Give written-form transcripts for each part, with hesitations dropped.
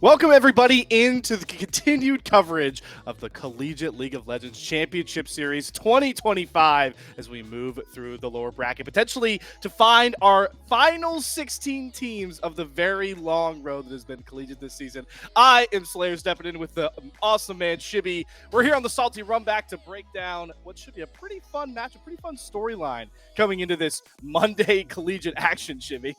Welcome, everybody, into the continued coverage of the Collegiate League of Legends Championship Series 2025 as we move through the lower bracket, potentially to find our final 16 teams of the very long road that has been Collegiate this season. I am Slayer, stepping in with the awesome man, Shibby. We're here on the Salty Runback to break down what should be a pretty fun match, a pretty fun storyline coming into this Monday Collegiate action, Shibby.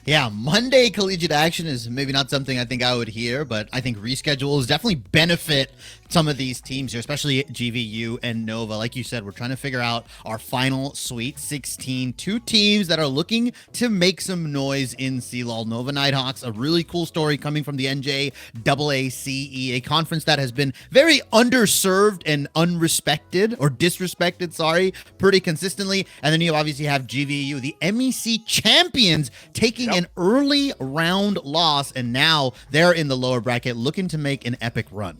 Yeah, Monday collegiate action is maybe not something I think I would hear, but I think reschedules definitely benefit some of these teams here, especially GVU and Nova. Like you said, we're trying to figure out our final Sweet 16. Two teams that are looking to make some noise in CLOL. Nova Nighthawks, a really cool story coming from the NJAACE, a conference that has been very underserved and unrespected, or disrespected, sorry, pretty consistently. And then you obviously have GVU, the MEC champions, taking an early round loss, and now they're in the lower bracket looking to make an epic run.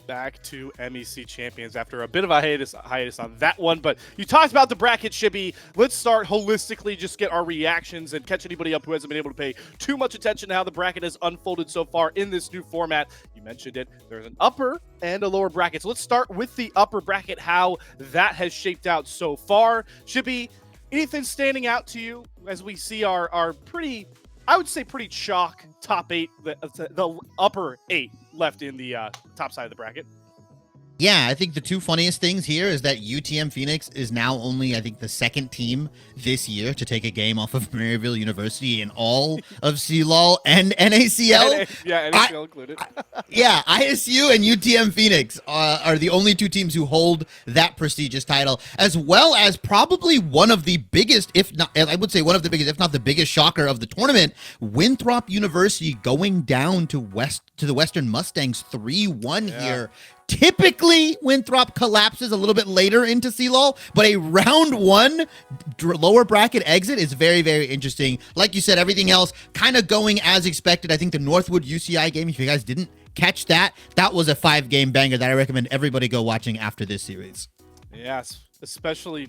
Back to MEC champions after a bit of a hiatus on that one. But you talked about the bracket, Shibby. Let's start holistically, just get our reactions and catch anybody up who hasn't been able to pay too much attention to how the bracket has unfolded so far in this new format. You mentioned it. There's an upper and a lower bracket. So let's start with the upper bracket, how that has shaped out so far. Shibby, anything standing out to you as we see our pretty, I would say pretty chalk top eight, the upper eight left in the top side of the bracket? Yeah, I think the two funniest things here is that UTM Phoenix is now only, I think, the second team this year to take a game off of Maryville University in all of CLOL and NACL. Yeah, NACL included. Yeah, ISU and UTM Phoenix are the only two teams who hold that prestigious title, as well as probably one of the biggest, if not, I would say one of the biggest, if not the biggest shocker of the tournament, Winthrop University going down to the Western Mustangs 3-1 here. Typically, Winthrop collapses a little bit later into CLOL, but a round one lower bracket exit is very, very interesting. Like you said, everything else kind of going as expected. I think the Northwood UCI game, if you guys didn't catch that, that was a 5-game banger that I recommend everybody go watching after this series. Yes, especially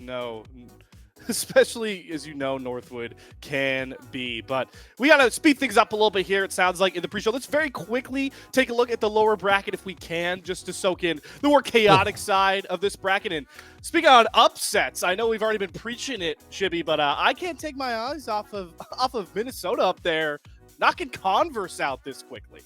as you know, Northwood can be. But we got to speed things up a little bit here, it sounds like, in the pre-show. Let's very quickly take a look at the lower bracket if we can, just to soak in the more chaotic side of this bracket. And speaking on upsets, I know we've already been preaching it, Shibby, but I can't take my eyes off of Minnesota up there, knocking Converse out this quickly.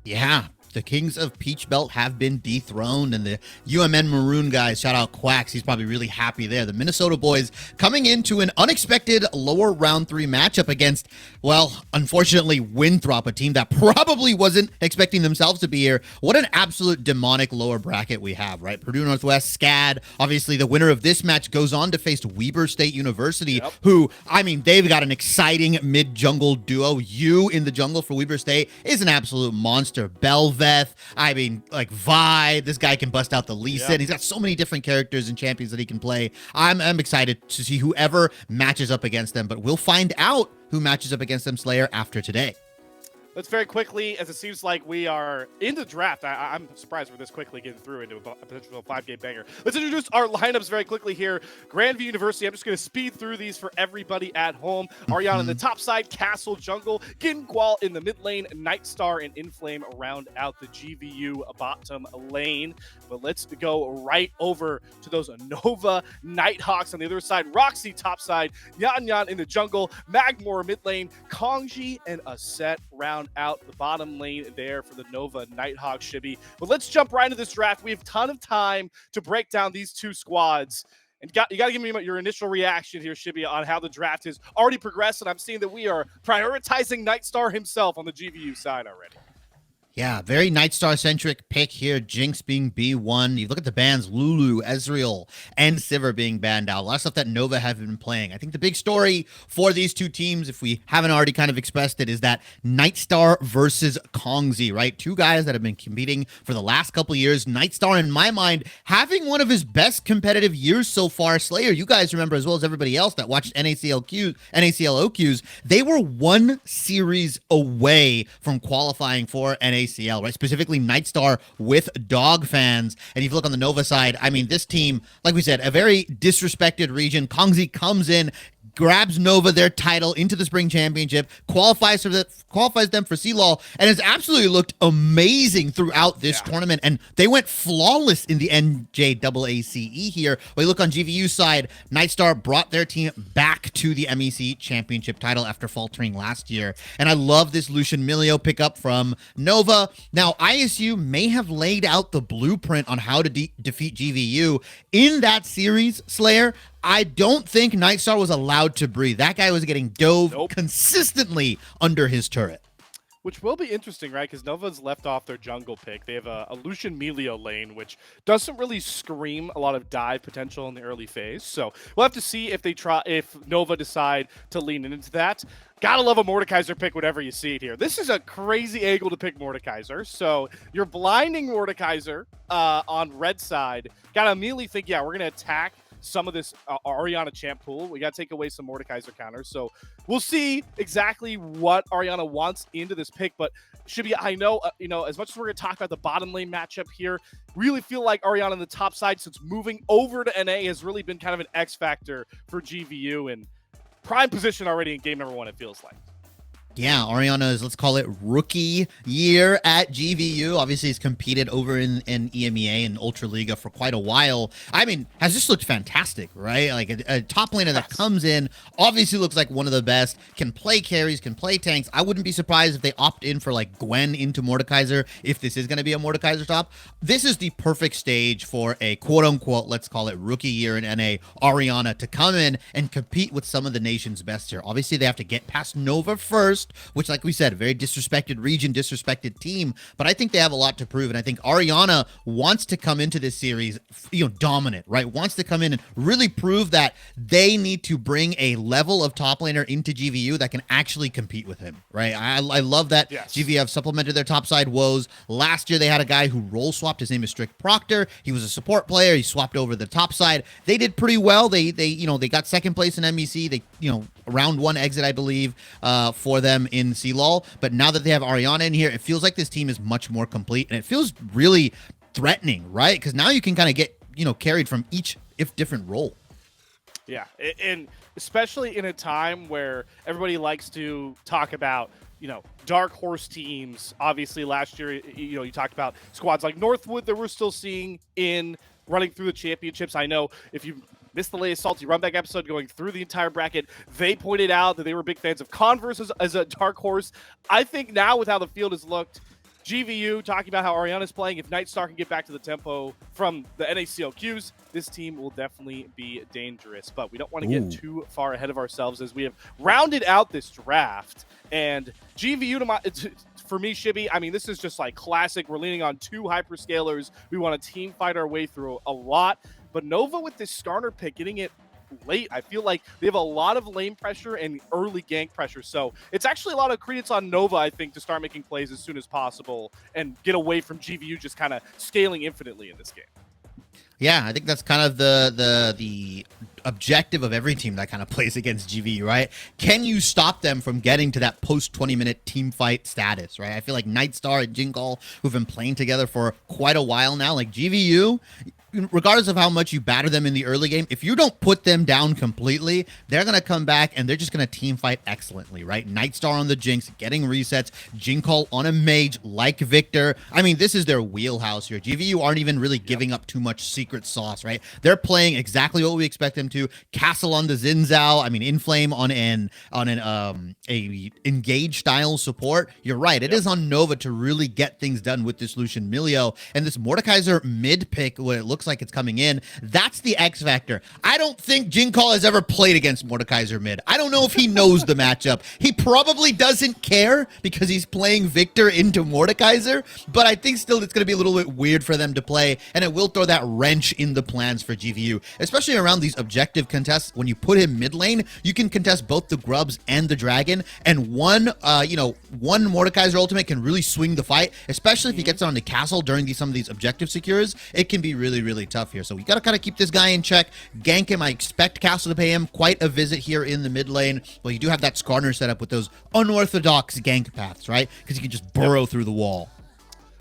Yeah, the Kings of Peach Belt have been dethroned, and the UMN Maroon guys, shout out Quacks, he's probably really happy there. The Minnesota boys coming into an unexpected lower round 3 matchup against, well, unfortunately, Winthrop, a team that probably wasn't expecting themselves to be here. What an absolute demonic lower bracket we have, right? Purdue Northwest, SCAD, obviously the winner of this match goes on to face Weber State University, who, I mean, they've got an exciting mid-jungle duo. You in the jungle for Weber State is an absolute monster. Belveth, I mean, like Vi, this guy can bust out the Lee Sin. He's got so many different characters and champions that he can play. I'm excited to see whoever matches up against them, but we'll find out who matches up against them, Slayer, after today. Let's very quickly, as it seems like we are in the draft. I'm surprised we're this quickly getting through into a potential 5-game banger. Let's introduce our lineups very quickly here. Grandview University, I'm just going to speed through these for everybody at home. Ariana in the top side, Castle Jungle, Ginqual in the mid lane, Nightstar and Inflame round out the GVU bottom lane. But let's go right over to those Nova Nighthawks on the other side. Roxy top side, Yan Yan in the jungle, Magmore mid lane, Kongji and Aset round out the bottom lane there for the Nova Nighthawk, Shibby. But let's jump right into this draft. We have a ton of time to break down these two squads. And you got to give me your initial reaction here, Shibby, on how the draft has already progressed. And I'm seeing that we are prioritizing Nightstar himself on the GVU side already. Yeah, very Nightstar-centric pick here. Jinx being B1. You look at the bans, Lulu, Ezreal, and Sivir being banned out. A lot of stuff that Nova have been playing. I think the big story for these two teams, if we haven't already kind of expressed it, is that Nightstar versus Kongzi, right? Two guys that have been competing for the last couple of years. Nightstar, in my mind, having one of his best competitive years so far. Slayer, you guys remember as well as everybody else that watched NACL OQs, they were one series away from qualifying for NACL. Right? Specifically Nightstar with dog fans. And if you look on the Nova side, I mean, this team, like we said, a very disrespected region. Kongzi comes in, grabs Nova their title into the Spring Championship, qualifies them for CLOL, and has absolutely looked amazing throughout this tournament. And they went flawless in the NJAACE here. When you look on GVU's side, Nightstar brought their team back to the MEC Championship title after faltering last year. And I love this Lucian Milio pickup from Nova. Now, ISU may have laid out the blueprint on how to defeat GVU in that series, Slayer. I don't think Nightstar was allowed to breathe. That guy was getting dove consistently under his turret. Which will be interesting, right? Because Nova's left off their jungle pick. They have a Lucian Melio lane, which doesn't really scream a lot of dive potential in the early phase. So we'll have to see if Nova decide to lean into that. Gotta love a Mordekaiser pick whenever you see it here. This is a crazy angle to pick Mordekaiser. So you're blinding Mordekaiser on red side. Gotta immediately think, yeah, we're gonna attack some of this Ariana champ pool. We got to take away some Mordekaiser counters. So we'll see exactly what Ariana wants into this pick. But Shibby, I know, as much as we're going to talk about the bottom lane matchup here, really feel like Ariana on the top side, since moving over to NA, has really been kind of an X factor for GVU and prime position already in game number 1, it feels like. Yeah, Ariana is, let's call it, rookie year at GVU. Obviously, he's competed over in EMEA and Ultra Liga for quite a while. I mean, has just looked fantastic, right? Like a top laner that comes in, obviously looks like one of the best, can play carries, can play tanks. I wouldn't be surprised if they opt in for like Gwen into Mordekaiser, if this is going to be a Mordekaiser top. This is the perfect stage for a quote-unquote, let's call it, rookie year in NA, Ariana, to come in and compete with some of the nation's best here. Obviously, they have to get past Nova first, which, like we said, a very disrespected region, disrespected team. But I think they have a lot to prove, and I think Ariana wants to come into this series, dominant, right? Wants to come in and really prove that they need to bring a level of top laner into GVU that can actually compete with him, right? I love that GVU have supplemented their top side woes. Last year, they had a guy who role swapped. His name is Strict Proctor. He was a support player. He swapped over the top side. They did pretty well. They got second place in MEC. They, round 1 exit, I believe, for them in CLOL. But now that they have Ariana in here, it feels like this team is much more complete, and it feels really threatening, right? Because now you can kind of get, carried from each, if different, role. Yeah, and especially in a time where everybody likes to talk about, dark horse teams. Obviously, last year, you talked about squads like Northwood that we're still seeing in running through the championships. I know if you missed the latest Salty Runback episode going through the entire bracket, they pointed out that they were big fans of Converse as a dark horse. I think now with how the field has looked, GVU talking about how Ariana's playing, if Nightstar can get back to the tempo from the NACLQs, this team will definitely be dangerous. But we don't want to get too far ahead of ourselves as we have rounded out this draft. And GVU, for me, Shibby, I mean, this is just like classic. We're leaning on 2 hyperscalers. We want to team fight our way through a lot. But Nova with this starter pick, getting it late, I feel like they have a lot of lane pressure and early gank pressure. So it's actually a lot of credence on Nova, I think, to start making plays as soon as possible and get away from GVU just kind of scaling infinitely in this game. Yeah, I think that's kind of the objective of every team that kind of plays against GVU, right? Can you stop them from getting to that post 20-minute team fight status, right? I feel like Nightstar and Jinkall, who've been playing together for quite a while now, like GVU, regardless of how much you batter them in the early game, if you don't put them down completely, they're going to come back and they're just going to team fight excellently, right? Nightstar on the Jinx, getting resets, Jinkall on a mage like Victor. I mean, this is their wheelhouse here. GVU aren't even really giving up too much secret sauce, right? They're playing exactly what we expect them to. Castle on the Xin Zhao, I mean, Inflame on a engage style support. You're right. It is on Nova to really get things done with this Lucian Milio, and this Mordekaiser mid pick, what it looks like it's coming in, that's the X factor. I don't think Jinkall has ever played against Mordekaiser mid. I don't know if he knows the matchup. He probably doesn't care because he's playing Victor into Mordekaiser, but I think still it's going to be a little bit weird for them to play, and it will throw that wrench in the plans for GVU, especially around these objective contests. When you put him mid lane, you can contest both the Grubs and the Dragon, and one Mordekaiser ultimate can really swing the fight, especially if he gets on the castle during some of these objective secures. It can be really, really tough here. So we got to kind of keep this guy in check, gank him. I expect Castle to pay him quite a visit here in the mid lane. Well, you do have that Skarner set up with those unorthodox gank paths, right? Because you can just burrow through the wall.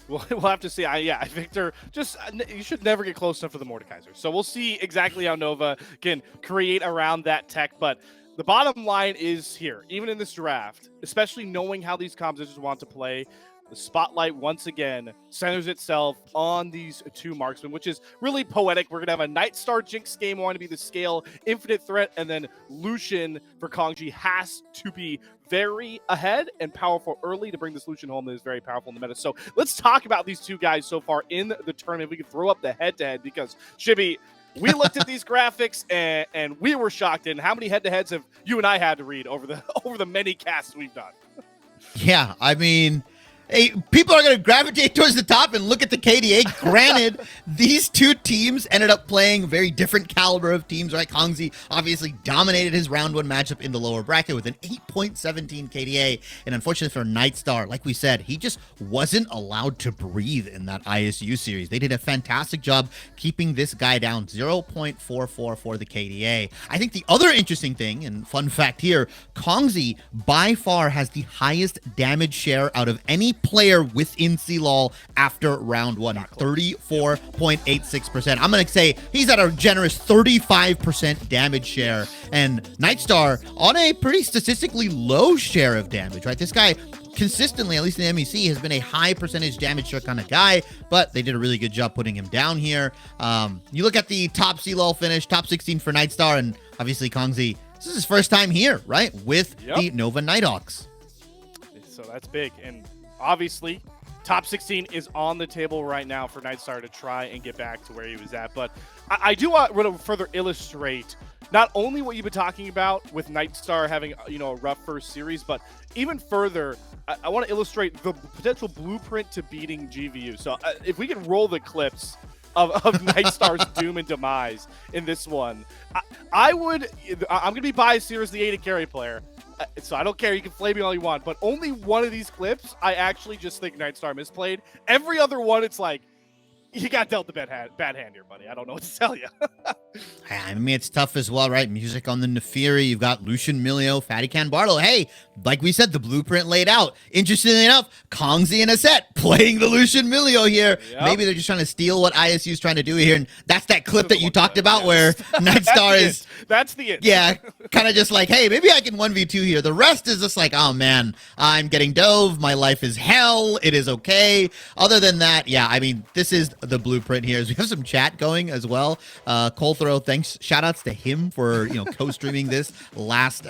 We'll have to see. Victor, you should never get close enough for the Mordekaiser. So we'll see exactly how Nova can create around that tech. But the bottom line is here, even in this draft, especially knowing how these compositions want to play, the spotlight once again centers itself on these two marksmen, which is really poetic. We're going to have a Nightstar Jinx game one to be the scale infinite threat, and then Lucian for Kongji has to be very ahead and powerful early to bring this Lucian home that is very powerful in the meta. So let's talk about these two guys so far in the tournament. We can throw up the head-to-head because, Shibby, we looked at these graphics and we were shocked in how many head-to-heads have you and I had to read over the many casts we've done. Yeah, I mean, hey, people are going to gravitate towards the top and look at the KDA. Granted, these two teams ended up playing very different caliber of teams, right? Kongzi obviously dominated his round one matchup in the lower bracket with an 8.17 KDA. And unfortunately for Nightstar, like we said, he just wasn't allowed to breathe in that ISU series. They did a fantastic job keeping this guy down, 0.44 for the KDA. I think the other interesting thing, and fun fact here, Kongzi by far has the highest damage share out of any player within CLOL after round one, 34.86%. I'm going to say he's at a generous 35% damage share, and Nightstar on a pretty statistically low share of damage, right? This guy consistently, at least in the MEC, has been a high percentage damage share kind of guy, but they did a really good job putting him down here. You look at the top CLOL finish, top 16 for Nightstar, and obviously Kongzi, this is his first time here, right? With the Nova Nighthawks. So that's big, and obviously, top 16 is on the table right now for Nightstar to try and get back to where he was at. But I do want to further illustrate not only what you've been talking about with Nightstar having, a rough first series, but even further, I want to illustrate the potential blueprint to beating GVU. So if we can roll the clips of Nightstar's doom and demise in this one, I'm going to be biased here as the AD carry player. So I don't care. You can flame me all you want. But only one of these clips, I actually just think Nightstar misplayed. Every other one, it's like, you got dealt the bad hand here, buddy. I don't know what to tell you. I mean, it's tough as well, right? Music on the Nefiri. You've got Lucian Milio, Fatty Can Barlow. Hey, like we said, the blueprint laid out. Interestingly enough, Kongzi and Aset playing the Lucian Milio here. Yep. Maybe they're just trying to steal what ISU is trying to do here. And that's that clip that you talked about where Nightstar is. That's the it. Yeah, kind of just like, hey, maybe I can 1v2 here. The rest is just like, oh, man, I'm getting dove. My life is hell. It is okay. Other than that, yeah, I mean, this is the blueprint here. We have some chat going as well. Cole Throw, thanks. Shout outs to him for, co-streaming this last,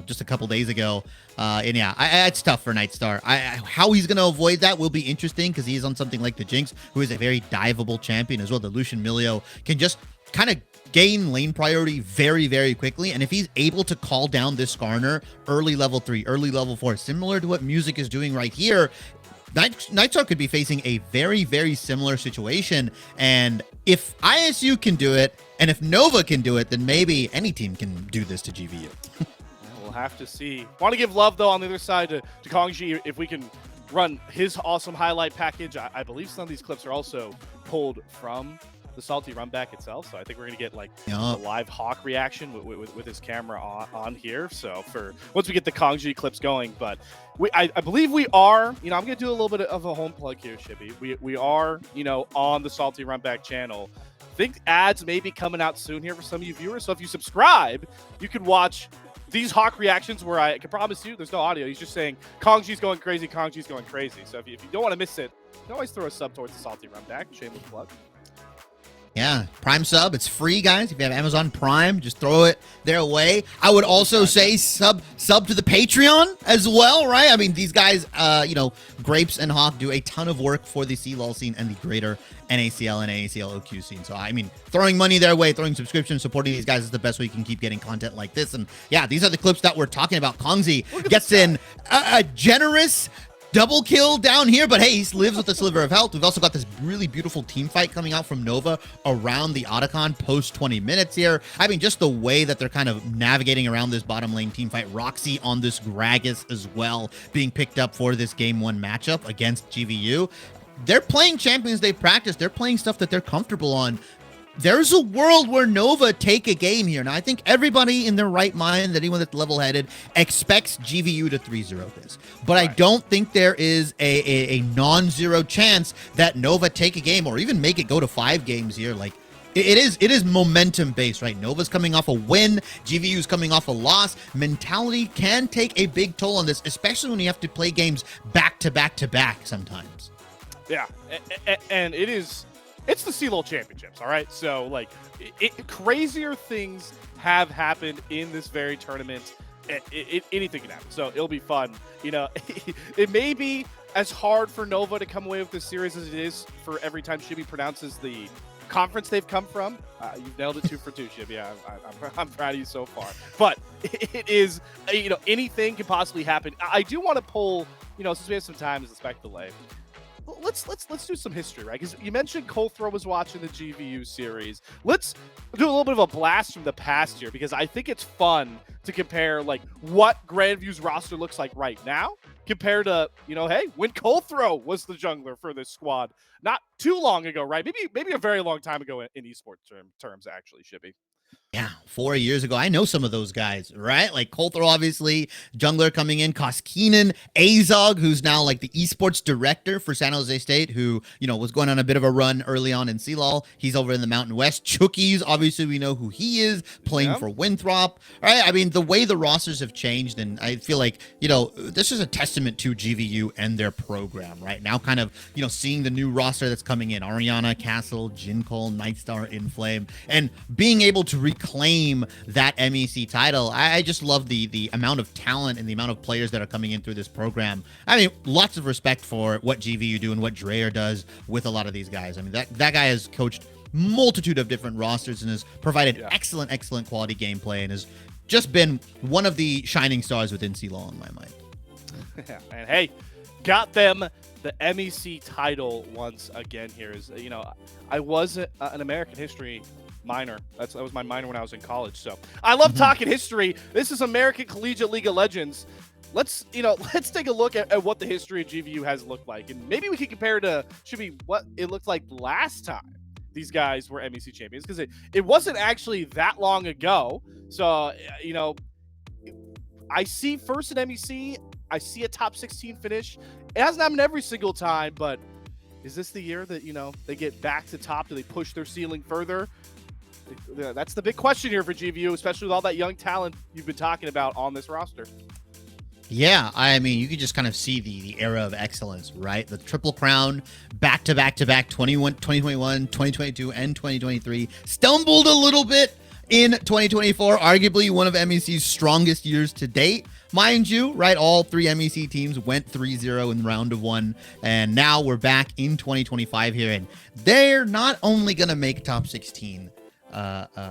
just a couple days ago. And yeah, it's tough for Nightstar. How he's going to avoid that will be interesting because he is on something like the Jinx, who is a very diveable champion as well. The Lucian Milio can just kind of gain lane priority very, very quickly. And if he's able to call down this Skarner early level 3, early level 4, similar to what Music is doing right here, Nightstar could be facing a very, very similar situation. And if ISU can do it, and if Nova can do it, then maybe any team can do this to GVU. We'll have to see. Want to give love, though, on the other side to Kongji, if we can run his awesome highlight package. I believe some of these clips are also pulled from the Salty Runback itself, so I think we're going to get like a live Hawk reaction with his camera on here. So for once we get the Kongji clips going, but I believe we are, I'm going to do a little bit of a home plug here, Shibby. We are, on the Salty Runback channel. I think ads may be coming out soon here for some of you viewers. So if you subscribe, you can watch these Hawk reactions where I can promise you there's no audio. He's just saying Kongji's going crazy, Kongji's going crazy. So if you don't want to miss it, you can always throw a sub towards the Salty Runback. Shameless plug. Yeah, Prime sub. It's free, guys. If you have Amazon Prime, just throw it their way. I would also say sub to the Patreon as well, right? I mean, these guys, Grapes and Hawk do a ton of work for the CLOL scene and the greater NACL and AACL OQ scene. So, I mean, throwing money their way, throwing subscriptions, supporting these guys is the best way you can keep getting content like this. And yeah, these are the clips that we're talking about. Kongzi gets in a generous double kill down here, but hey, he lives with a sliver of health. We've also got this really beautiful team fight coming out from Nova around the Otacon post 20 minutes here. I mean, just the way that they're kind of navigating around this bottom lane team fight. Roxy on this Gragas as well, being picked up for this game 1 matchup against GVU. They're playing champions they've practiced. They're playing stuff that they're comfortable on. There's a world where Nova take a game here. Now, I think everybody in their right mind, anyone that's level-headed, expects GVU to 3-0 this. But right. I don't think there is a non-zero chance that Nova take a game or even make it go to 5 games here. Like, It is momentum based, right? Nova's coming off a win, GVU's coming off a loss. Mentality can take a big toll on this, especially when you have to play games back to back to back sometimes. Yeah, and it's the CLOL championships, all right? So, like, crazier things have happened in this very tournament. Anything can happen, so it'll be fun. You know, it may be as hard for Nova to come away with this series as it is for every time Shibby pronounces the conference they've come from. You've nailed it 2 for 2, Shibby. I'm proud of you so far. But it is, you know, anything can possibly happen. I do want to pull, you know, since we have some time as a spec delay, let's do some history, right? Because you mentioned Colthrow was watching the GVU series. Let's do a little bit of a blast from the past here, because I think it's fun to compare like what Grandview's roster looks like right now compared to, you know, hey, when Colthrow was the jungler for this squad not too long ago, right? Maybe a very long time ago in esports terms, actually, Shibby. Yeah, 4 years ago. I know some of those guys, right? Like Colthrow, obviously, jungler coming in, Koskinen, Azog, who's now like the esports director for San Jose State, who, you know, was going on a bit of a run early on in CLOL. He's over in the Mountain West. Chookies, obviously, we know who he is, playing for Winthrop, right? I mean, the way the rosters have changed, and I feel like, you know, this is a testament to GVU and their program, right? Now kind of, you know, seeing the new roster that's coming in, Ariana, Castle, Jinkle, Nightstar, Inflame, and being able to reclaim that MEC title. I just love the amount of talent and the amount of players that are coming in through this program. I mean, lots of respect for what GVU do and what Dreyer does with a lot of these guys. I mean, that guy has coached multitude of different rosters and has provided excellent quality gameplay and has just been one of the shining stars within CLOL in my mind. Yeah, and hey, got them the MEC title once again here. Is, you know, I was an American history minor. That was my minor when I was in college. So I love talking history. This is American Collegiate League of Legends. Let's take a look at what the history of GVU has looked like, and maybe we can compare to what it looked like last time these guys were MEC champions, because it wasn't actually that long ago. So, you know, I see first in MEC, I see a top 16 finish. It hasn't happened every single time, but is this the year that, you know, they get back to top? Do they push their ceiling further? That's the big question here for GVU, especially with all that young talent you've been talking about on this roster. Yeah, I mean, you can just kind of see the era of excellence, right? The Triple Crown, back-to-back 2021, 2022, and 2023. Stumbled a little bit in 2024, arguably one of MEC's strongest years to date. Mind you, right, all 3 MEC teams went 3-0 in round of 1, and now we're back in 2025 here, and they're not only going to make top 16,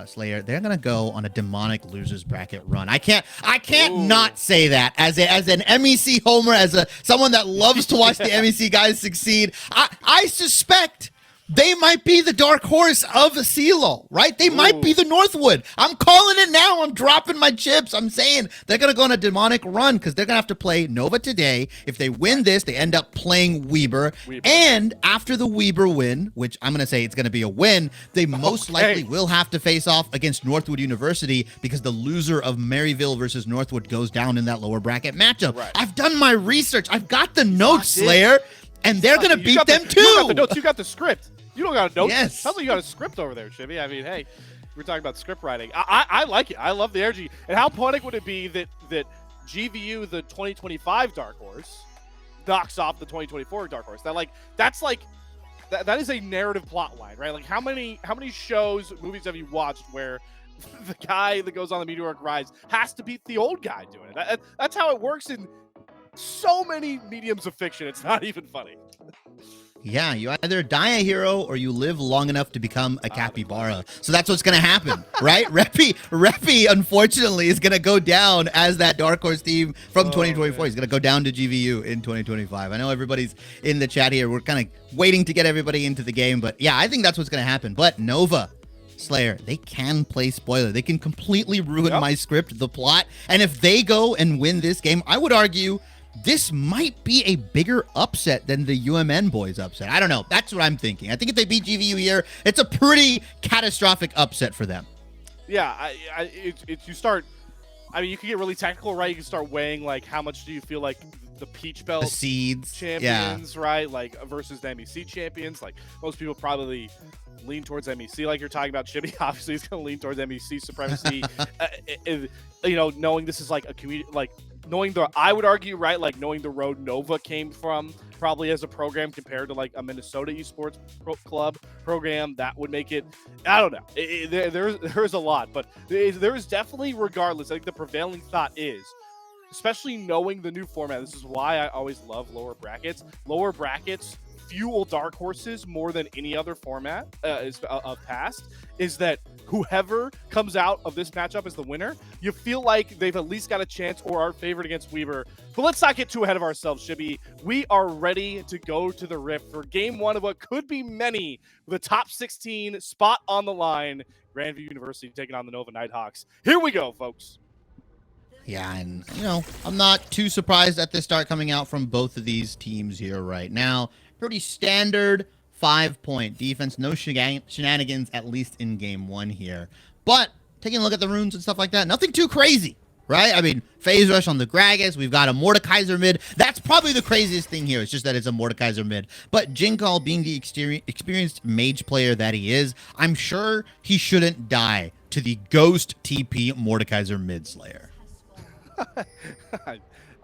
Slayer, they're gonna go on a demonic losers bracket run. I can't not say that as an MEC homer, as someone that loves to watch the MEC guys succeed. I suspect they might be the dark horse of CLOL, right? They might be the Northwood. I'm calling it now. I'm dropping my chips. I'm saying they're going to go on a demonic run because they're going to have to play Nova today. If they win this, they end up playing Weber. And after the Weber win, which I'm going to say it's going to be a win, they most likely will have to face off against Northwood University because the loser of Maryville versus Northwood goes down in that lower bracket matchup. Right. I've done my research. I've got the notes, Slayer, and they're going to beat them too. You got the notes. You got the script. You don't got a note. Yes. Sounds like you got a script over there, Shibby. I mean, hey, we're talking about script writing. I like it. I love the energy. And how poetic would it be that GVU, the 2025 Dark Horse, knocks off the 2024 Dark Horse? That is a narrative plot line, right? Like how many shows, movies have you watched where the guy that goes on the meteoric rise has to beat the old guy doing it? That's how it works in so many mediums of fiction. It's not even funny. Yeah, you either die a hero or you live long enough to become a capybara. So that's what's going to happen, right? Reppy, unfortunately, is going to go down as that Dark Horse team from 2024. Man. He's going to go down to GVU in 2025. I know everybody's in the chat here. We're kind of waiting to get everybody into the game. But yeah, I think that's what's going to happen. But Nova, Slayer, they can play spoiler. They can completely ruin my script, the plot. And if they go and win this game, I would argue this might be a bigger upset than the UMN boys upset. I don't know. That's what I'm thinking. I think if they beat GVU here, it's a pretty catastrophic upset for them. Yeah, you start. I mean, you can get really technical, right? You can start weighing like how much do you feel like the Peach The Belt seeds. champions, right? Like versus the MEC champions. Like most people probably lean towards MEC, like you're talking about. Jimmy obviously is going to lean towards MEC supremacy. Knowing this is like a community, like knowing I would argue, right, like knowing the road Nova came from, probably as a program compared to like a Minnesota esports club program, that would make it. I don't know. There's a lot, but there's definitely, regardless, I think the prevailing thought is, especially knowing the new format. This is why I always love lower brackets. Lower brackets fuel dark horses more than any other format of past, is that whoever comes out of this matchup as the winner, you feel like they've at least got a chance or are favored against Weaver. But let's not get too ahead of ourselves, Shibby. We are ready to go to the Rift for game one of what could be many, with a top 16 spot on the line. Grandview University taking on the Nova Nighthawks. Here we go, folks. Yeah, and, I'm not too surprised at the start coming out from both of these teams here right now. Pretty standard 5-point defense. No shenanigans, at least in game one here. But taking a look at the runes and stuff like that, nothing too crazy, right? I mean, phase rush on the Gragas. We've got a Mordekaiser mid. That's probably the craziest thing here. It's just that it's a Mordekaiser mid. But Jinkall, being the experienced mage player that he is, I'm sure he shouldn't die to the Ghost TP Mordekaiser mid slayer.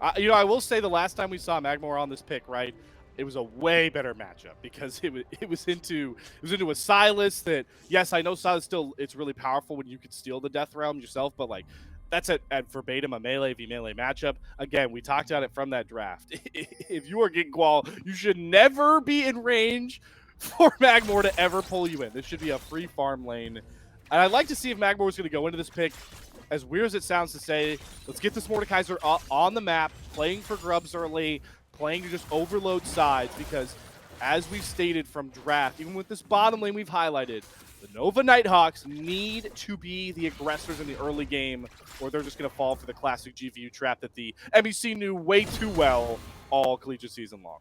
I will say the last time we saw Magmor on this pick, right, it was a way better matchup because it was into a Silas that, yes, I know Silas still, it's really powerful when you could steal the Death Realm yourself, but like that's at verbatim a melee v melee matchup. Again, we talked about it from that draft. If you are Ginkwall, you should never be in range for Magmor to ever pull you in. This should be a free farm lane. And I'd like to see if Magmor is going to go into this pick. As weird as it sounds to say, let's get this Mordekaiser on the map, playing for grubs early, playing to just overload sides, because as we've stated from draft, even with this bottom lane we've highlighted, the Nova Nighthawks need to be the aggressors in the early game, or they're just going to fall for the classic GVU trap that the MEC knew way too well all collegiate season long.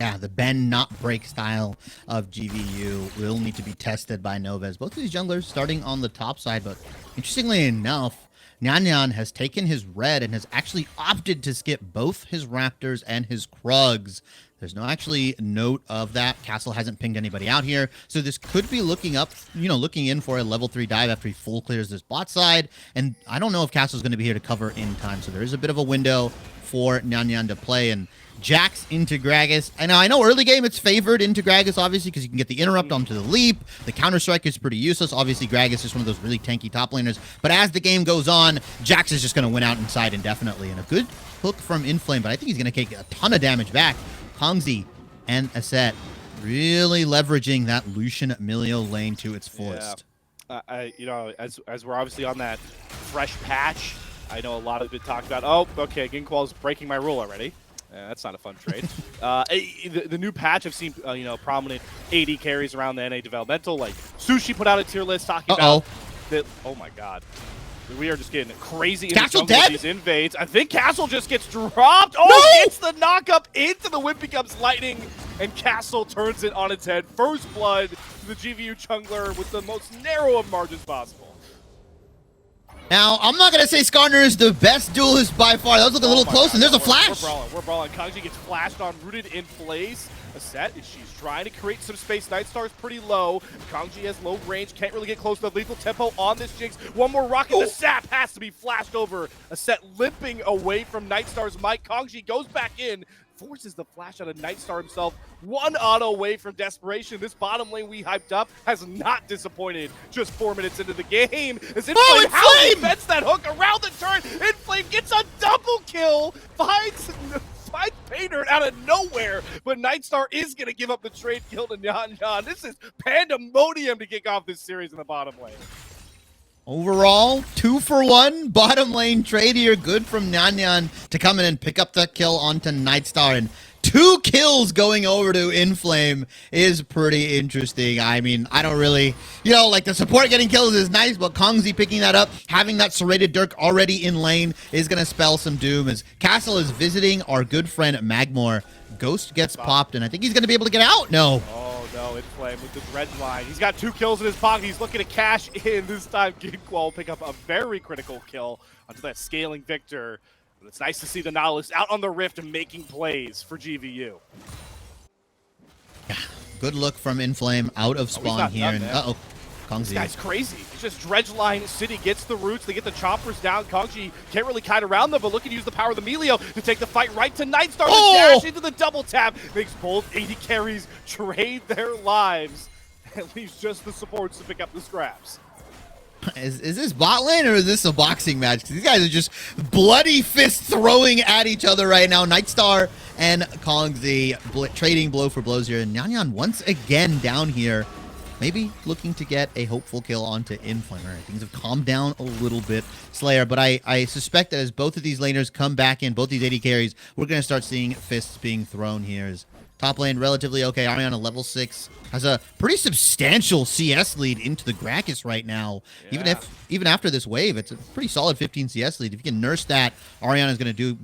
Yeah, the bend not break style of GVU will need to be tested by Novas. Both of these junglers starting on the top side, but interestingly enough, Nyan has taken his red and has actually opted to skip both his Raptors and his Krugs. There's no actually note of that. Castle hasn't pinged anybody out here, so this could be looking in for a level 3 dive after he full clears this bot side. And I don't know if Castle's going to be here to cover in time, so there is a bit of a window for Nyan to play. And Jax into Gragas. And I know early game it's favored into Gragas, obviously, because you can get the interrupt onto the leap. The counter-strike is pretty useless. Obviously, Gragas is one of those really tanky top laners. But as the game goes on, Jax is just going to win out inside indefinitely. And a good hook from Inflame, but I think he's going to take a ton of damage back. Kongzi and Aset really leveraging that Lucian Milio lane to its fullest. Yeah. As we're obviously on that fresh patch, I know a lot of it talked about, oh, okay, Ginkwall's breaking my rule already. That's not a fun trade. The new patch, I've seen prominent AD carries around the NA developmental, like Sushi put out a tier list talking about that. Oh my god, we are just getting crazy. Castle dead? These invades. I think Castle just gets dropped. Oh, Gets the knock up into the whip, becomes lightning, and Castle turns it on its head. First blood to the GVU jungler with the most narrow of margins possible. Now, I'm not going to say Skarner is the best duelist by far. That was looking a little close, and there's a flash. We're brawling. Kongzi gets flashed on, rooted in place. Aset, she's trying to create some space. Nightstar's pretty low. Kongzi has low range, can't really get close to the lethal tempo on this Jinx. One more rocket, the sap has to be flashed over. Aset limping away from Nightstar's might. Kongzi goes back in, forces the flash out of Nightstar himself. One auto away from desperation. This bottom lane we hyped up has not disappointed just 4 minutes into the game. As Inflame, how he bends that hook around the turret. Inflame gets a double kill, finds Painter out of nowhere, but Nightstar is going to give up the trade kill to Nyan. This is pandemonium to kick off this series in the bottom lane. Overall, 2-for-1 bottom lane trade here. Good from Nyan to come in and pick up the kill onto Nightstar. And 2 kills going over to Inflame is pretty interesting. I mean, I don't really, like the support getting kills is nice, but Kongzi picking that up, having that serrated Dirk already in lane is going to spell some doom as Castle is visiting our good friend Magmor. Ghost gets popped, and I think he's going to be able to get out. No. No, Inflame with the red line. He's got 2 kills in his pocket. He's looking to cash in. This time, Ginkwall will pick up a very critical kill onto that scaling Victor. But it's nice to see the Nautilus out on the Rift and making plays for GVU. Good look from Inflame out of spawn here. And uh-oh. Kongzi. This guy's crazy. It's just Dredgeline City gets the roots. They get the choppers down. Kongji can't really kite around them, but looking to use the power of the Melio to take the fight right to Nightstar. Oh! Dash into the double tap. Makes both AD carries trade their lives. And leaves just the supports to pick up the scraps. Is this bot lane or is this a boxing match? 'Cause these guys are just bloody fist throwing at each other right now. Nightstar and Kongzi trading blow for blows here. And Nyan once again down here. Maybe looking to get a hopeful kill onto Inflame. All right, things have calmed down a little bit, Slayer, but I suspect that as both of these laners come back in, both these AD carries, we're going to start seeing fists being thrown here. As top lane relatively okay. Ariana level 6 has a pretty substantial CS lead into the Gracchus right now. Yeah. Even after this wave, it's a pretty solid 15 CS lead. If you can nurse that, Ariana's going to do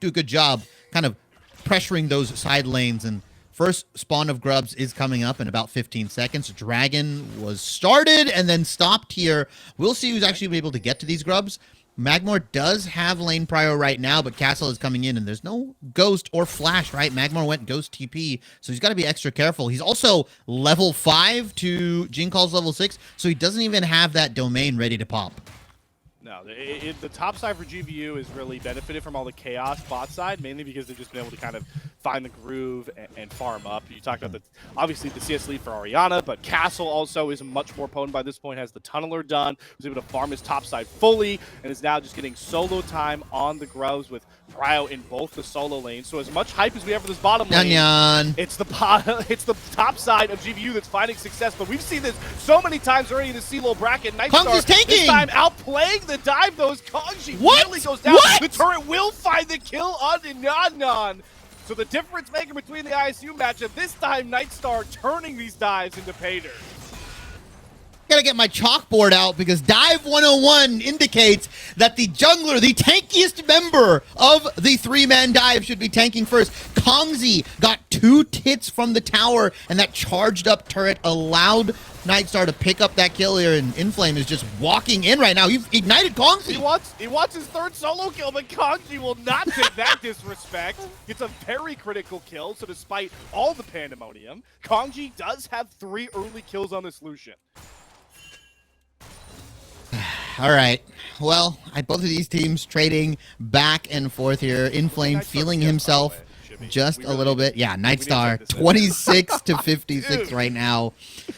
a good job kind of pressuring those side lanes. And first spawn of grubs is coming up in about 15 seconds. Dragon was started and then stopped here. We'll see who's actually able to get to these grubs. Magmor does have lane prio right now, but Castle is coming in, and there's no Ghost or Flash, right? Magmor went Ghost TP, so he's got to be extra careful. He's also level 5 to Jinkal's level 6, so he doesn't even have that domain ready to pop. No, the top side for GVU is really benefited from all the chaos bot side, mainly because they've just been able to kind of find the groove and farm up. You talked about obviously the CS lead for Ariana, but Castle also is much more potent by this point, has the Tunneler done, was able to farm his top side fully, and is now just getting solo time on the grubs with Prio in both the solo lanes. So as much hype as we have for this bottom lane, it's the top side of GVU that's finding success. But we've seen this so many times already in the CLOL bracket. Nightstar this time outplaying the dive. Those Kongji really goes down. The turret will find the kill on Nyan. So the difference maker between the ISU matchup, this time Nightstar turning these dives into pay dirt. Gotta get my chalkboard out because Dive 101 indicates that the jungler, the tankiest member of the 3-man dive, should be tanking first. Kongzi got 2 tits from the tower, and that charged up turret allowed Nightstar to pick up that kill here, and Inflame is just walking in right now. You've ignited Kongzi. He wants his 3rd solo kill, but Kongzi will not take that disrespect. It's a very critical kill, so despite all the pandemonium, Kongzi does have 3 early kills on this Lucian. All right. Well, both of these teams trading back and forth here. Inflame feeling himself just a little bit. Yeah, Nightstar 26 to 56 right now.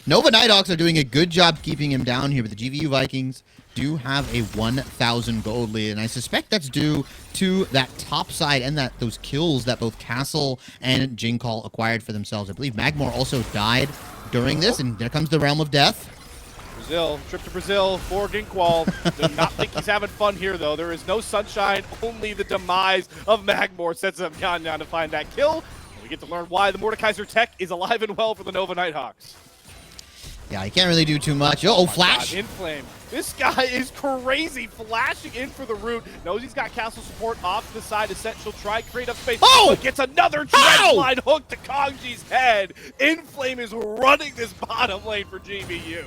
Nova Nighthawks are doing a good job keeping him down here, but the GVU Vikings do have a 1,000 gold lead, and I suspect that's due to that top side and those kills that both Castle and Jinkal acquired for themselves. I believe Magmor also died during this, and there comes the Realm of Death. Brazil, trip to Brazil for Ginkwall. Do not think he's having fun here, though. There is no sunshine, only the demise of Magmor sets up Nyan to find that kill. And we get to learn why the Mordekaiser tech is alive and well for the Nova Nighthawks. Yeah, he can't really do too much. Oh, Flash! God, Inflame. This guy is crazy, flashing in for the root. Knows he's got Castle support off to the side. Essential try, create up space. Oh! But gets another Dredgeline hook to Kongji's head. Inflame is running this bottom lane for GVU.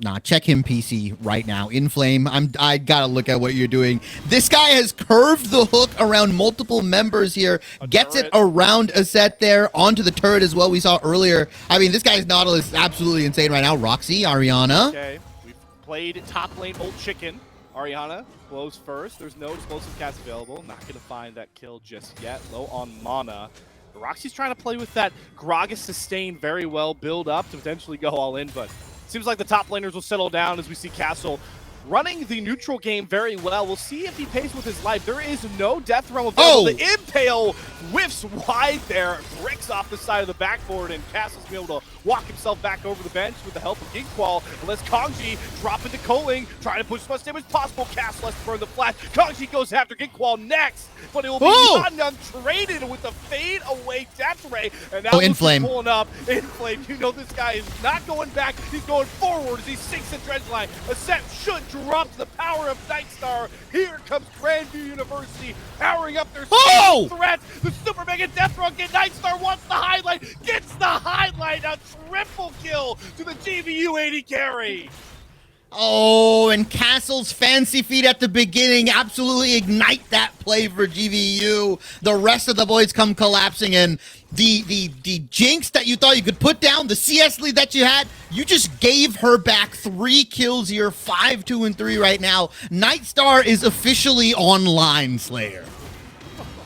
Nah, check him PC right now. Inflame, I gotta look at what you're doing. This guy has curved the hook around multiple members here, gets it around a set there, onto the turret as well we saw earlier. I mean, this guy's Nautilus is absolutely insane right now. Roxy, Ariana. Okay, we've played top lane old chicken. Ariana blows first. There's no explosive cast available. Not gonna find that kill just yet. Low on mana. Roxy's trying to play with that Gragas sustain very well, build up to potentially go all in, but seems like the top laners will settle down as we see Castle running the neutral game very well. We'll see if he pays with his life. There is no death realm available. The Impale whiffs wide there, bricks off the side of the backboard, and Castle's been able to walk himself back over the bench with the help of Ginkwall. And lets Kongji drop into Coling, trying to push as much damage as possible. Castle has to burn the flash. Kongji goes after Ginkwall next, but it will be traded with the fade away death ray. And now Inflame pulling up. Inflame, you know this guy is not going back. He's going forward as he sinks in Dredgeline. Accept should drop the power of Nightstar. Here comes Grandview University powering up their threat. The Super Mega Death Rocket. Nightstar wants the highlight, gets the highlight. A triple kill to the GVU 80 carry. Oh, and Castle's fancy feet at the beginning absolutely ignite that play for GVU. The rest of the boys come collapsing, and the jinx that you thought you could put down, the CS lead that you had, you just gave her back 3 kills here, 5, 2, and 3 right now. Nightstar is officially online, Slayer.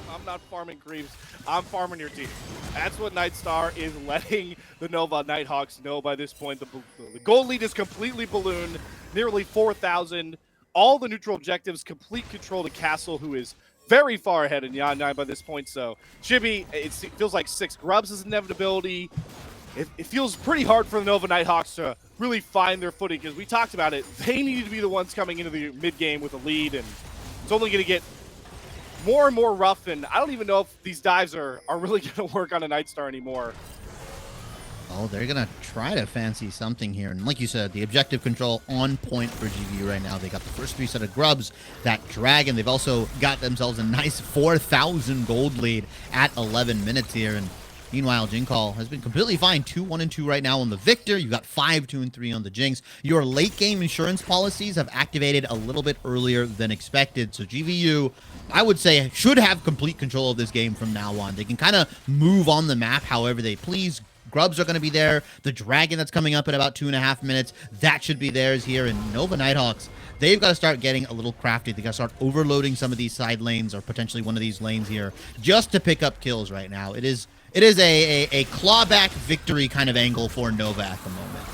I'm not farming creeps. I'm farming your team. That's what Nightstar is letting the Nova Nighthawks know by this point. The gold lead is completely ballooned, nearly 4,000. All the neutral objectives, complete control to Castle, who is very far ahead in Yan 9 by this point. So, Chibi, it feels like 6 grubs is inevitability. It feels pretty hard for the Nova Nighthawks to really find their footing, because we talked about it. They need to be the ones coming into the mid-game with a lead, and it's only going to get more and more rough, and I don't even know if these dives are really going to work on a Nightstar anymore. Oh, they're going to try to fancy something here. And like you said, the objective control on point for GVU right now. They got the first 3 set of grubs, that dragon. They've also got themselves a nice 4,000 gold lead at 11 minutes here. And meanwhile, Jinkall has been completely fine. 2-1-2 right now on the Victor. You got 5-2-3 on the Jinx. Your late game insurance policies have activated a little bit earlier than expected. So GVU, I would say, should have complete control of this game from now on. They can kind of move on the map however they please. Grubs are going to be there. The dragon that's coming up in about 2.5 minutes, that should be theirs here. And Nova Nighthawks, they've got to start getting a little crafty. They got to start overloading some of these side lanes, or potentially one of these lanes here, just to pick up kills right now. It is a clawback victory kind of angle for Nova at the moment.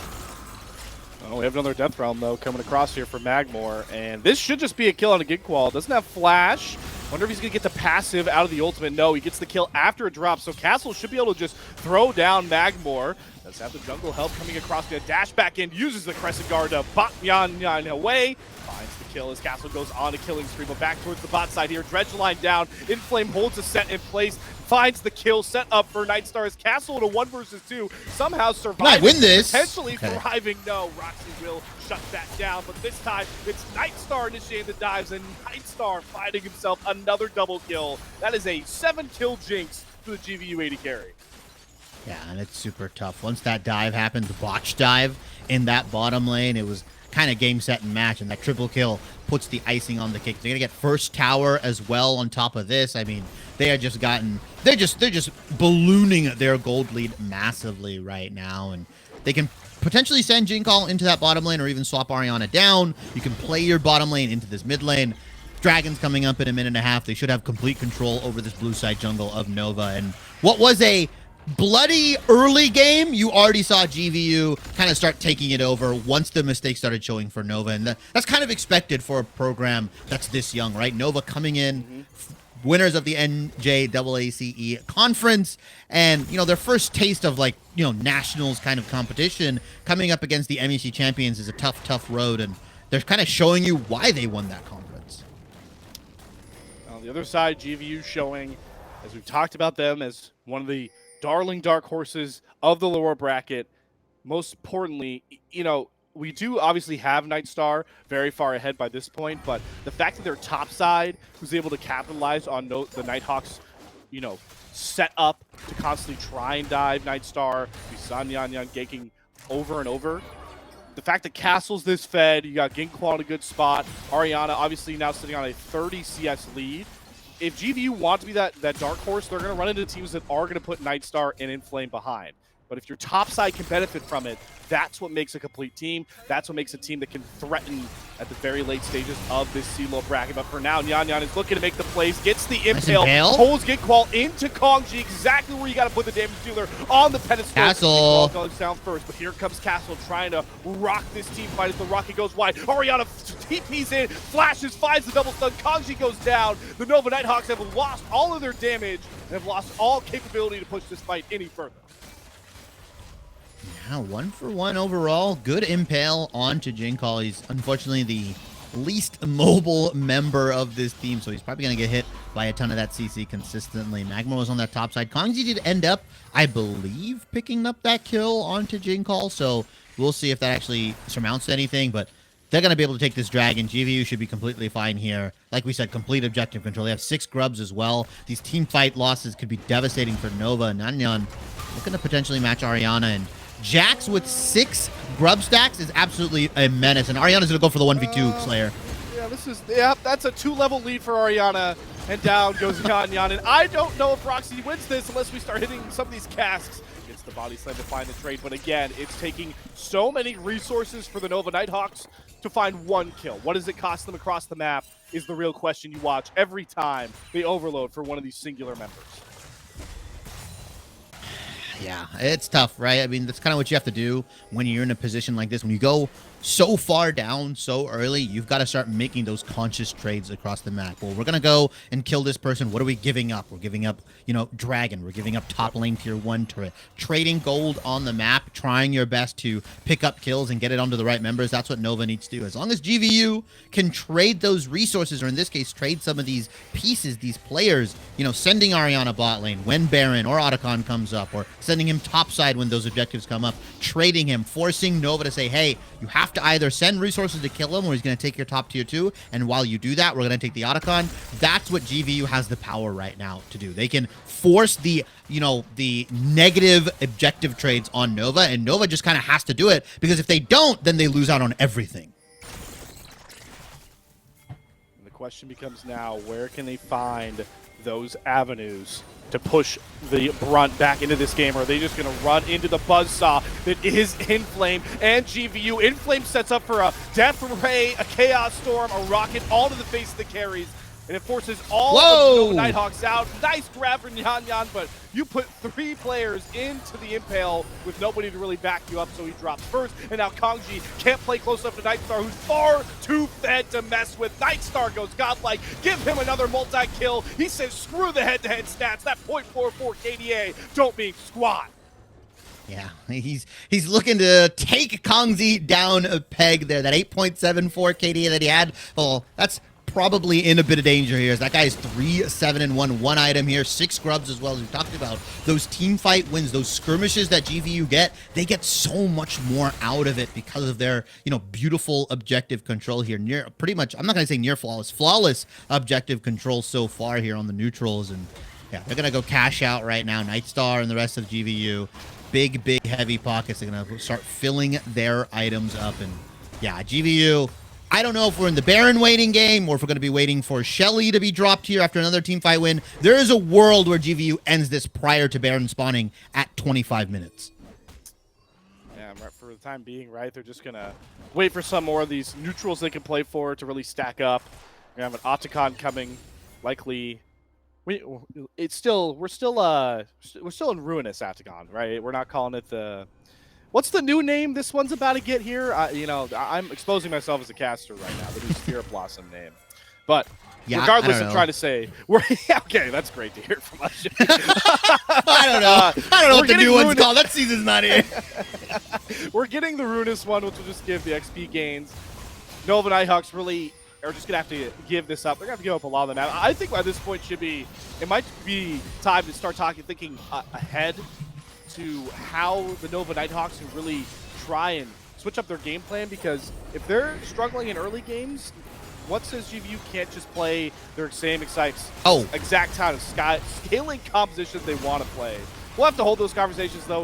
Oh, we have another Death Realm, though, coming across here for Magmore. And this should just be a kill on a Gigqual. Doesn't have Flash. Wonder if he's going to get the passive out of the ultimate. No, he gets the kill after it drops. So Castle should be able to just throw down Magmore. Does have the jungle help coming across. Going to dash back in. Uses the Crescent Guard to bot Yan away. Finds the kill as Castle goes on a killing spree. But back towards the bot side here. Dredge line down. Inflame holds a set in place. Finds the kill, set up for Nightstar as Castle in a 1 versus 2. Somehow surviving. Might win this. Potentially thriving. No, Roxy will shut that down. But this time, it's Nightstar initiating the dives, and Nightstar finding himself another double kill. That is a 7-kill jinx for the GVU 80 carry. Yeah, and it's super tough. Once that dive happened, the botch dive in that bottom lane, it was kind of game, set, and match, and that triple kill puts the icing on the cake. They're gonna get first tower as well on top of this. I mean, they're just ballooning their gold lead massively right now, and they can potentially send Jinkall into that bottom lane or even swap Ariana down. You can play your bottom lane into this mid lane. Dragon's coming up in a minute and a half. They should have complete control over this blue side jungle of Nova, and what was a bloody early game, you already saw GVU kind of start taking it over once the mistakes started showing for Nova, and that's kind of expected for a program that's this young, right? Nova coming in, winners of the NJAACE conference, and their first taste of nationals kind of competition, coming up against the MEC champions is a tough road, and they're kind of showing you why they won that conference. On the other side, GVU showing, as we've talked about them, as one of the darling dark horses of the lower bracket. Most importantly, we do obviously have Nightstar very far ahead by this point, but the fact that their top side who's able to capitalize on the Nighthawks, set up to constantly try and dive Nightstar. We saw Nyan ganking over and over. The fact that Castle's this fed, you got Gingqual in a good spot. Ariana obviously now sitting on a 30 CS lead. If GVU want to be that dark horse, they're going to run into teams that are going to put Nightstar and Inflame behind. But if your top side can benefit from it, that's what makes a complete team. That's what makes a team that can threaten at the very late stages of this CLOL bracket. But for now, Nyan is looking to make the plays, gets the impale, holds Gigqual into Kongji, exactly where you got to put the damage dealer on the pedestal. Castle goes down first, but here comes Castle trying to rock this team fight as the rocket goes wide. Ariana TP's in, flashes, finds the double stun. Kongji goes down. The Nova Nighthawks have lost all of their damage and have lost all capability to push this fight any further. Yeah, 1-for-1 overall. Good impale onto Jinkall. He's unfortunately the least mobile member of this team, so he's probably going to get hit by a ton of that CC consistently. Magmore was on that top side. Kongji did end up, I believe, picking up that kill onto Jinkall, so we'll see if that actually surmounts anything, but they're going to be able to take this dragon. GVU should be completely fine here. Like we said, complete objective control. They have 6 grubs as well. These team fight losses could be devastating for Nova. Nanyan looking to potentially match Ariana, and Jax with 6 grub stacks is absolutely a menace, and Ariana's gonna go for the 1v2 Slayer. Yeah, that's a 2-level lead for Ariana, and down goes Yan Yan. And I don't know if Roxy wins this unless we start hitting some of these casks. It's the body slam to find the trade, but again, it's taking so many resources for the Nova Nighthawks to find 1 kill. What does it cost them across the map is the real question you watch every time they overload for one of these singular members. Yeah, it's tough, right? I mean, that's kind of what you have to do when you're in a position like this. When you go so far down so early, you've got to start making those conscious trades across the map. Well, we're going to go and kill this person. What are we giving up? We're giving up, you know, Dragon. We're giving up top lane tier 1 turret. Trading gold on the map, trying your best to pick up kills and get it onto the right members. That's what Nova needs to do. As long as GVU can trade those resources, or in this case, trade some of these pieces, these players, you know, sending Ariana bot lane when Baron or Otacon comes up, or sending him topside when those objectives come up, trading him, forcing Nova to say, hey, you have to either send resources to kill him or he's going to take your top tier 2, and while you do that, we're going to take the Otacon. That's what GVU has the power right now to do. They can force the, you know, the negative objective trades on Nova, and Nova just kind of has to do it, because if they don't, then they lose out on everything. And the question becomes now, where can they find those avenues to push the brunt back into this game? Or are they just going to run into the buzzsaw that is Inflame and GVU? Inflame sets up for a Death Ray, a Chaos Storm, a Rocket, all to the face of the carries. And it forces all of the Nova Nighthawks out. Nice grab from Yan Yan, but you put 3 players into the Impale with nobody to really back you up, so he drops first. And now Kongji can't play close enough to Nightstar, who's far too fed to mess with. Nightstar goes godlike, give him another multi-kill. He says, screw the head-to-head stats. That .44 KDA don't mean squat. Yeah, he's looking to take Kongzi down a peg there. That 8.74 KDA that he had, well, that's probably in a bit of danger here. That guy is 3-7-1, 1 item here, 6 scrubs as well, as we talked about. Those team fight wins, those skirmishes that GVU get, they get so much more out of it because of their, you know, beautiful objective control here. Near, pretty much, I'm not going to say near flawless objective control so far here on the neutrals. And yeah, they're going to go cash out right now. Nightstar and the rest of GVU, big heavy pockets. They're going to start filling their items up. And yeah, GVU, I don't know if we're in the Baron waiting game or if we're going to be waiting for Shelly to be dropped here after another team fight win. There is a world where GVU ends this prior to Baron spawning at 25 minutes. Yeah, for the time being, right? They're just going to wait for some more of these neutrals they can play for to really stack up. We have an Otacon coming, likely. We're still in Ruinous Otacon, right? We're not calling it the. What's the new name this one's about to get here? You know, I'm exposing myself as a caster right now, the new Spirit Blossom name. But yeah, regardless of trying to say, okay, that's great to hear from us. I don't know what the new one's called. That season's not here. We're getting the Ruinous one, which will just give the XP gains. Nova Nighthawks really are just going to have to give this up. They're going to have to give up a lot of the map. I think by this point it might be time to start thinking ahead to how the Nova Nighthawks can really try and switch up their game plan, because if they're struggling in early games, what says GVU can't just play their same exact kind of scaling compositions they want to play? We'll have to hold those conversations, though.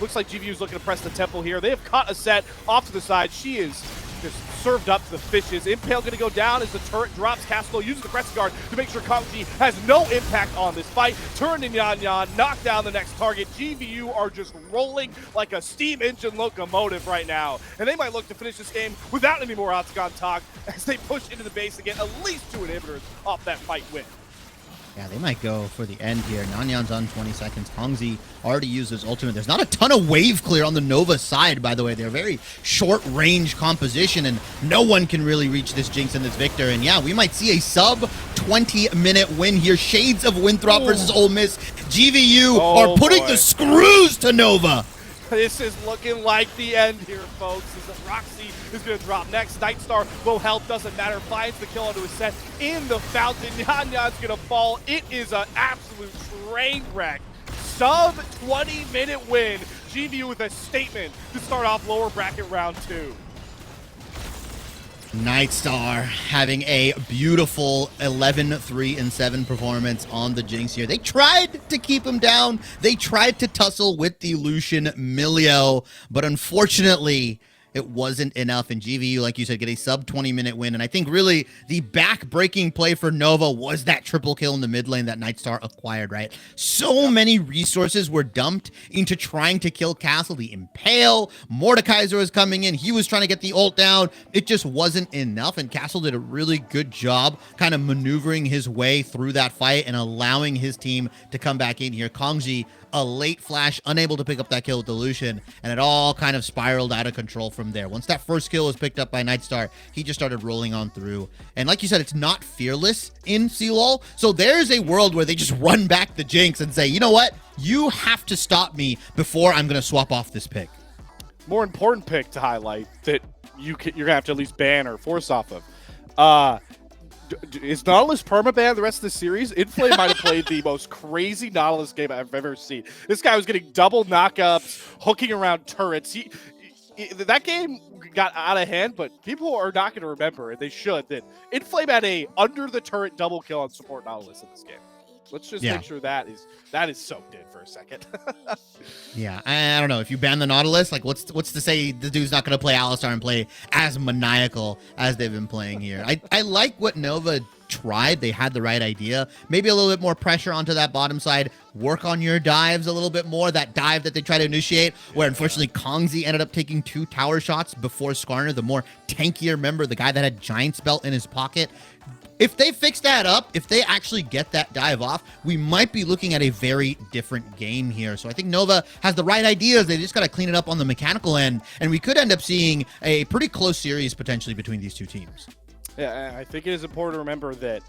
Looks like GVU's looking to press the tempo here. They have caught a set off to the side. She is just served up to the fishes. Impale going to go down as the turret drops. Castle uses the press guard to make sure Kongji has no impact on this fight. Turned in Yan Yan, knocked down the next target. GVU are just rolling like a steam engine locomotive right now. And they might look to finish this game without any more Otacon talk as they push into the base again. At least 2 inhibitors off that fight win. Yeah, they might go for the end here. Nanyan's on 20 seconds. Kongzi already used his ultimate. There's not a ton of wave clear on the Nova side, by the way. They're very short-range composition, and no one can really reach this Jinx and this Victor. And yeah, we might see a sub-20-minute win here. Shades of Winthrop versus Ole Miss. GVU are putting the screws to Nova. This is looking like the end here, folks. Roxy is going to drop next. Nightstar, low health, doesn't matter. Finds the kill onto his set in the fountain. Yan Yan's going to fall. It is an absolute train wreck. Sub 20-minute win. GVU with a statement to start off lower bracket round 2. Nightstar having a beautiful 11-3-7 performance on the Jinx here. They tried to keep him down. They tried to tussle with the Lucian Milio, but unfortunately, it wasn't enough. And GVU, like you said, get a sub 20-minute win. And I think really the back-breaking play for Nova was that triple kill in the mid lane that Nightstar acquired, right? So many resources were dumped into trying to kill Castle. The Impale, Mordekaiser was coming in. He was trying to get the ult down. It just wasn't enough. And Castle did a really good job kind of maneuvering his way through that fight and allowing his team to come back in here. Kongji, a late flash, unable to pick up that kill with the Lucian, and it all kind of spiraled out of control from there. Once that first kill was picked up by Nightstar, he just started rolling on through. And like you said, it's not fearless in CLOL, so there's a world where they just run back the Jinx and say, you know what? You have to stop me before I'm going to swap off this pick. More important pick to highlight that you're going to have to at least ban or force off of. Is Nautilus permaban the rest of the series? Inflame might have played the most crazy Nautilus game I've ever seen. This guy was getting double knockups, hooking around turrets. That game got out of hand, but people are not going to remember, and they should, that Inflame had a under-the-turret double kill on support Nautilus in this game. Let's just make sure that is soaked in for a second. Yeah, I don't know. If you ban the Nautilus, like what's to say the dude's not going to play Alistar and play as maniacal as they've been playing here? I like what Nova tried. They had the right idea. Maybe a little bit more pressure onto that bottom side. Work on your dives a little bit more. That dive that they try to initiate, where unfortunately Kongzi ended up taking 2 tower shots before Skarner, the more tankier member, the guy that had Giant's Belt in his pocket. If they fix that up, if they actually get that dive off, we might be looking at a very different game here. So I think Nova has the right ideas. They just got to clean it up on the mechanical end, and we could end up seeing a pretty close series potentially between these two teams. Yeah, I think it is important to remember that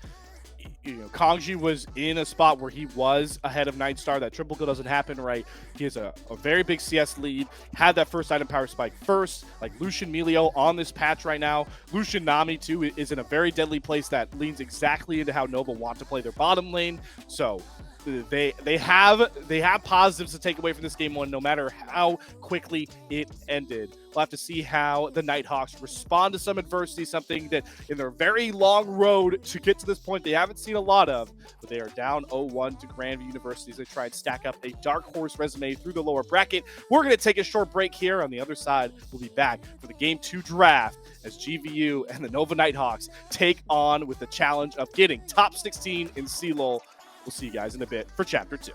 Kongji was in a spot where he was ahead of Nightstar. That triple kill doesn't happen, right? He has a very big CS lead, had that first item power spike first, like Lucian Milio on this patch right now. Lucian Nami, too, is in a very deadly place that leans exactly into how Nova want to play their bottom lane. So they have positives to take away from this game one, no matter how quickly it ended. We'll have to see how the Nighthawks respond to some adversity, something that in their very long road to get to this point they haven't seen a lot of, but they are down 0-1 to Grandview University as they try and stack up a dark horse resume through the lower bracket. We're going to take a short break here. On the other side, we'll be back for the Game 2 draft as GVU and the Nova Nighthawks take on with the challenge of getting top 16 in CLOL. We'll see you guys in a bit for Chapter 2.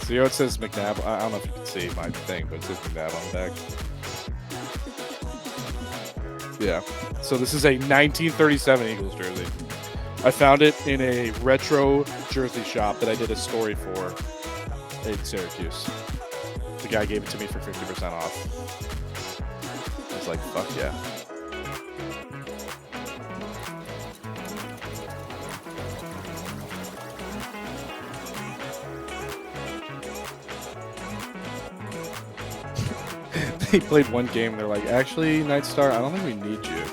So it says McNabb. I don't know if you can see my thing, but it says McNabb on the back. Yeah. So this is a 1937 Eagles jersey. I found it in a retro jersey shop that I did a story for in Syracuse. The guy gave it to me for 50% off. I was like, fuck yeah. They played one game. They're like, actually, Night Star, I don't think we need you.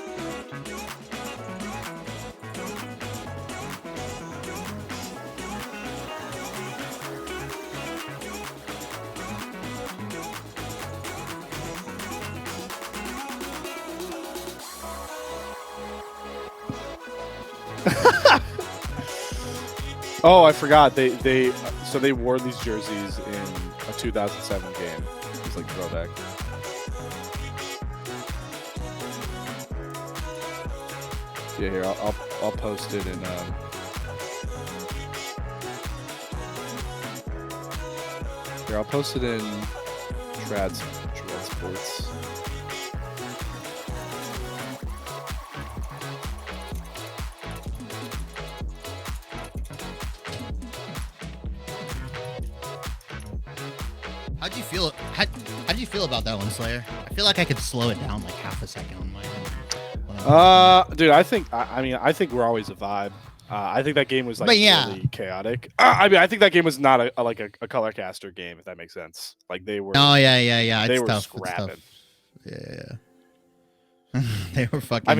Oh, I forgot. They wore these jerseys in a 2007 game. It was like throwback. Yeah, here I'll post it in here I'll post it in Trad Sports. How'd you feel? How'd you feel about that one, Slayer? I feel like I could slow it down like half a second on my end. Dude, I think we're always a vibe. I think that game was like really chaotic. I mean, I think that game was not a color caster game, if that makes sense. Like they were. Oh yeah. They it's were tough. scrapping. Yeah. They were fucking. I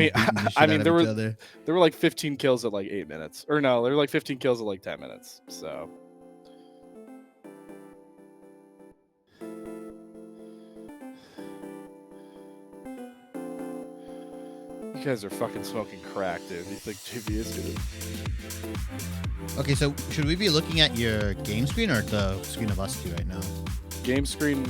mean, there were like 15 kills at like 8 minutes, or no, there were like 15 kills at like 10 minutes. So. You guys are fucking smoking crack, dude. You think JV is good? Okay, so should we be looking at your game screen or the screen of us two right now? Game screen.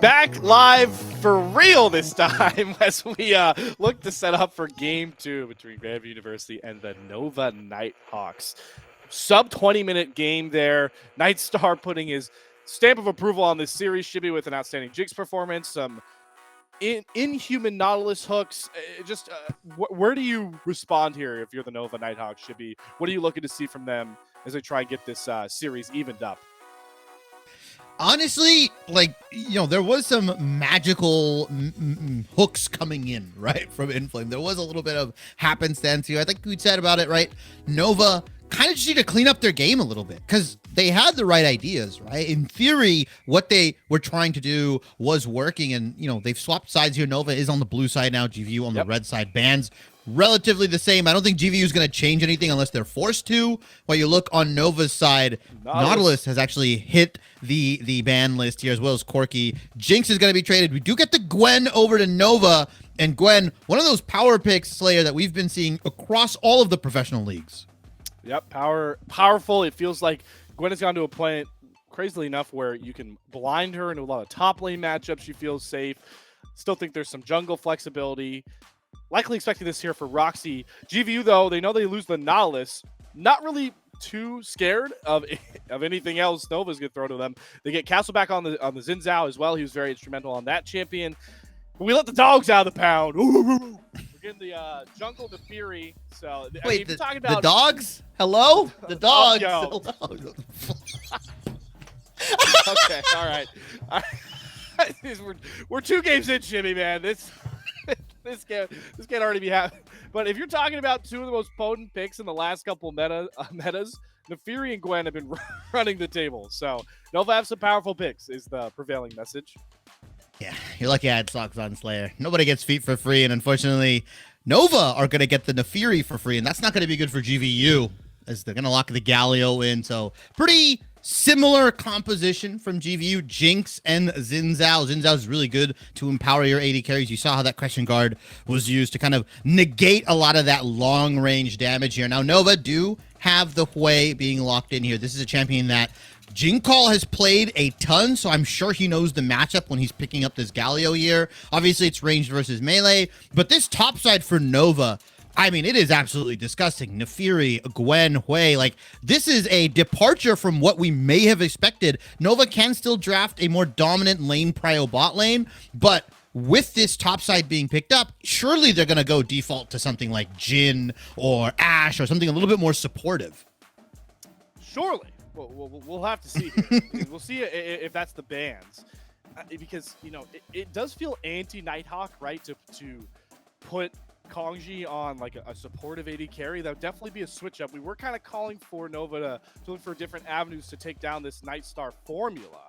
Back live for real this time as we look to set up for game 2 between Grandview University and the Nova Nighthawks. Sub 20-minute game there. Nightstar putting his stamp of approval on this series. Shibby with an outstanding Jigs performance, some inhuman Nautilus hooks. Where do you respond here if you're the Nova Nighthawks, Shibby? What are you looking to see from them as they try and get this series evened up? Honestly, like, there was some magical hooks coming in, right, from Inflame. There was a little bit of happenstance here. I think we said about it, right? Nova kind of just need to clean up their game a little bit because they had the right ideas, right? In theory, what they were trying to do was working, and, they've swapped sides here. Nova is on the blue side now, GVU on the red side. Bans relatively the same. I don't think GVU is going to change anything unless they're forced to. While you look on Nova's side, Nautilus has actually hit the ban list here, as well as Corky. Jinx is going to be traded. We do get the Gwen over to Nova, and Gwen, one of those power picks, Slayer, that we've been seeing across all of the professional leagues. Yep, powerful. It feels like Gwen has gone to a point, crazily enough, where you can blind her into a lot of top lane matchups. She feels safe. Still think there's some jungle flexibility. Likely expecting this here for Roxy. GVU, though, they know they lose the Nautilus. Not really too scared of anything else Nova's going to throw to them. They get Castle back on the Xin Zhao as well. He was very instrumental on that champion. But we let the dogs out of the pound. We're getting the jungle to Fury. So wait, you're talking about the dogs? Hello? The dogs. Oh, okay, all right. We're 2 games in, Jimmy, man. This can't already be happening. But if you're talking about 2 of the most potent picks in the last couple metas, Nefiri and Gwen have been running the table. So Nova have some powerful picks is the prevailing message. Yeah, you're lucky I had socks on, Slayer. Nobody gets feet for free, and unfortunately, Nova are going to get the Nefiri for free, and that's not going to be good for GVU, as they're going to lock the Galio in. So pretty similar composition from GVU, Jinx and Xin Zhao. Xin Zhao is really good to empower your AD carries. You saw how that question guard was used to kind of negate a lot of that long-range damage here. Now, Nova do have the Hui being locked in here. This is a champion that Jinkall has played a ton, so I'm sure he knows the matchup when he's picking up this Galio here. Obviously, it's ranged versus melee, but this top side for Nova, I mean, it is absolutely disgusting. Nefiri, Gwen, Hui, like, this is a departure from what we may have expected. Nova can still draft a more dominant lane prio bot lane, but with this top side being picked up, surely they're going to go default to something like Jhin or Ashe or something a little bit more supportive. Surely. We'll have to see. We'll see if that's the bans. Because, it does feel anti-Nighthawk, right, to put Kongji on like a supportive AD carry. That would definitely be a switch up. We were kind of calling for Nova to look for different avenues to take down this Nightstar formula.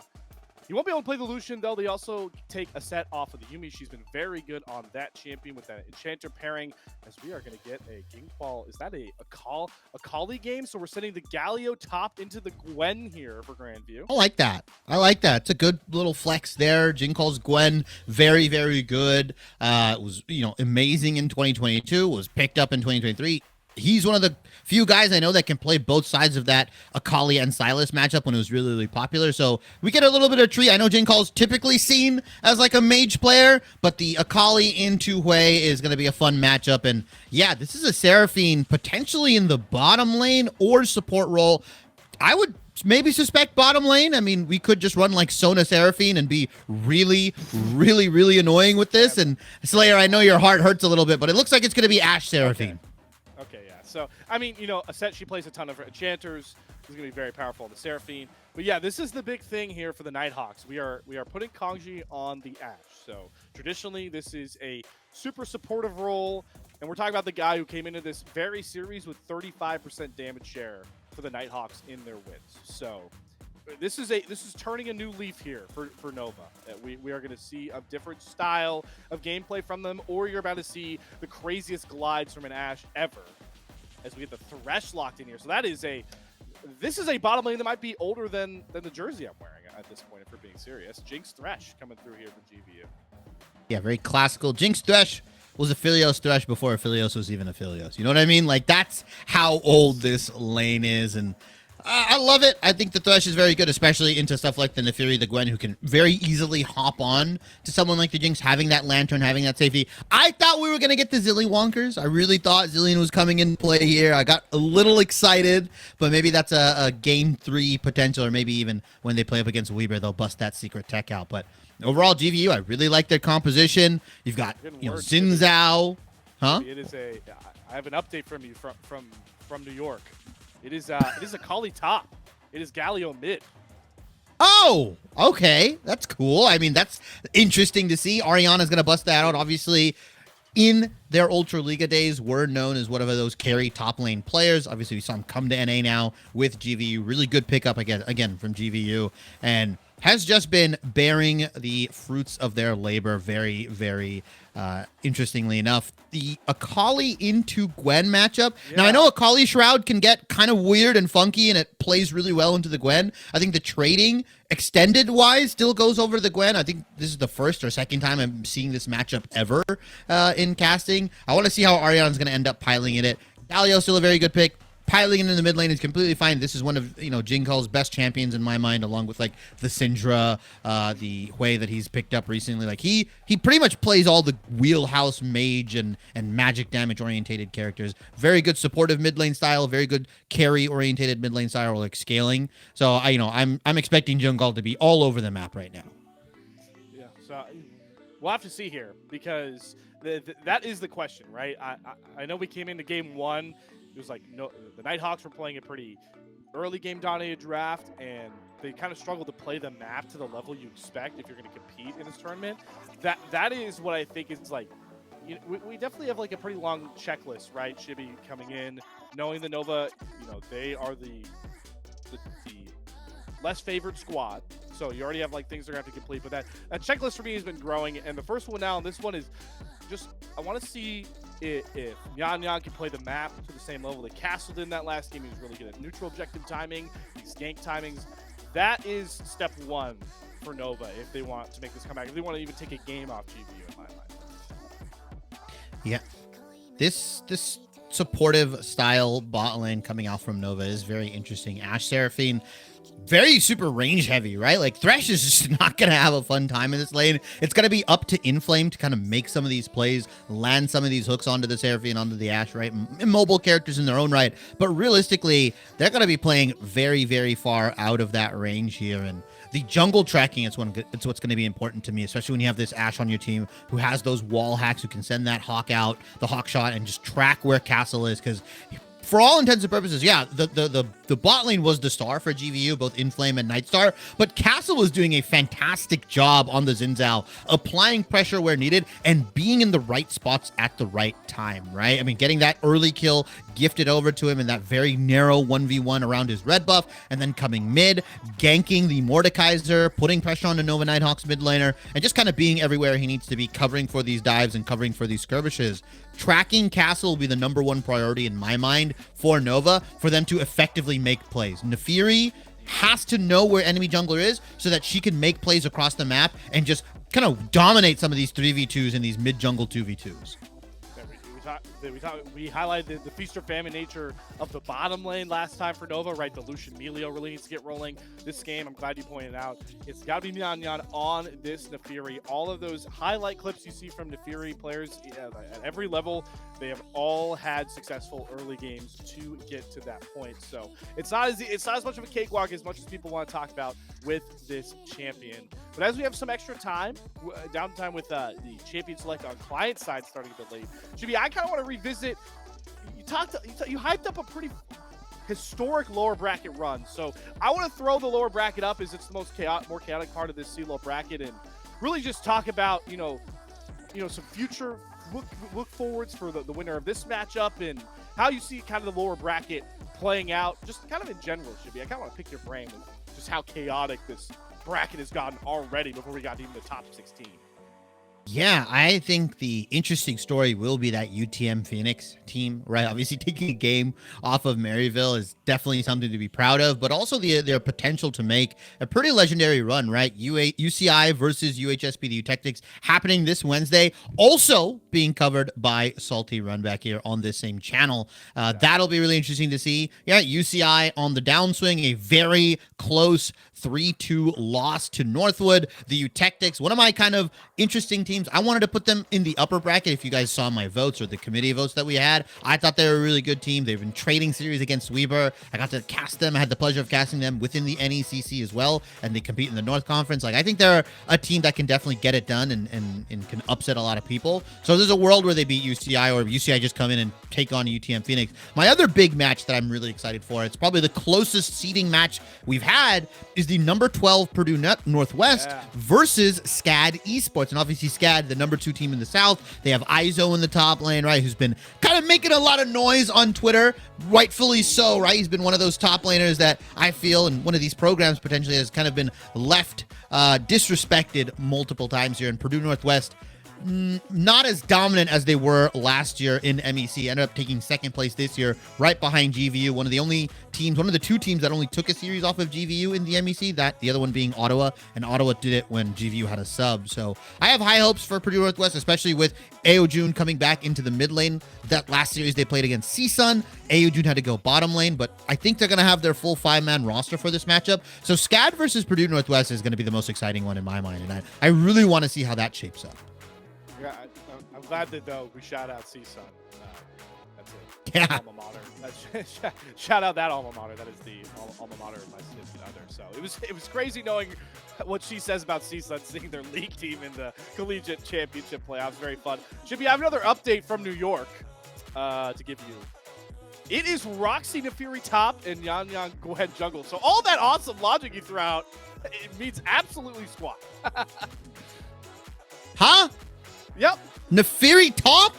You won't be able to play the Lucian, though. They also take a set off of the Yuumi. She's been very good on that champion with that Enchanter pairing, as we are going to get a Ginkball. Is that a Kali game? So we're sending the Galio top into the Gwen here for Grandview. I like that. It's a good little flex there. Jinkall's Gwen, very, very good. It was, amazing in 2022. Was picked up in 2023. he's one of the few guys I know that can play both sides of that Akali and Sylas matchup when it was really, really popular. So we get a little bit of treat. I know Jin Call's typically seen as like a mage player, but the Akali into Hui is going to be a fun matchup. And yeah, this is a Seraphine potentially in the bottom lane or support role. I would maybe suspect bottom lane. I mean, we could just run like Sona Seraphine and be really, really, really annoying with this. And Slayer, I know your heart hurts a little bit, but it looks like it's going to be Ashe Seraphine. Okay, yeah. So, I mean, you know, a set she plays a ton of enchanters. Is going to be very powerful on the Seraphine. But yeah, this is the big thing here for the Nighthawks. We are putting Kongji on the Ashe. So traditionally, this is a super supportive role, and we're talking about the guy who came into this very series with 35% damage share for the Nighthawks in their wins. So this is turning a new leaf here for Nova. We are going to see a different style of gameplay from them, or you're about to see the craziest glides from an Ashe ever as we get the Thresh locked in here. So this is a bottom lane that might be older than the jersey I'm wearing at this point, if we're being serious. Jinx Thresh coming through here for GVU. Yeah, very classical. Jinx Thresh was a Philios Thresh before Philios was even a Philios. You know what I mean? Like, that's how old this lane is, and I love it. I think the Thresh is very good, especially into stuff like the Naafiri, the Gwen, who can very easily hop on to someone like the Jinx, having that Lantern, having that safety. I thought we were going to get the Zilli Wonkers. I really thought Zillion was coming in play here. I got a little excited, but maybe that's a game 3 potential, or maybe even when they play up against Weber, they'll bust that secret tech out. But overall, GVU, I really like their composition. You've got, Xin Zhao. Huh? It is I have an update from you from New York. It is Akali top. It is Galio mid. Oh, okay. That's cool. I mean, that's interesting to see. Ariana's going to bust that out. Obviously, in their Ultra Liga days, were known as one of those carry top lane players. Obviously, we saw him come to NA now with GVU. Really good pickup again from GVU. And has just been bearing the fruits of their labor very, very interestingly enough. The Akali into Gwen matchup. Yeah. Now, I know Akali Shroud can get kind of weird and funky, and it plays really well into the Gwen. I think the trading, extended-wise, still goes over the Gwen. I think this is the first or second time I'm seeing this matchup ever in casting. I want to see how Ariana's going to end up piling in it. Galio's still a very good pick. Piling in the mid lane is completely fine. This is one of, Jin Call's best champions in my mind, along with like the Syndra, the Hui that he's picked up recently. Like he pretty much plays all the wheelhouse mage and magic damage orientated characters. Very good supportive mid lane style, very good carry orientated mid lane style, like scaling. So I'm expecting Jin Call to be all over the map right now. Yeah, so we'll have to see here, because that is the question, right? I know we came into game 1. It was like the Nighthawks were playing a pretty early game dominated draft, and they kind of struggled to play the map to the level you expect if you're going to compete in this tournament. That is what I think is like. We definitely have like a pretty long checklist, right? Shibby coming in, knowing the Nova, they are the less favored squad. So you already have like things they're going to have to complete. But that checklist for me has been growing, and the first one now, and this one is just, I want to see if Yan can play the map to the same level that Castle did in that last game. He was really good at neutral objective timing, these gank timings. That is step 1 for Nova if they want to make this comeback. If they want to even take a game off GVU, in my mind. Yeah, this supportive style bot lane coming out from Nova is very interesting. Ashe Seraphine, very super range heavy, right? Like Thresh is just not going to have a fun time in this lane. It's going to be up to Inflame to kind of make some of these plays, land some of these hooks onto the Seraphine, onto the Ashe, right? Immobile characters in their own right. But realistically, they're going to be playing very, very far out of that range here. And the jungle tracking is what's going to be important to me, especially when you have this Ashe on your team who has those wall hacks, who can send that Hawk out, the Hawk shot, and just track where Castle is. Because for all intents and purposes, yeah, the bot lane was the star for GVU, both Inflame and Nightstar, but Castle was doing a fantastic job on the Xin Zhao, applying pressure where needed and being in the right spots at the right time, right? I mean, getting that early kill gifted over to him in that very narrow 1v1 around his red buff, and then coming mid, ganking the Mordekaiser, putting pressure on the Nova Nighthawks mid laner, and just kind of being everywhere he needs to be, covering for these dives and covering for these skirmishes. Tracking Castle will be the #1 priority in my mind for Nova, for them to effectively make plays. Naafiri has to know where enemy jungler is so that she can make plays across the map and just kind of dominate some of these 3v2s and these mid-jungle 2v2s. We highlighted the feast or famine nature of the bottom lane last time for Nova, right? The Lucian Melio really needs to get rolling. This game, I'm glad you pointed out, it's got to be Nyan on this Nefiri. All of those highlight clips you see from Nefiri players at every level, they have all had successful early games to get to that point. So it's not as much of a cakewalk as much as people want to talk about with this champion. But as we have some extra time, downtime with the champion select on client side starting a bit late, Jimmy, I kind of want to revisit. You hyped up a pretty historic lower bracket run, so I want to throw the lower bracket up as it's the more chaotic part of this CLOL bracket, and really just talk about some future look forwards for the winner of this matchup and how you see kind of the lower bracket playing out, just kind of in general, Jimmy. I kind of want to pick your brain with just how chaotic this bracket has gotten already before we got even the top 16. Yeah, I think the interesting story will be that UTM Phoenix team, right? Obviously, taking a game off of Maryville is definitely something to be proud of, but also their potential to make a pretty legendary run, right? UCI versus UHSP, the Tactics, happening this Wednesday, also being covered by Salty Runback here on this same channel. That'll be really interesting to see. Yeah, UCI on the downswing, a very close 3-2 loss to Northwood. The Tactics, one of my kind of interesting teams. I wanted to put them in the upper bracket. If you guys saw my votes or the committee votes that we had, I thought they were a really good team. They've been trading series against Weber. I got to cast them. I had the pleasure of casting them within the NECC as well, and they compete in the North Conference. Like, I think they're a team that can definitely get it done and can upset a lot of people. So there's a world where they beat UCI, or UCI just come in and take on UTM Phoenix. My other big match that I'm really excited for, it's probably the closest seeding match we've had, is the number 12 Purdue Northwest versus SCAD Esports. And obviously SCAD, the number 2 team in the South, they have Izo in the top lane, right, who's been kind of making a lot of noise on Twitter, rightfully so, right? He's been one of those top laners that I feel, and one of these programs potentially has kind of been left disrespected multiple times here in Purdue Northwest. Not as dominant as they were last year in MEC. Ended up taking second place this year, right behind GVU. One of the 2 teams that only took a series off of GVU in the MEC. The other one being Ottawa, and Ottawa did it when GVU had a sub. So I have high hopes for Purdue Northwest, especially with Ao June coming back into the mid lane. That last series they played against CSUN, Ao June had to go bottom lane, but I think they're going to have their full 5-man roster for this matchup. So SCAD versus Purdue Northwest is going to be the most exciting one in my mind, and I really want to see how that shapes up. Yeah, I'm glad that we shout out CSUN. That's it. Yeah. Alma mater. Shout out that alma mater. That is the alma mater of my significant other. So it was crazy knowing what she says about CSUN, seeing their league team in the collegiate championship playoffs. Very fun. Jimmy, I have another update from New York to give you. It is Roxy Nefiri top and Yan Gwen jungle. So all that awesome logic you threw out, it means absolutely squat. Huh? Yep. Nefiri top?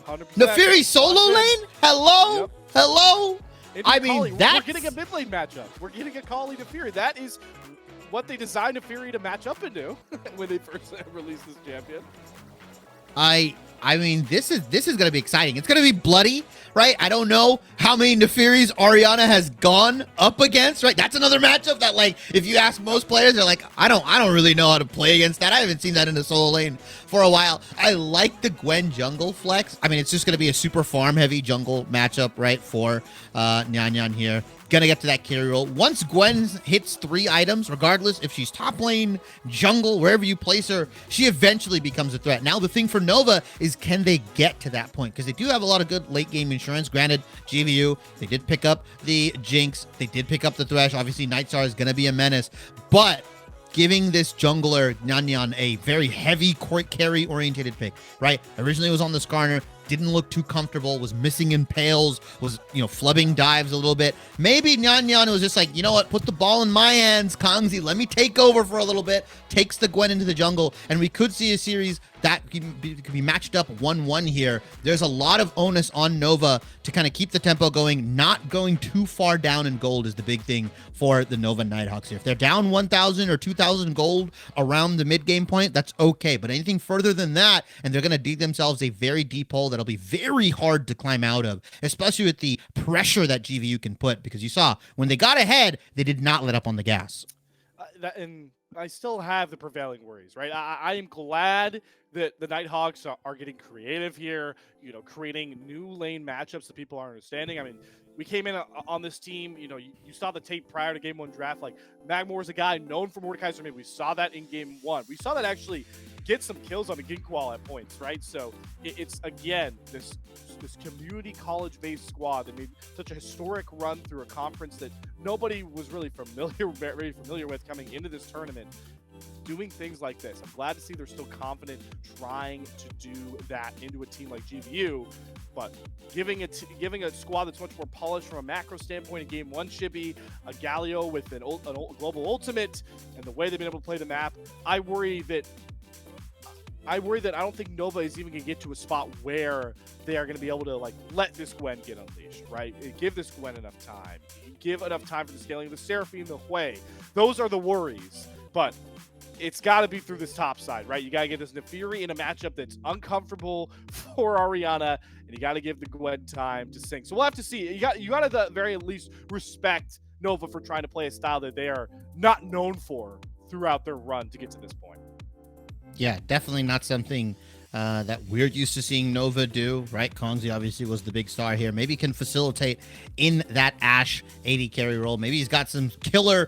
100%. Nefiri solo lane? Hello? Yep. Hello? I mean, we're that's... getting a mid lane matchup. We're getting a Kali Nefiri. That is what they designed Nefiri to match up into when they first released this champion. I mean, this is going to be exciting. It's going to be bloody, right? I don't know how many Nefiris Ariana has gone up against, right? That's another matchup that, like, if you ask most players, they're like, I don't really know how to play against that. I haven't seen that in the solo lane for a while. I like the Gwen jungle flex. I mean, it's just going to be a super farm heavy jungle matchup, right, for Nyan here. Gonna get to that carry roll. Once Gwen hits 3 items, regardless if she's top lane, jungle, wherever you place her, she eventually becomes a threat. Now, the thing for Nova is, can they get to that point? Because they do have a lot of good late game insurance. Granted, GVU, they did pick up the Jinx. They did pick up the Thresh. Obviously, Nightstar is gonna be a menace. But giving this jungler, Nyan, a very heavy court carry oriented pick, right? Originally it was on the Skarner. Didn't look too comfortable, was missing impales, was, flubbing dives a little bit. Maybe Nyan was just like, you know what, put the ball in my hands, Kangzi, let me take over for a little bit, takes the Gwen into the jungle, and we could see a series that could be matched up 1-1 here. There's a lot of onus on Nova to kind of keep the tempo going. Not going too far down in gold is the big thing for the Nova Nighthawks here. If they're down 1,000 or 2,000 gold around the mid-game point, that's okay. But anything further than that, and they're going to dig themselves a very deep hole that'll be very hard to climb out of, especially with the pressure that GVU can put, because you saw when they got ahead, they did not let up on the gas. And I still have the prevailing worries, right? I am glad that the Nighthawks are getting creative here, creating new lane matchups that people are understanding. I mean, we came in on this team, you saw the tape prior to game one draft. Like, Magmore is a guy known for Mordekaiser Mid. We saw that in game one. We saw that actually get some kills on the Ginkwall at points, right? So it's, again, this community college-based squad that made such a historic run through a conference that nobody was really very familiar with coming into this tournament, doing things like this. I'm glad to see they're still confident trying to do that into a team like GVU, but giving a squad that's much more polished from a macro standpoint in game one, Chibi, a Galio with an global ultimate, and the way they've been able to play the map, I worry that I don't think Nova is even going to get to a spot where they are going to be able to let this Gwen get unleashed, right? Give this Gwen enough time. Give enough time for the scaling of the Seraphine, the Hui. Those are the worries. But it's got to be through this top side, right? You got to get this Nefiri in a matchup that's uncomfortable for Ariana, and you got to give the Gwen time to sink. So we'll have to see. You got to at the very least respect Nova for trying to play a style that they are not known for throughout their run to get to this point. Yeah, definitely not something that we're used to seeing Nova do, right? Kongzi obviously was the big star here. Maybe can facilitate in that Ashe AD carry role. Maybe he's got some killer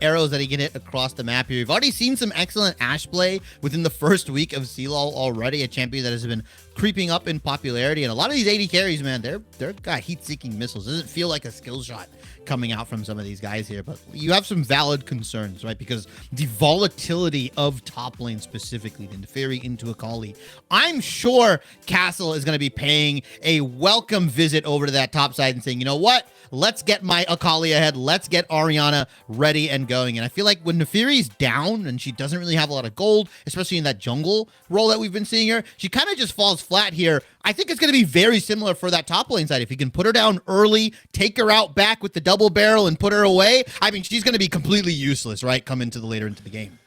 arrows that he can hit across the map here. We've already seen some excellent Ashe play within the first week of CLOL already, a champion that has been creeping up in popularity. And a lot of these AD carries, man, they're got heat-seeking missiles. Doesn't feel like a skill shot coming out from some of these guys here, but you have some valid concerns, right? Because the volatility of top lane, specifically the Nefiri into Akali, I'm sure Castle is going to be paying a welcome visit over to that top side and saying, you know what? Let's get my Akali ahead. Let's get Ariana ready and going. And I feel like when Nefiri's down and she doesn't really have a lot of gold, especially in that jungle role that we've been seeing her, she kind of just falls flat here. I think it's going to be very similar for that top lane side. If you can put her down early, take her out back with the double barrel and put her away, I mean, she's going to be completely useless, right? Come into the later into the game.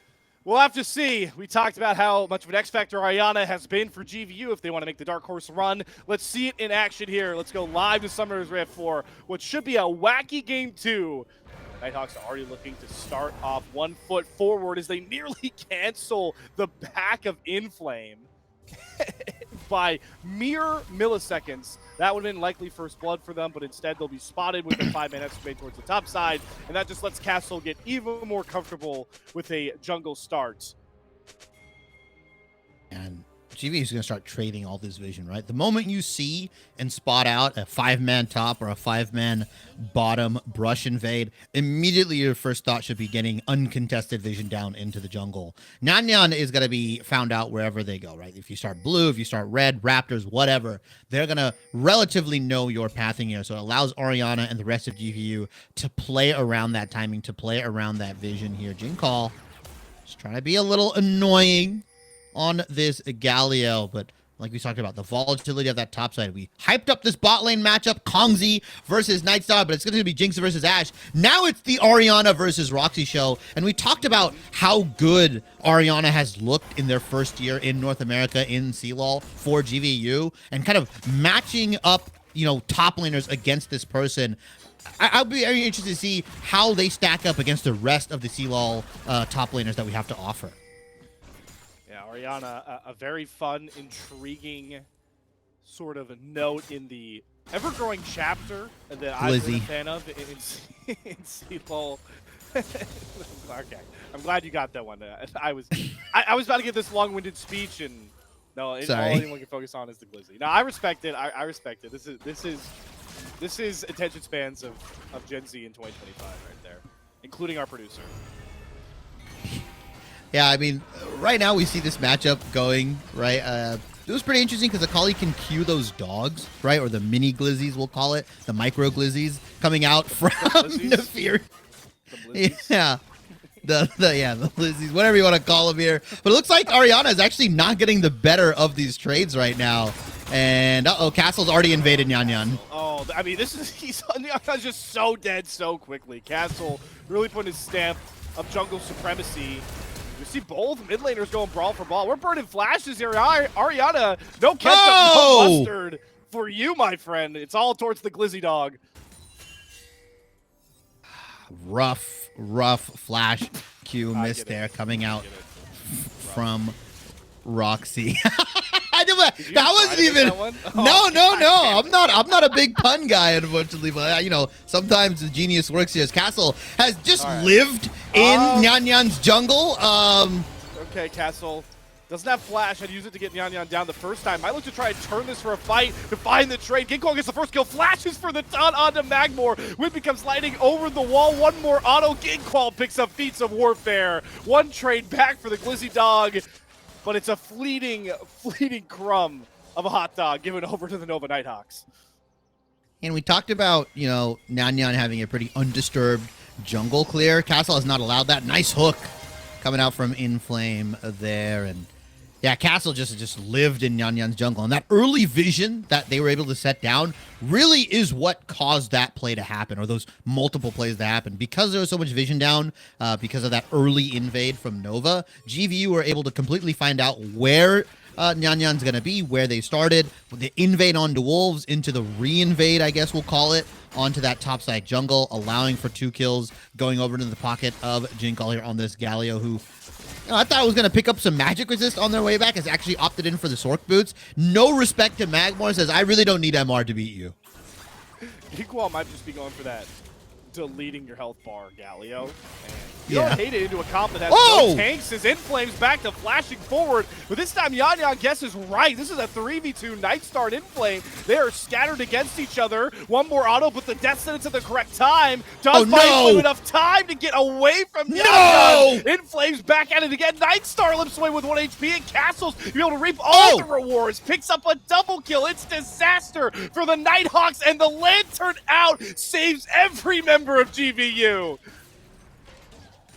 We'll have to see. We talked about how much of an X Factor Ariana has been for GVU if they want to make the Dark Horse run. Let's see it in action here. Let's go live to Summoner's Rift for what should be a wacky game 2. Nighthawks are already looking to start off 1 foot forward as they nearly cancel the back of Inflame by mere milliseconds. That would have been likely first blood for them, but instead they'll be spotted with a 5-man excavate towards the top side, and that just lets Castle get even more comfortable with a jungle start. And GV is going to start trading all this vision, right? The moment you see and spot out a 5-man top or a 5-man bottom brush invade, immediately your first thought should be getting uncontested vision down into the jungle. Nyan is going to be found out wherever they go, right? If you start blue, if you start red, Raptors, whatever, they're going to relatively know your pathing here. So it allows Ariana and the rest of GVU to play around that timing, to play around that vision here. Jinkall just trying to be a little annoying on this Galio, but like we talked about, the volatility of that top side. We hyped up this bot lane matchup, Kongzi versus Nightstar, but it's going to be Jinx versus Ashe. Now it's the Ariana versus Roxy show, and we talked about how good Ariana has looked in their first year in North America in CLOL for GVU, and kind of matching up, top laners against this person. I'll be very interested to see how they stack up against the rest of the CLOL top laners that we have to offer. Ariana, a very fun, intriguing sort of a note in the ever-growing chapter that I've been a fan of in CLOL. Okay, I'm glad you got that one. I was about to give this long-winded speech, and no, all anyone can focus on is the Glizzy. No, I respect it. I respect it. This is attention spans of Gen Z in 2025 right there, including our producer. Yeah, I mean, right now we see this matchup going, right? It was pretty interesting because Akali can cue those dogs, right? Or the mini glizzies, we'll call it. The micro glizzies coming out from Nefiri. Yeah. The glizzies, whatever you want to call them here. But it looks like Ariana is actually not getting the better of these trades right now. And, Castle's already invaded Nyan. Oh, I mean, he's just so dead so quickly. Castle really putting his stamp of jungle supremacy. You see both mid laners going brawl for ball. We're burning flashes here. Ariana, no ketchup, no mustard for you, my friend. It's all towards the Glizzy dog. rough flash Q missed there coming out from Roxy. That wasn't even. No. I'm not a big pun guy, unfortunately. But sometimes the genius works here. As Castle has just lived in Nyan jungle. Okay, Castle doesn't have flash. I'd use it to get Nyan down the first time. Might look to try and turn this for a fight to find the trade. Ginkgo gets the first kill. Flashes for the ton onto Magmor. Wind becomes lightning over the wall. One more auto. Ginkgo picks up feats of warfare. One trade back for the Glizzy Dog. But it's a fleeting crumb of a hot dog given over to the Nova Nighthawks. And we talked about, Nyan having a pretty undisturbed jungle clear. Castle has not allowed that. Nice hook coming out from Inflame there. And yeah, Castle just lived in Nyan's jungle. And that early vision that they were able to set down really is what caused that play to happen, or those multiple plays to happen. Because there was so much vision down, because of that early invade from Nova, GVU were able to completely find out where Nyan's going to be, where they started, the invade onto Wolves, into the re-invade, I guess we'll call it, onto that topside jungle, allowing for 2 kills, going over to the pocket of Jinkall here on this Galio, who I thought was going to pick up some magic resist on their way back, has actually opted in for the Sork boots. No respect to Magmor, says, I really don't need MR to beat you. Equal might just be going for that deleting your health bar, Galio. And you don't hate it into a comp that has no tanks as Inflame's back to flashing forward. But this time, Nyan guesses right. This is a 3v2 Nightstar and Inflame. They are scattered against each other. One more auto, but the death sentence at the correct time. Does find enough time to get away from Nyan. Inflame's back at it again. Nightstar limps away with 1 HP, and Castle's be able to reap all the rewards. Picks up a double kill. It's disaster for the Nighthawks, and the Lantern out saves every member of GVU.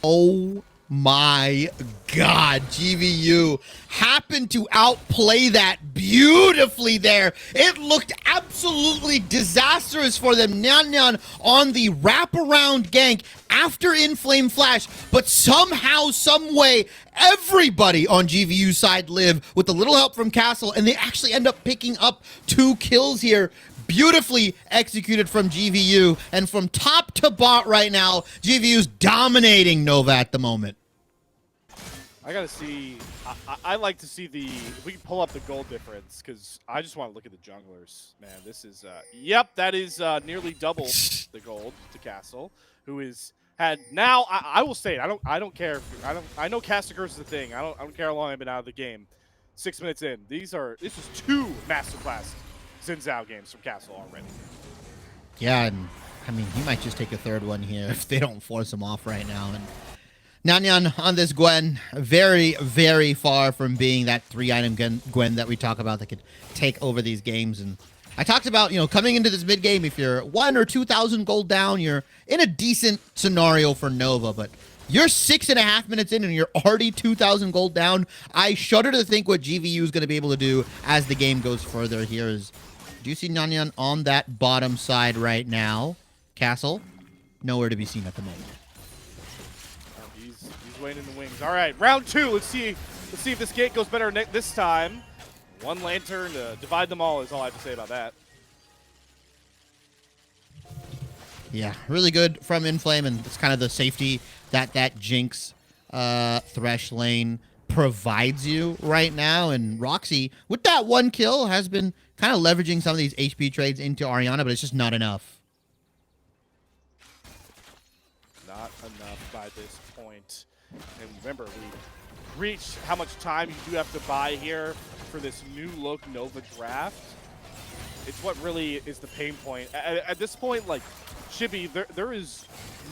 Oh my God, GVU happened to outplay that beautifully there. It looked absolutely disastrous for them. Nyan on the wraparound gank after Inflame Flash, but somehow, some way, everybody on GVU's side lived with a little help from Castle, and they actually end up picking up 2 kills here. Beautifully executed from GVU, and from top to bot right now, GVU's dominating Nova at the moment. I gotta see. I like to see if we can pull up the gold difference, because I just want to look at the junglers. Man, this is yep, that is nearly double the gold to Castle, who is had now. I will say it. I don't care. I know Caster Curse is the thing. I don't care how long I've been out of the game. 6 minutes in. This is 2 masterclass Xin Zhao games from Castle already. Yeah, and I mean, he might just take a 3rd one here if they don't force him off right now. And Nyan on this Gwen, very, very far from being that 3-item Gwen that we talk about that could take over these games. And I talked about, coming into this mid game, if you're 1,000 or 2,000 gold down, you're in a decent scenario for Nova, but you're 6.5 minutes in and you're already 2,000 gold down. I shudder to think what GVU is going to be able to do as the game goes further. Here is, do you see Nyan on that bottom side right now? Castle, nowhere to be seen at the moment. Oh, he's waiting in the wings. All right, round 2. Let's see if this gate goes better this time. 1 lantern to divide them all is all I have to say about that. Yeah, really good from Inflame, and it's kind of the safety that Jinx Thresh lane provides you right now. And Roxy, with that 1 kill, has been kind of leveraging some of these HP trades into Ariana, but it's just not enough. Not enough by this point. And remember, we reached how much time you do have to buy here for this new look Nova draft. It's what really is the pain point. At this point, like, Chibi, there is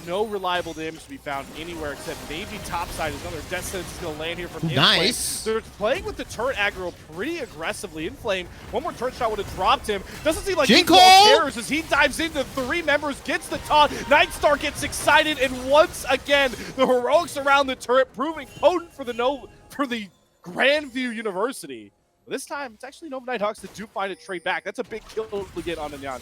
no reliable damage to be found anywhere except maybe topside is another death sentence is going to land here from Inflame. Nice. They're playing with the turret aggro pretty aggressively. Inflame, 1 more turret shot would have dropped him. Doesn't seem like Jinkall cares as he dives into 3 members, gets the taunt. Nightstar gets excited, and once again, the heroics around the turret proving potent for the Grandview University. But this time, it's actually Nova Nighthawks that do find a trade back. That's a big kill to get on the Nyan.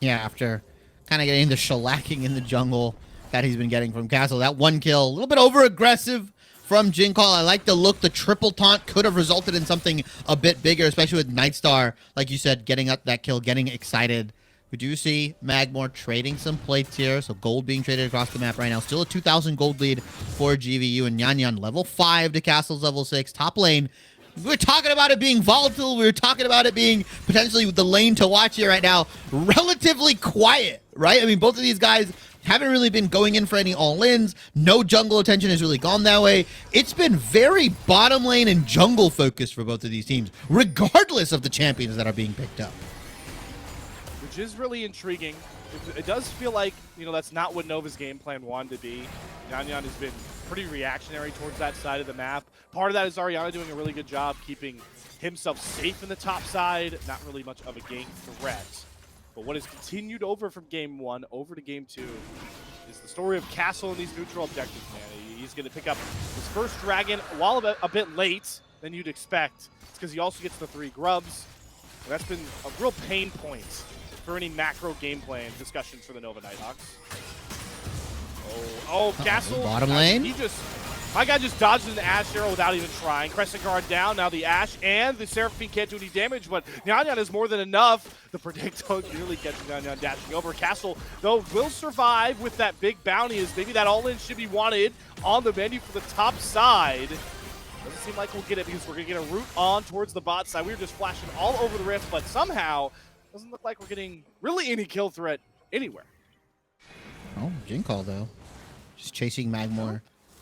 Yeah, after kind of getting the shellacking in the jungle that he's been getting from Castle. That 1 kill, a little bit over-aggressive from Jinkall. I like the look. The triple taunt could have resulted in something a bit bigger, especially with Nightstar, like you said, getting up that kill, getting excited. We do see Magmore trading some plates here, so gold being traded across the map right now. Still a 2,000 gold lead for GVU, and Nyan level 5 to Castle's level 6. Top lane, we were talking about it being volatile. We were talking about it being potentially the lane to watch here right now. Relatively quiet, right? I mean, both of these guys haven't really been going in for any all-ins. No jungle attention has really gone that way. It's been very bottom lane and jungle focused for both of these teams, regardless of the champions that are being picked up. Which is really intriguing. It does feel like, you know, that's not what Nova's game plan wanted to be. Nyan has been pretty reactionary towards that side of the map. Part of that is Ariana doing a really good job keeping himself safe in the top side. Not really much of a gank threat. But what has continued over from game 1 over to game 2 is the story of Castle and these neutral objectives, man. He's going to pick up his first dragon while a bit late than you'd expect. It's because he also gets the 3 grubs. And that's been a real pain point for any macro game plan discussions for the Nova Nighthawks. Oh, Castle. Bottom lane. My guy just dodged an Ashe arrow without even trying. Crescent Guard down. Now the Ashe and the Seraphine can't do any damage, but Nyan is more than enough. The Predict nearly gets Nyan dashing over. Castle, though, will survive with that big bounty, as maybe that all-in should be wanted on the menu for the top side. Doesn't seem like we'll get it because we're going to get a route on towards the bot side. We were just flashing all over the rift, but somehow doesn't look like we're getting really any kill threat anywhere. Oh, Jin call though. Just chasing Magmore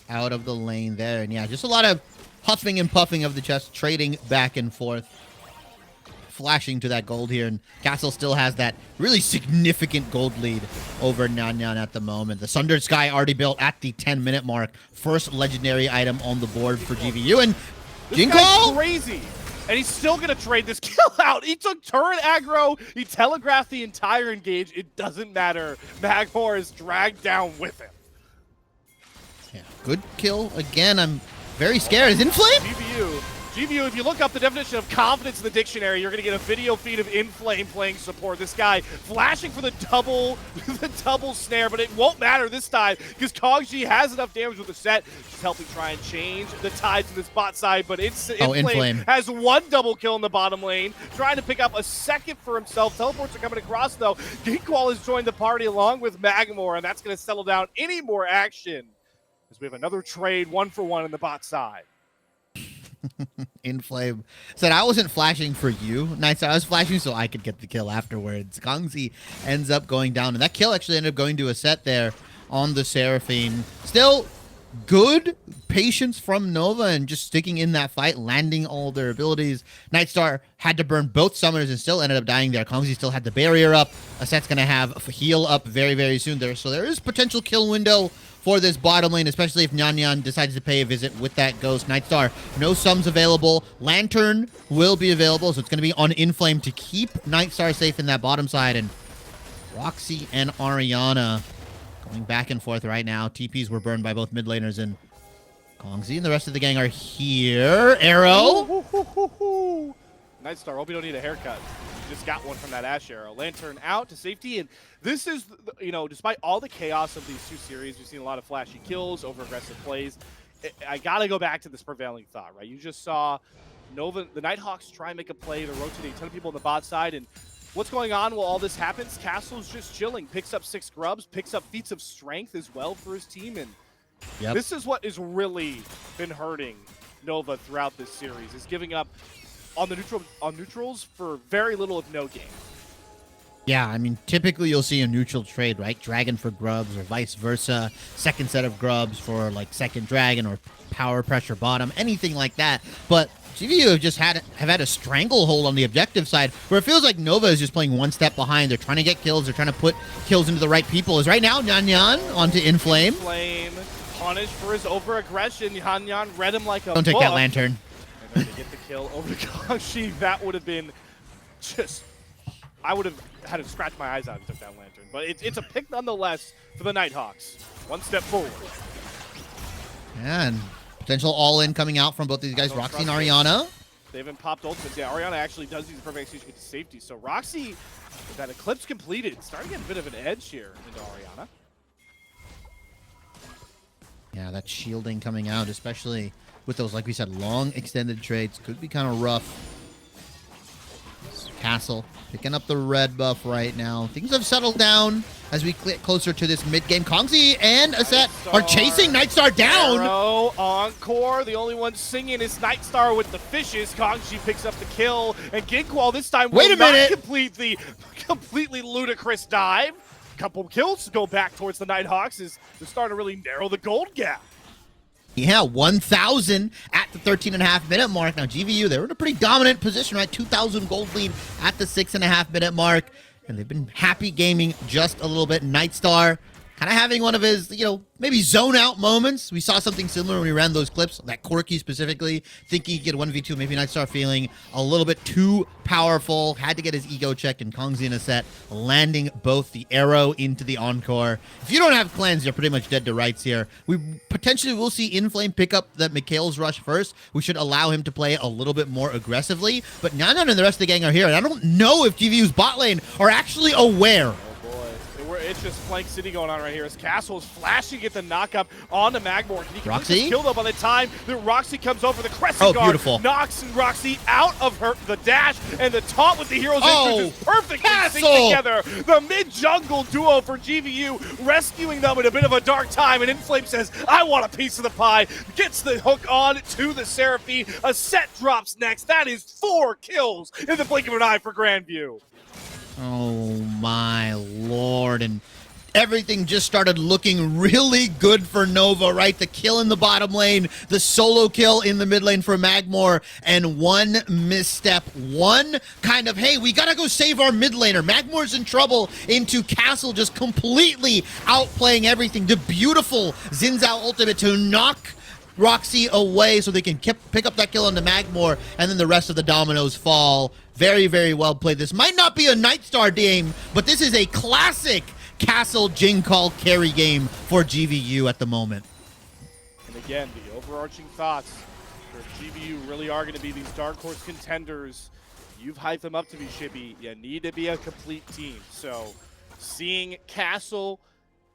out of the lane there. And yeah, just a lot of huffing and puffing of the chest, trading back and forth. Flashing to that gold here, and Castle still has that really significant gold lead over Nyan at the moment. The Sundered Sky already built at the 10-minute mark. First legendary item on the board for GVU, and This guy's crazy, and he's still going to trade this kill out. He took turret aggro. He telegraphed the entire engage. It doesn't matter. Magmore is dragged down with him. Yeah, good kill. Again, I'm very scared. Is Inflame? GVU, if you look up the definition of confidence in the dictionary, you're going to get a video feed of Inflame playing support. This guy flashing for the double snare, but it won't matter this time because Kogji has enough damage with the set. Just helping try and change the tides to this bot side, but Inflame has 1 double kill in the bottom lane, trying to pick up a second for himself. Teleports are coming across, though. Ginkwall has joined the party along with Magmore, and that's going to settle down any more action as we have another trade 1-for-1 in the bot side. Inflame said, I wasn't flashing for you, Nightstar. I was flashing so I could get the kill afterwards. Kongzi ends up going down, and that kill actually ended up going to a set there on the Seraphine. Still good patience from Nova and just sticking in that fight, landing all their abilities. Nightstar had to burn both summoners and still ended up dying there. Kongzi still had the barrier up. Aset's going to have a heal up very, very soon there. So there is potential kill window for this bottom lane, especially if Nyan decides to pay a visit with that Ghost. Nightstar, no sums available. Lantern will be available, so it's going to be on Inflame to keep Nightstar safe in that bottom side. And Roxy and Ariana going back and forth right now. TPs were burned by both mid laners, and Kongzi and the rest of the gang are here. Arrow. Nightstar, hope you don't need a haircut. You just got one from that Ashe arrow. Lantern out to safety, and this is, you know, despite all the chaos of these two series, we've seen a lot of flashy kills, over-aggressive plays. I gotta go back to this prevailing thought, right? You just saw Nova, the Nighthawks try and make a play. They're rotating a ton of people on the bot side, and what's going on while all this happens? Castle's just chilling, picks up 6 grubs, picks up feats of strength as well for his team, and this is what has really been hurting Nova throughout this series, is giving up on the neutrals for very little if no gain. Yeah, I mean, typically you'll see a neutral trade, right? Dragon for grubs or vice versa. Second set of grubs for like second dragon or power pressure bottom, anything like that. But GVU have just have had a stranglehold on the objective side where it feels like Nova is just playing one step behind. They're trying to get kills. They're trying to put kills into the right people. Is right now Nyan onto Inflame. Inflame punished for his over-aggression. Nyan read him like a Don't take that lantern. And then to get the kill over to Kongji, that would have been just... I would have had to scratch my eyes out if he took that lantern. But it's a pick nonetheless for the Nighthawks. One step forward. And potential all-in coming out from both these guys, Roxy and Ariana. They haven't popped ultimates. Yeah, Ariana actually does use the perfect execution to get to safety. So Roxy, with that Eclipse completed, starting to get a bit of an edge here into Ariana. Yeah, that shielding coming out, especially with those, like we said, long extended trades, could be kind of rough. Castle, picking up the red buff right now. Things have settled down as we get closer to this mid-game. Kongzi and Aset are chasing Nightstar down. Arrow, Encore, the only one singing is Nightstar with the fishes. Kongzi picks up the kill, and Ginkwall this time will not complete the completely ludicrous dive. Couple kills to go back towards the Nighthawks as they're starting to really narrow the gold gap. Yeah, 1,000 at the 13.5-minute mark. Now, GVU, they're in a pretty dominant position, right? 2,000 gold lead at the 6.5-minute mark. And they've been happy gaming just a little bit. Nightstar kind of having one of his, maybe zone out moments. We saw something similar when we ran those clips, that Corky specifically, thinking he could get 1v2. Maybe Nightstar feeling a little bit too powerful, had to get his ego checked, and Kongzi in a set, landing both the arrow into the Encore. If you don't have clans, you're pretty much dead to rights here. We potentially will see Inflame pick up that Mikhail's rush first. We should allow him to play a little bit more aggressively, but Nyan and the rest of the gang are here, and I don't know if GVU's bot lane are actually aware. It's just Flank City going on right here as Castle is flashing at the knockup onto Magmore. He can Roxy killed up by the time that Roxy comes over the Crescent Guard. Beautiful. Knocks Roxy out of the dash, and the taunt with the heroes is perfectly Castle synced together. The mid-jungle duo for GVU rescuing them at a bit of a dark time, and Inflame says, I want a piece of the pie. Gets the hook on to the Seraphine. A set drops next. That is 4 kills in the blink of an eye for Grandview. Oh my lord, and everything just started looking really good for Nova, right? The kill in the bottom lane, the solo kill in the mid lane for Magmore, and one misstep, one kind of, hey, we gotta go save our mid laner. Magmore's in trouble, into Castle just completely outplaying everything. The beautiful Xin Zhao ultimate to knock Roxy away so they can pick up that kill onto Magmore, and then the rest of the dominoes fall. Very, very well played. This might not be a Nightstar game, but this is a classic Castle Jingle carry game for GVU at the moment. And again, the overarching thoughts for GVU really are going to be these Dark Horse contenders. You've hyped them up to be Shippy. You need to be a complete team. So seeing Castle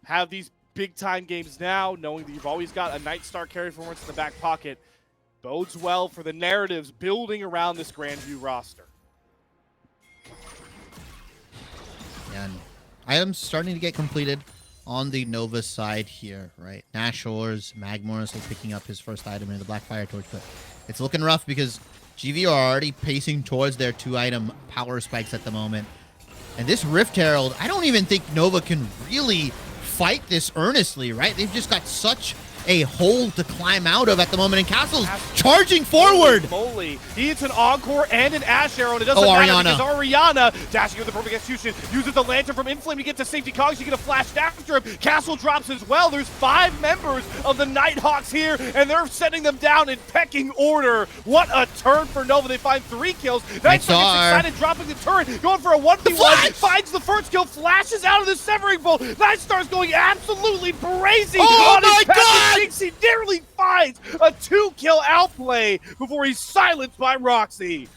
have these big-time games now, knowing that you've always got a Nightstar carry for once in the back pocket, bodes well for the narratives building around this Grandview roster. And items starting to get completed on the Nova side here, right? Nashor's, Magmore is picking up his first item in the Black Fire Torch, but it's looking rough because GVU are already pacing towards their 2-item power spikes at the moment. And this Rift Herald, I don't even think Nova can really fight this earnestly, right? They've just got such a hole to climb out of at the moment, and Castle's charging forward. Moly. He hits an Encore and an Ash Arrow, and it doesn't matter because Ariana, dashing with the perfect execution, uses the Lantern from Inflame to get to safety. Cogs, you get a flash after him. Castle drops as well. There's 5 members of the Nighthawks here, and they're setting them down in pecking order. What a turn for Nova. They find 3 kills. Nightstar gets excited, dropping the turret, going for a 1v1, finds the first kill, flashes out of the Severing Bolt. Nightstar's going absolutely brazy on his path. He nearly finds a 2-kill outplay before he's silenced by Roxy.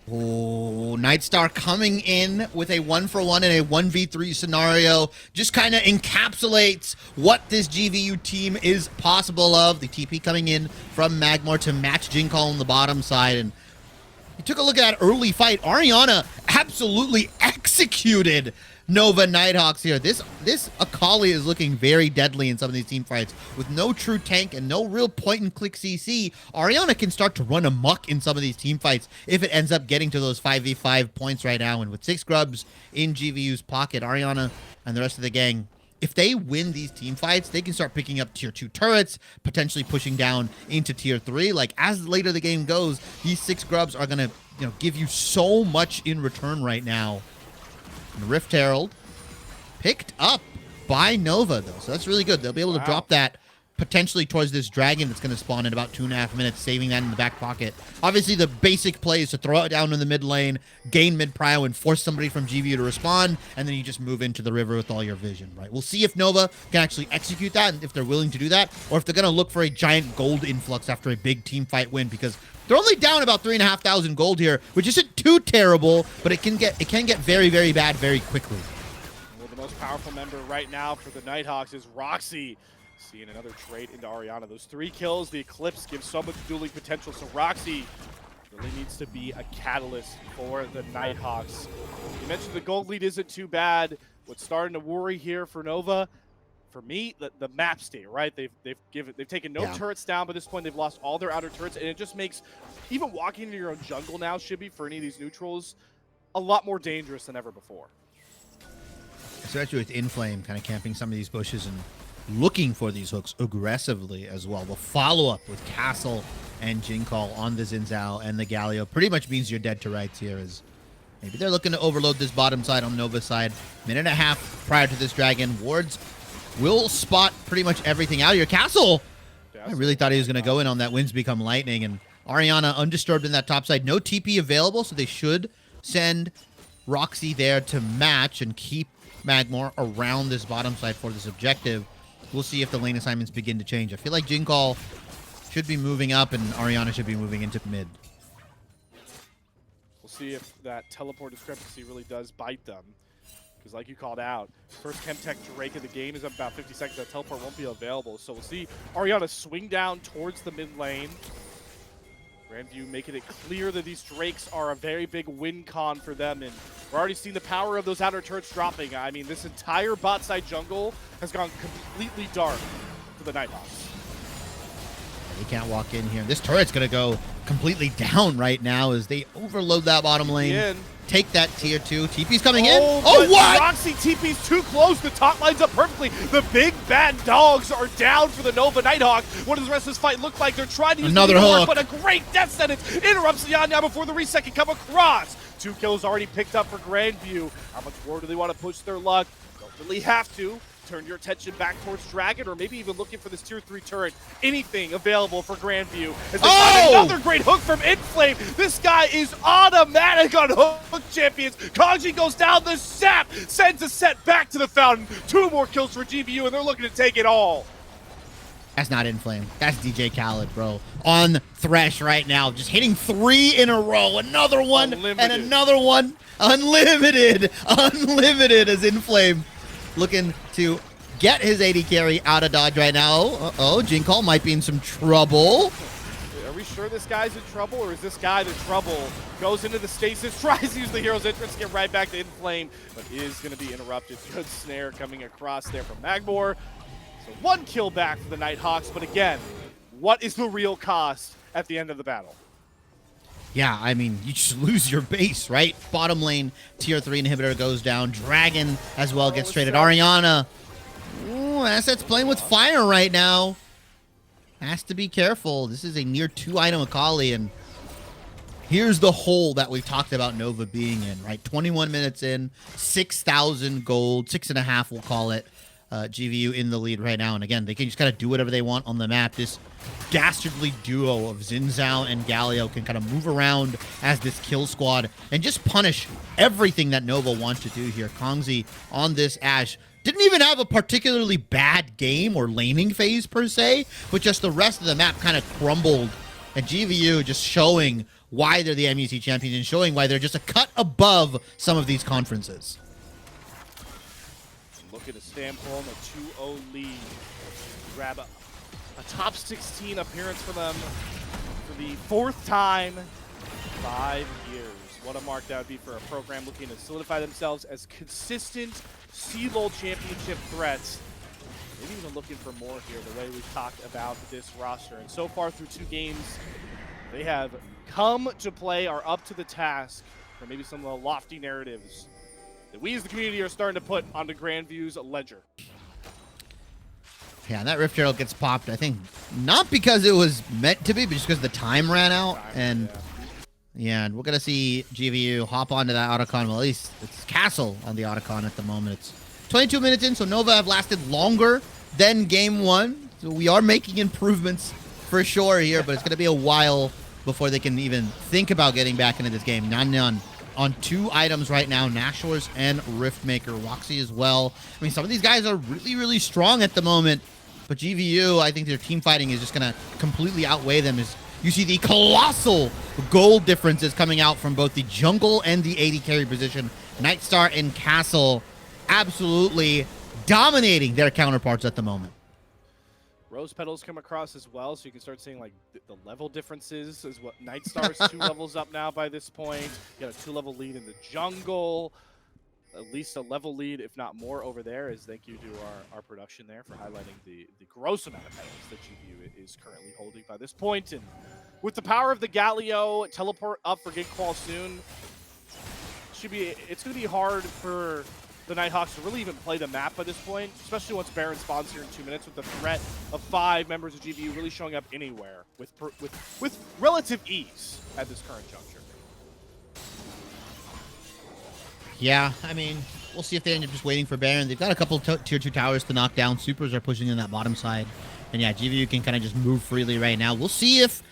Oh, Nightstar coming in with a 1-for-1 in a 1v3 scenario just kind of encapsulates what this GVU team is possible of. The TP coming in from Magmore to match Jingle on the bottom side, and you took a look at that early fight. Ariana absolutely executed Nova Nighthawks here. This Akali is looking very deadly in some of these team fights. With no true tank and no real point-and-click CC, Ariana can start to run amok in some of these team fights if it ends up getting to those 5v5 points right now. And with 6 grubs in GVU's pocket, Ariana and the rest of the gang, if they win these team fights, they can start picking up tier 2 turrets, potentially pushing down into tier 3. Like, as later the game goes, these 6 grubs are going to give you so much in return right now. And Rift Herald picked up by Nova, though, so that's really good. They'll be able to drop that potentially towards this dragon that's going to spawn in about 2.5 minutes, saving that in the back pocket. Obviously, the basic play is to throw it down in the mid lane, gain mid prio, and force somebody from GVU to respond, and then you just move into the river with all your vision, right? We'll see if Nova can actually execute that, and if they're willing to do that, or if they're going to look for a giant gold influx after a big team fight win, because they're only down about 3,500 gold here, which isn't too terrible, but it can get very, very bad very quickly. Well, the most powerful member right now for the Nighthawks is Roxy. Seeing another trade into Ariana. Those 3 kills, the Eclipse gives so much dueling potential. So Roxy really needs to be a catalyst for the Nighthawks. You mentioned the gold lead isn't too bad. What's starting to worry here for Nova, for me, the map state, right? They've taken no turrets down, but at this point they've lost all their outer turrets, and it just makes even walking into your own jungle now, Shibby, for any of these neutrals, a lot more dangerous than ever before. Especially with Inflame kind of camping some of these bushes and looking for these hooks aggressively as well. The follow-up with Castle and Jinkall on the Xin Zhao and the Galio pretty much means you're dead to rights here. As maybe they're looking to overload this bottom side on Nova's side. Minute and a half prior to this dragon. Wards will spot pretty much everything out here. Castle, I really thought he was going to go in on that Winds Become Lightning, and Ariana undisturbed in that top side. No TP available, so they should send Roxy there to match and keep Magmor around this bottom side for this objective. We'll see if the lane assignments begin to change. I feel like Jinkall should be moving up and Ariana should be moving into mid. We'll see if that teleport discrepancy really does bite them. Because like you called out, first Chemtech Drake of the game is up about 50 seconds. That teleport won't be available. So we'll see Ariana swing down towards the mid lane. Grandview making it clear that these Drakes are a very big win con for them, and we're already seeing the power of those outer turrets dropping. I mean, this entire bot side jungle has gone completely dark for the Nighthawks. They can't walk in here. This turret's going to go completely down right now as they overload that bottom lane. Take that tier 2. TP's coming in. Oh, what? Roxy TP's too close. The top lines up perfectly. The big bad dogs are down for the Nova Nighthawk. What does the rest of this fight look like? They're trying to use another hook, but a great death sentence interrupts the Anya before the reset can come across. 2 kills already picked up for Grandview. How much more do they want to push their luck? Don't really have to. Turn your attention back towards Dragon, or maybe even looking for this tier 3 turret. Anything available for Grandview. As they find another great hook from Inflame. This guy is automatic on hook champions. Kanji goes down. The sap sends a set back to the fountain. 2 more kills for GVU, and they're looking to take it all. That's not Inflame. That's DJ Khaled, bro. On Thresh right now. Just hitting 3 in a row. Another one and another one. Unlimited. Unlimited as Inflame looking to get his AD carry out of dodge right now. Uh-oh, Jinkall might be in some trouble. Are we sure this guy's in trouble, or is this guy the trouble? Goes into the stasis, tries to use the hero's entrance, get right back to Inflame, but is going to be interrupted. Good snare coming across there from Magmor. So 1 kill back for the Nighthawks, but again, what is the real cost at the end of the battle? Yeah, I mean, you just lose your base, right? Bottom lane, tier 3 inhibitor goes down. Dragon as well gets traded. Ariana. Ooh, Asset's playing with fire right now. Has to be careful. This is a near 2 item Akali, and here's the hole that we talked about Nova being in, right? 21 minutes in, 6,000 gold, 6.5 we'll call it. GVU in the lead right now, and again, they can just kind of do whatever they want on the map. This dastardly duo of Xin Zhao and Galio can kind of move around as this kill squad and just punish everything that Nova wants to do here. Kongzi on this Ashe didn't even have a particularly bad game or laning phase per se, but just the rest of the map kind of crumbled, and GVU just showing why they're the MUC champions and showing why they're just a cut above some of these conferences. Looking to stamp home a 2-0 lead. Grab a top 16 appearance for them for the 4th time in 5 years. What a mark that would be for a program looking to solidify themselves as consistent CLOL championship threats. Maybe even looking for more here, the way we've talked about this roster. And so far through 2 games, they have come to play, are up to the task for maybe some of the lofty narratives that we as the community are starting to put onto Grandview's ledger. Yeah, and that Rift Herald gets popped, I think, not because it was meant to be, but just because the time ran out. And and we're going to see GVU hop onto that Otacon. Well, at least it's Castle on the Otacon at the moment. It's 22 minutes in, so Nova have lasted longer than game 1. So we are making improvements for sure here, but it's going to be a while before they can even think about getting back into this game. Nyan on 2 items right now, Nashor's and Riftmaker. Roxy as well. I mean, some of these guys are really, really strong at the moment, but GVU, I think their team fighting is just going to completely outweigh them as you see the colossal gold differences coming out from both the jungle and the AD carry position. Nightstar and Castle absolutely dominating their counterparts at the moment. Rose petals come across as well, so you can start seeing like the level differences. Is what Nightstar's 2 levels up now by this point. You got a 2-level lead in the jungle. At least a level lead, if not more, over there. As thank you to our production there for highlighting the gross amount of petals that GVU is currently holding by this point. And with the power of the Galio, teleport up for Gig Qual soon. It's going to be hard for the Nighthawks to really even play the map by this point, especially once Baron spawns here in 2 minutes, with the threat of 5 members of GVU really showing up anywhere with relative ease at this current juncture. Yeah, I mean, we'll see if they end up just waiting for Baron. They've got a couple tier 2 towers to knock down. Supers are pushing in that bottom side. And yeah, GVU can kind of just move freely right now. We'll see if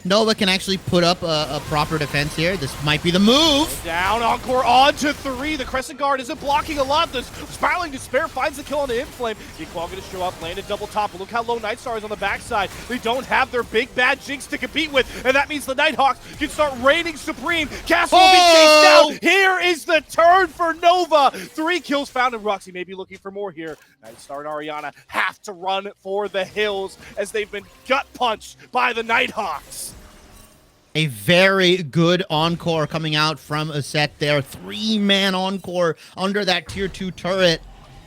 Nova can actually put up a proper defense here. This might be the move. Down, Encore on to 3. The Crescent Guard isn't blocking a lot. The Spiraling Despair finds the kill on the Inflame. Equal going to show up, land a double top. But look how low Nightstar is on the backside. They don't have their big bad Jinx to compete with. And that means the Nighthawks can start reigning supreme. Castle will be chased down. Here is the turn for Nova. 3 kills found, and Roxy may be looking for more here. Nightstar and Ariana have to run for the hills as they've been gut punched by the Nighthawks. A very good encore coming out from a set there. 3-man encore under that tier 2 turret.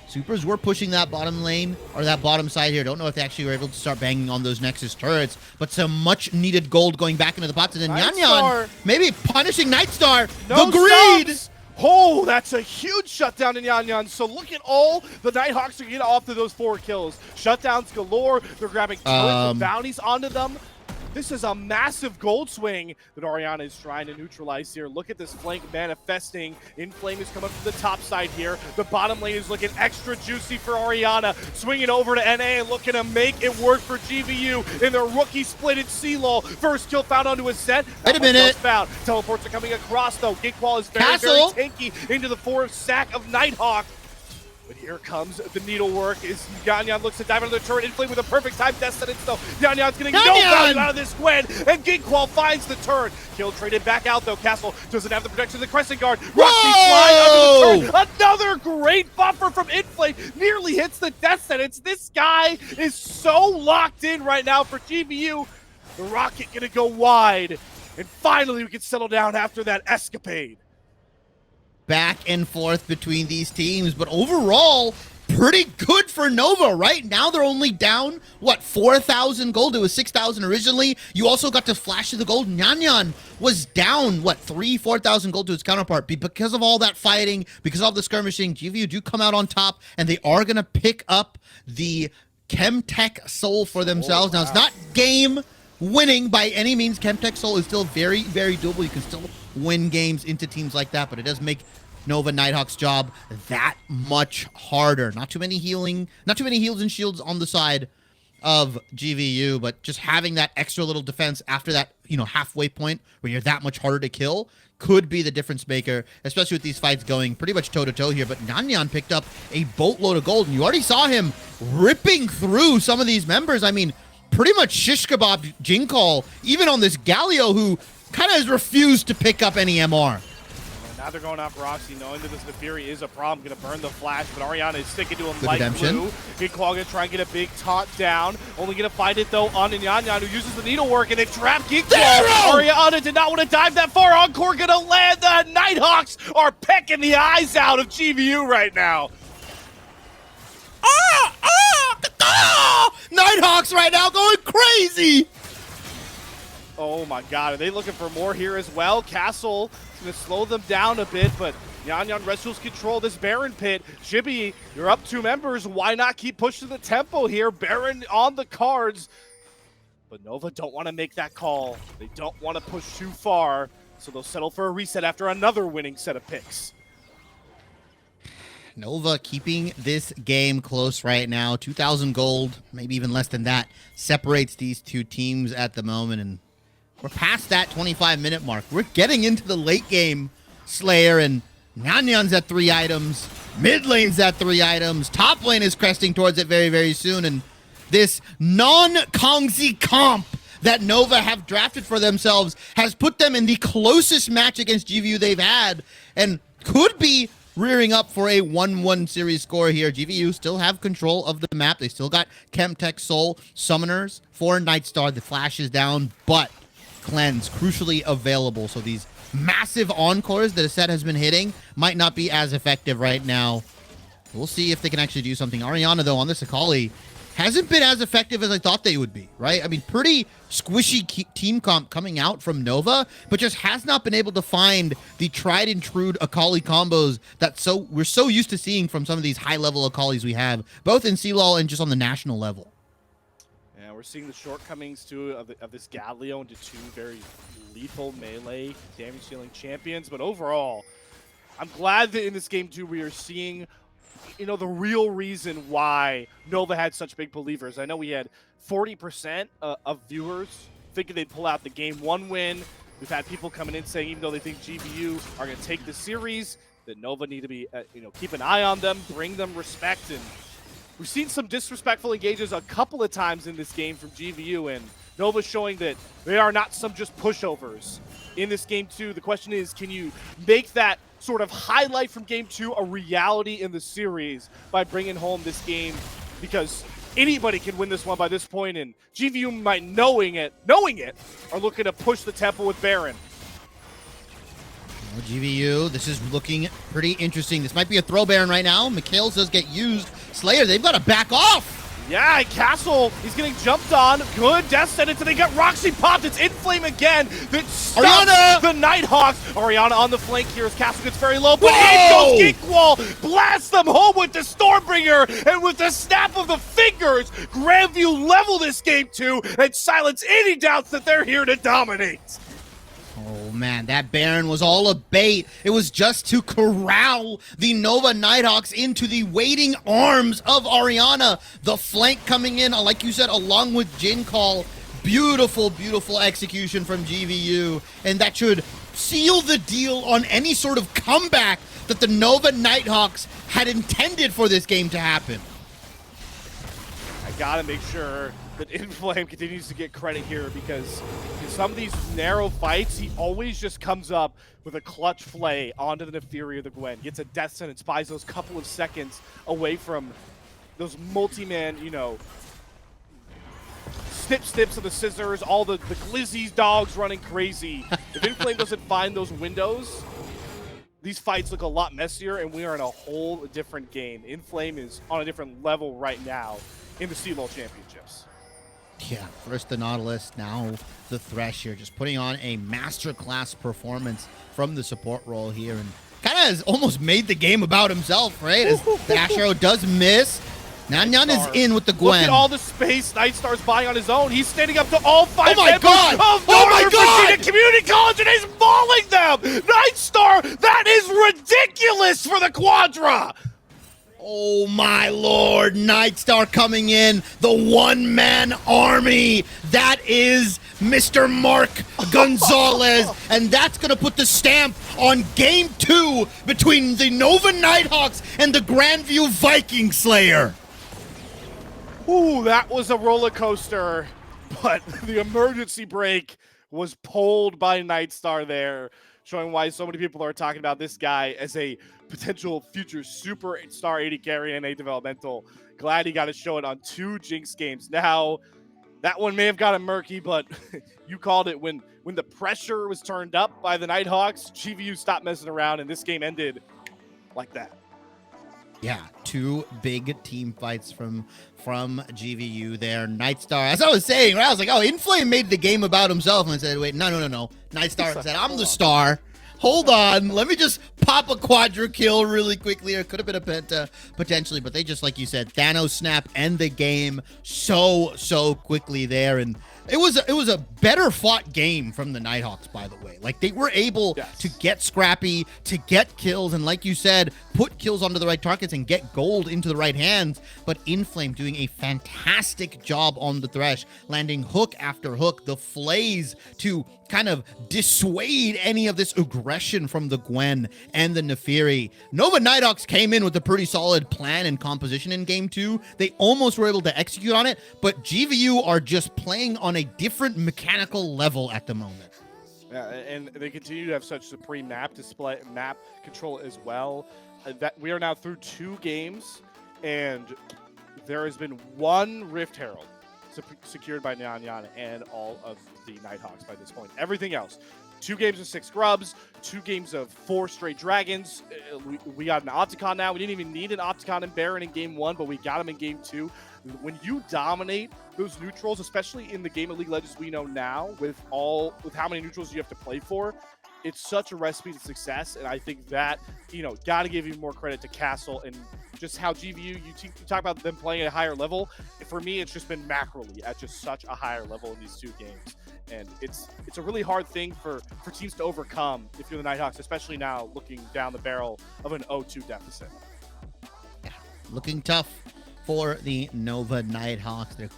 Supers were pushing that bottom lane, or that bottom side here. Don't know if they actually were able to start banging on those Nexus turrets, but some much needed gold going back into the pots. And then Nyan maybe punishing Nightstar. No the greed! Stops. Oh, that's a huge shutdown in Yan. So look at all the Nighthawks are getting off to those 4 kills. Shutdowns galore. They're grabbing turrets with bounties onto them. This is a massive gold swing that Oriana is trying to neutralize here. Look at this flank manifesting. Inflame is coming from the top side here. The bottom lane is looking extra juicy for Oriana. Swinging over to NA and looking to make it work for GVU in their rookie split at CLOL. First kill found onto a set. Wait a minute. Found. Teleports are coming across though. Gigqual is very tanky into the 4th stack of Nighthawk. But here comes the needlework as Yan looks to dive into the turret. Inflame with a perfect time death sentence though. Yan's getting no value out of this Gwen, and Gigqual finds the turn. Kill traded back out though. Castle doesn't have the protection of the Crescent Guard. Roxy flying under the turn. Another great buffer from Inflame. Nearly hits the death sentence. This guy is so locked in right now for GVU. The rocket gonna go wide. And finally we can settle down after that escapade. Back and forth between these teams, but overall, pretty good for Nova. Right now, they're only down, what, 4,000 gold? It was 6,000 originally. You also got to flash to the gold. Nyan was down, what, 4,000 gold to his counterpart. Because of all that fighting, because of all the skirmishing, GVU do come out on top, and they are going to pick up the Chemtech Soul for themselves. Now, it's not game winning by any means. Chemtech Soul is still very, very doable. You can still win games into teams like that, but it does make Nova Nighthawk's job that much harder. Not too many heals and shields on the side of GVU, but just having that extra little defense after that, halfway point where you're that much harder to kill could be the difference maker, especially with these fights going pretty much toe-to-toe here. But Nyan picked up a boatload of gold, and you already saw him ripping through some of these members. I mean, pretty much shish kebab Jinkall, even on this Galio, who kind of has refused to pick up any MR. Now they're going after Roxy, knowing that this Nefiri is a problem. Going to burn the flash, but Ariana is sticking to him Good like redemption. glue. Gigqual going to try and get a big taunt down. Only going to find it, though, on Nyan, who uses the needlework, and they trap Gigqual. Ariana did not want to dive that far. Encore going to land. The Nighthawks are pecking the eyes out of GVU right now. Nighthawks right now going crazy. Oh my god, are they looking for more here as well? Castle is going to slow them down a bit, but Yan wrestles control this Baron pit. Shibby, you're up 2 members. Why not keep pushing the tempo here? Baron on the cards. But Nova don't want to make that call. They don't want to push too far, so they'll settle for a reset after another winning set of picks. Nova keeping this game close right now. 2,000 gold, maybe even less than that, separates these 2 teams at the moment, and we're past that 25-minute mark. We're getting into the late game, Slayer, and Nyan's at 3 items. Mid lane's at 3 items. Top lane is cresting towards it very, very soon. And this non-Kongzi comp that Nova have drafted for themselves has put them in the closest match against GVU they've had, and could be rearing up for a 1-1 series score here. GVU still have control of the map. They still got Chemtech Soul Summoners for Nightstar. The flash is down, but Cleanse crucially available. So these massive encores that a set has been hitting might not be as effective right now. We'll see if they can actually do something. Ariana, though, on this Akali hasn't been as effective as I thought they would be, right? I mean, pretty squishy team comp coming out from Nova, but just has not been able to find the tried and true Akali combos that we're so used to seeing from some of these high-level Akalis we have, both in CLOL and just on the national level. Yeah, we're seeing the shortcomings, too, of this Galio into two very lethal melee damage-dealing champions. But overall, I'm glad that in this game, too, we are seeing the real reason why Nova had such big believers. I know we had 40% of viewers thinking they'd pull out the game one win. We've had people coming in saying even though they think GVU are going to take the series, that Nova need to be, keep an eye on them, bring them respect. And we've seen some disrespectful engages a couple of times in this game from GVU, and Nova showing that they are not some just pushovers in this game too. The question is, can you make that sort of highlight from game 2 a reality in the series by bringing home this game? Because anybody can win this one by this point, and GVU might knowing it, are looking to push the tempo with Baron. Well, GVU, this is looking pretty interesting. This might be a throw Baron right now. Mikhails does get used. Slayer, they've got to back off. Yeah, Castle, he's getting jumped on. Good death sentence, and they got Roxy popped. It's Inflame again. That stops the Nighthawks. Ariana on the flank here as Castle gets very low, but in goes Geekwall. Blasts them home with the Stormbringer, and with the snap of the fingers, Grandview level this game too and silence any doubts that they're here to dominate. Oh, man, that Baron was all a bait. It was just to corral the Nova Nighthawks into the waiting arms of Ariana. The flank coming in, like you said, along with Jin Call. Beautiful, beautiful execution from GVU. And that should seal the deal on any sort of comeback that the Nova Nighthawks had intended for this game to happen. I gotta make sure that Inflame continues to get credit here, because in some of these narrow fights, he always just comes up with a clutch flay onto the Neferia of the Gwen, gets a death sentence, buys those couple of seconds away from those multi-man, snips of the scissors, all the Glizzy's dogs running crazy. If Inflame doesn't find those windows, these fights look a lot messier, and we are in a whole different game. Inflame is on a different level right now in the CLOL Championships. Yeah, first the Nautilus, now the Thresh here, just putting on a masterclass performance from the support role here, and kind of has almost made the game about himself, right? As the Ash Arrow does miss. Nyan is in with the Gwen. Look at all the space Nightstar's buying on his own. He's standing up to all 5 members oh of my Northern God! Virginia Community College, and he's mauling them! Nightstar, that is ridiculous for the Quadra! Oh my lord, Nightstar coming in, the one-man army. That is Mr. Mark Gonzalez, and that's going to put the stamp on Game 2 between the Nova Nighthawks and the Grandview Viking Slayer. Ooh, that was a roller coaster, but the emergency brake was pulled by Nightstar there, showing why so many people are talking about this guy as a potential future superstar 80 carry and a developmental. Glad he got to show it on 2 Jinx games. Now, that one may have gotten murky, but you called it when the pressure was turned up by the Nighthawks. GVU stopped messing around, and this game ended like that. Yeah, 2 big team fights from GVU there. Nightstar, as I was saying, right, I was like, oh, Inflame made the game about himself, and I said, wait, no. Nightstar said, I'm the star. Hold on, let me just pop a quadra kill really quickly. It could have been a penta, potentially, but they just, like you said, Thanos snap, end the game so quickly there. And it was a better fought game from the Nighthawks, by the way. Like, they were able to get scrappy, to get kills, and like you said, put kills onto the right targets and get gold into the right hands. But Inflame doing a fantastic job on the Thresh, landing hook after hook, the flays to kind of dissuade any of this aggression from the Gwen and the Neferi. Nova Nighthawks came in with a pretty solid plan and composition in Game 2. They almost were able to execute on it, but GVU are just playing on a different mechanical level at the moment. Yeah, and they continue to have such supreme map control as well. that we are now through 2 games, and there has been 1 Rift Herald secured by Nyan and all of the Nighthawks by this point. Everything else, 2 games of 6 Grubs, 2 games of 4 straight Dragons. We got an Opticon now. We didn't even need an Opticon and Baron in game 1, but we got him in game 2. When you dominate those neutrals, especially in the game of League of Legends we know now, with how many neutrals you have to play for, it's such a recipe to success. And I think that, got to give you more credit to Castle and just how GVU, you talk about them playing at a higher level. For me, it's just been macroly at just such a higher level in these 2 games. And it's a really hard thing for teams to overcome if you're the Nighthawks, especially now looking down the barrel of an 0-2 deficit. Yeah, looking tough for the Nova Nighthawks. Their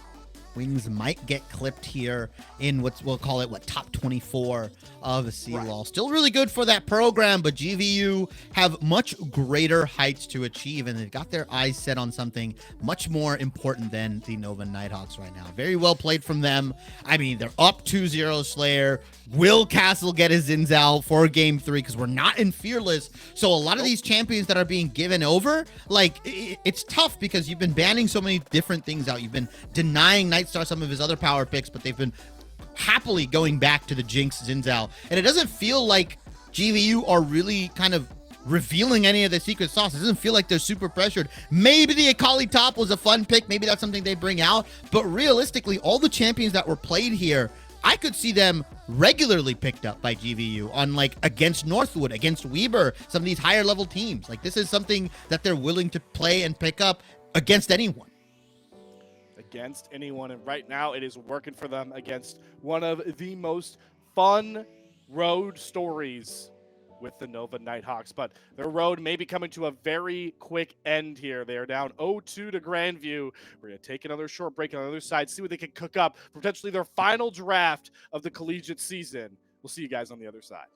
wings might get clipped here in we'll call it top 24 of CLOL. Right. Still really good for that program, but GVU have much greater heights to achieve, and they've got their eyes set on something much more important than the Nova Nighthawks right now. Very well played from them. I mean, they're up 2-0 Slayer. Will Castle get his Zins out for game 3? Because we're not in Fearless. So a lot of these champions that are being given over, it's tough because you've been banning so many different things out. You've been denying Nightstar some of his other power picks, but they've been happily going back to the Jinx Zinzao. And it doesn't feel like GVU are really kind of revealing any of the secret sauce. It doesn't feel like they're super pressured. Maybe the Akali top was a fun pick. Maybe that's something they bring out. But realistically, all the champions that were played here, I could see them regularly picked up by GVU on against Northwood, against Weber, some of these higher level teams. This is something that they're willing to play and pick up against anyone. Against anyone, and right now it is working for them against one of the most fun road stories with the Nova Nighthawks, but their road may be coming to a very quick end here. They are down 0-2 to Grandview. We're going to take another short break on the other side, see what they can cook up for potentially their final draft of the collegiate season. We'll see you guys on the other side.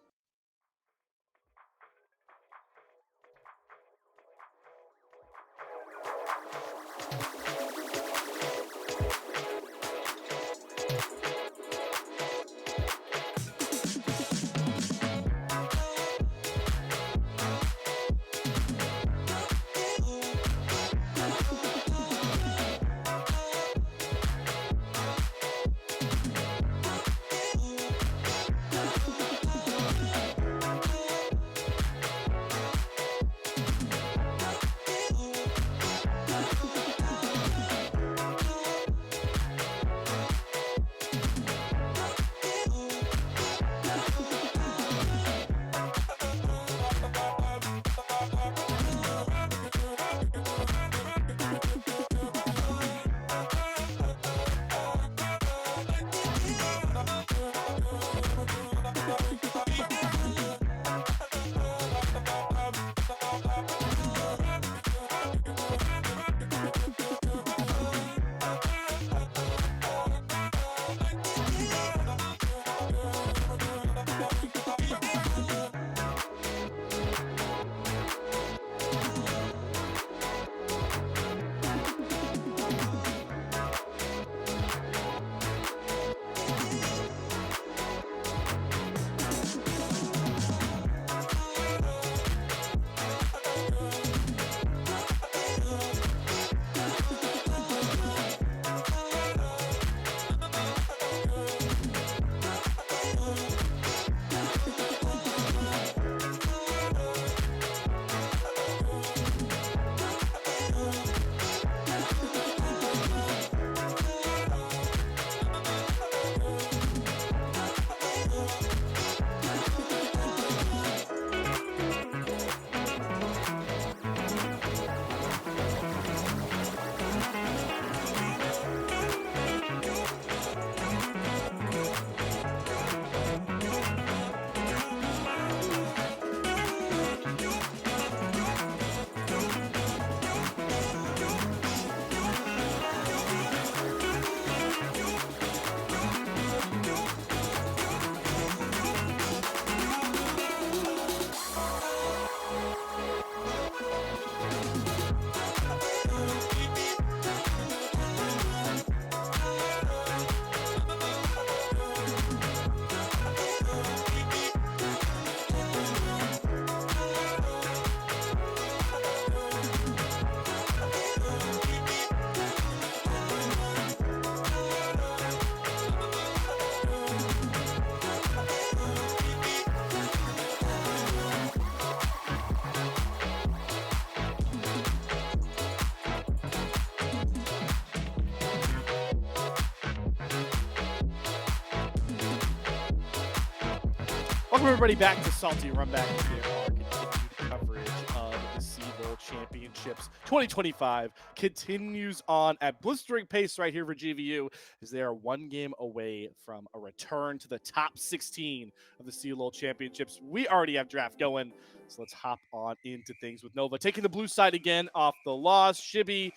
Welcome everybody back to Salty Runback here. Our continued coverage of the CLOL Championships 2025 continues on at blistering pace right here for GVU, as they are one game away from a return to the top 16 of the CLOL Championships. We already have draft going, so let's hop on into things with Nova taking the blue side again off the loss. Shibby,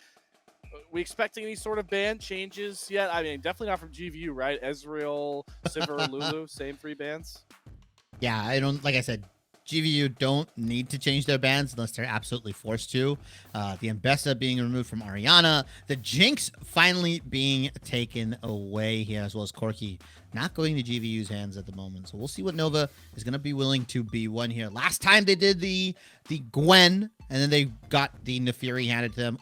we expecting any sort of ban changes yet? I mean, definitely not from GVU, right? Ezreal, Sivir, Lulu, same 3 bans. Yeah, I don't, like I said, GVU don't need to change their bans unless they're absolutely forced to. The Ambessa being removed from Ariana, the Jinx finally being taken away here, as well as Corki not going to GVU's hands at the moment. So we'll see what Nova is going to be willing to be one here. Last time they did the Gwen, and then they got the Nefiri handed to them.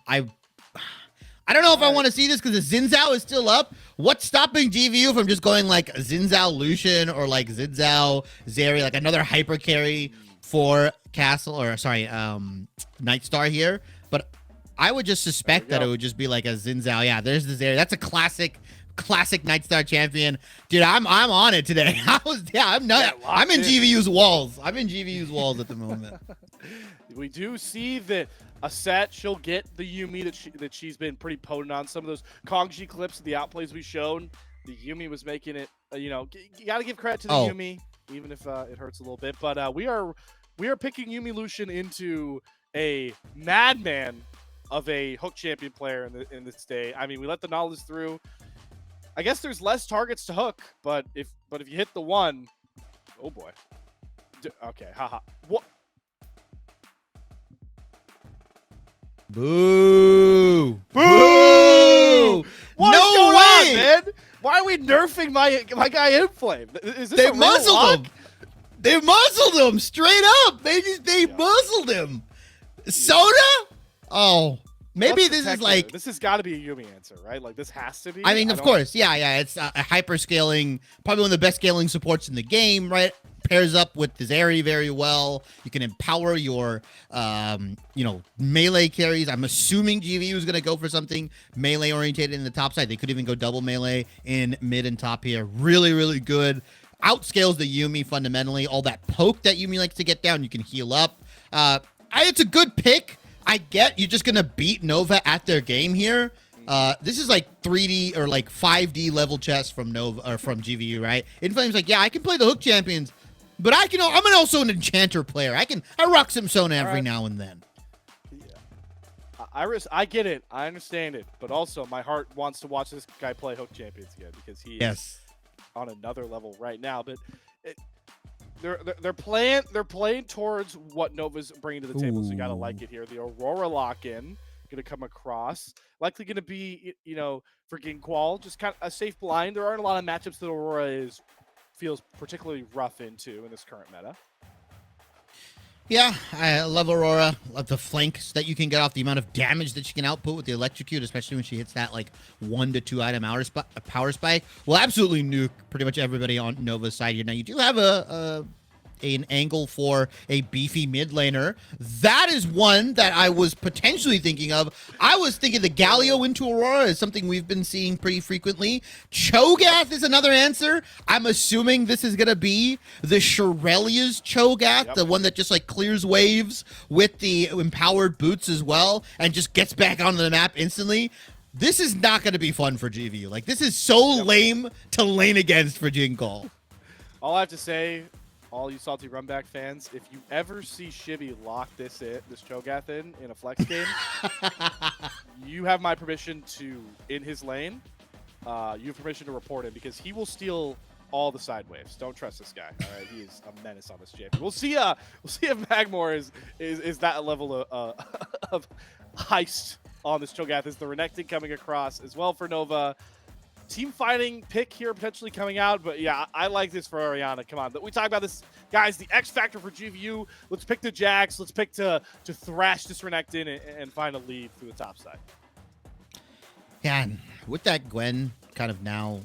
I don't know if I want to see this because the Xin is still up. What's stopping GVU from just going like Xin Lucian or like Xin Zeri, like another hyper carry for Castle, or sorry, Nightstar here? But I would just suspect that it would just be like a Xin Zhao. Yeah, there's the Zeri. That's a classic Nightstar champion. Dude, I'm on it today. I'm in GVU's walls. I'm in GVU's walls at the moment. We do see that a set she'll get the Yuumi that she's been pretty potent on. Some of those Kongji clips, the outplays we shown, the Yuumi was making it. You got to give credit to the Yuumi, even if it hurts a little bit. But we are picking Yuumi Lucian into a madman of a hook champion player in this day. I mean, we let the knowledge through. I guess there's less targets to hook, but if you hit the one, oh boy. Okay, haha. What? Boo! Boo! What no is going way, on, man? Why are we nerfing my guy Inflame? Is this they a muzzled him. They muzzled him straight up. They muzzled him. Soda? Oh, maybe this is like this has got to be a Yuumi answer, right? Like this has to be. I mean, of course, yeah. It's a hyper scaling, probably one of the best scaling supports in the game, right? Pairs up with the Zeri very well. You can empower your, melee carries. I'm assuming GVU is going to go for something melee orientated in the top side. They could even go double melee in mid and top here. Really, really good. Outscales the Yuumi fundamentally. All that poke that Yuumi likes to get down, you can heal up. It's a good pick. I get you're just going to beat Nova at their game here. This is like 3D or like 5D level chess from Nova or from GVU, right? Inflame's like, yeah, I can play the hook champions. But I'm also an enchanter player. I rock some Sona every now and then. Yeah. I get it. I understand it. But also, my heart wants to watch this guy play Hook Champions again because he is on another level right now. But they're playing towards what Nova's bringing to the table. So you gotta like it here. The Aurora lock-in gonna come across. Likely gonna be for Ginqual, just kind of a safe blind. There aren't a lot of matchups that Aurora feels particularly rough in this current meta. Yeah, I love Aurora. Love the flanks that you can get off, the amount of damage that she can output with the electrocute, especially when she hits that like 1 to 2 item power spike. Will absolutely nuke pretty much everybody on Nova's side here. Now you do have an angle for a beefy mid laner. That is one that I was potentially thinking of. I was thinking the Galio into Aurora is something we've been seeing pretty frequently. Cho'Gath is another answer. I'm assuming this is going to be the Shurelia's Cho'Gath, the one that just like clears waves with the empowered boots as well and just gets back onto the map instantly. This is not going to be fun for GVU. Like, this is so lame to lane against for Jingle. All I have to say, all you Salty Runback fans, if you ever see Shibby lock this Cho'Gath in a flex game, you have my permission in his lane, you have permission to report him because he will steal all the side waves. Don't trust this guy. All right, he is a menace on this champion. We'll see if Magmore is that level of heist on this Cho'Gath. Is the Renekton coming across as well for Nova? Team fighting pick here potentially coming out, but yeah, I like this for Ariana. Come on, we talk about this, guys. The X factor for GVU. Let's pick the Jax. Let's pick to thrash this Renekton and find a lead through the top side. Yeah, and with that Gwen kind of now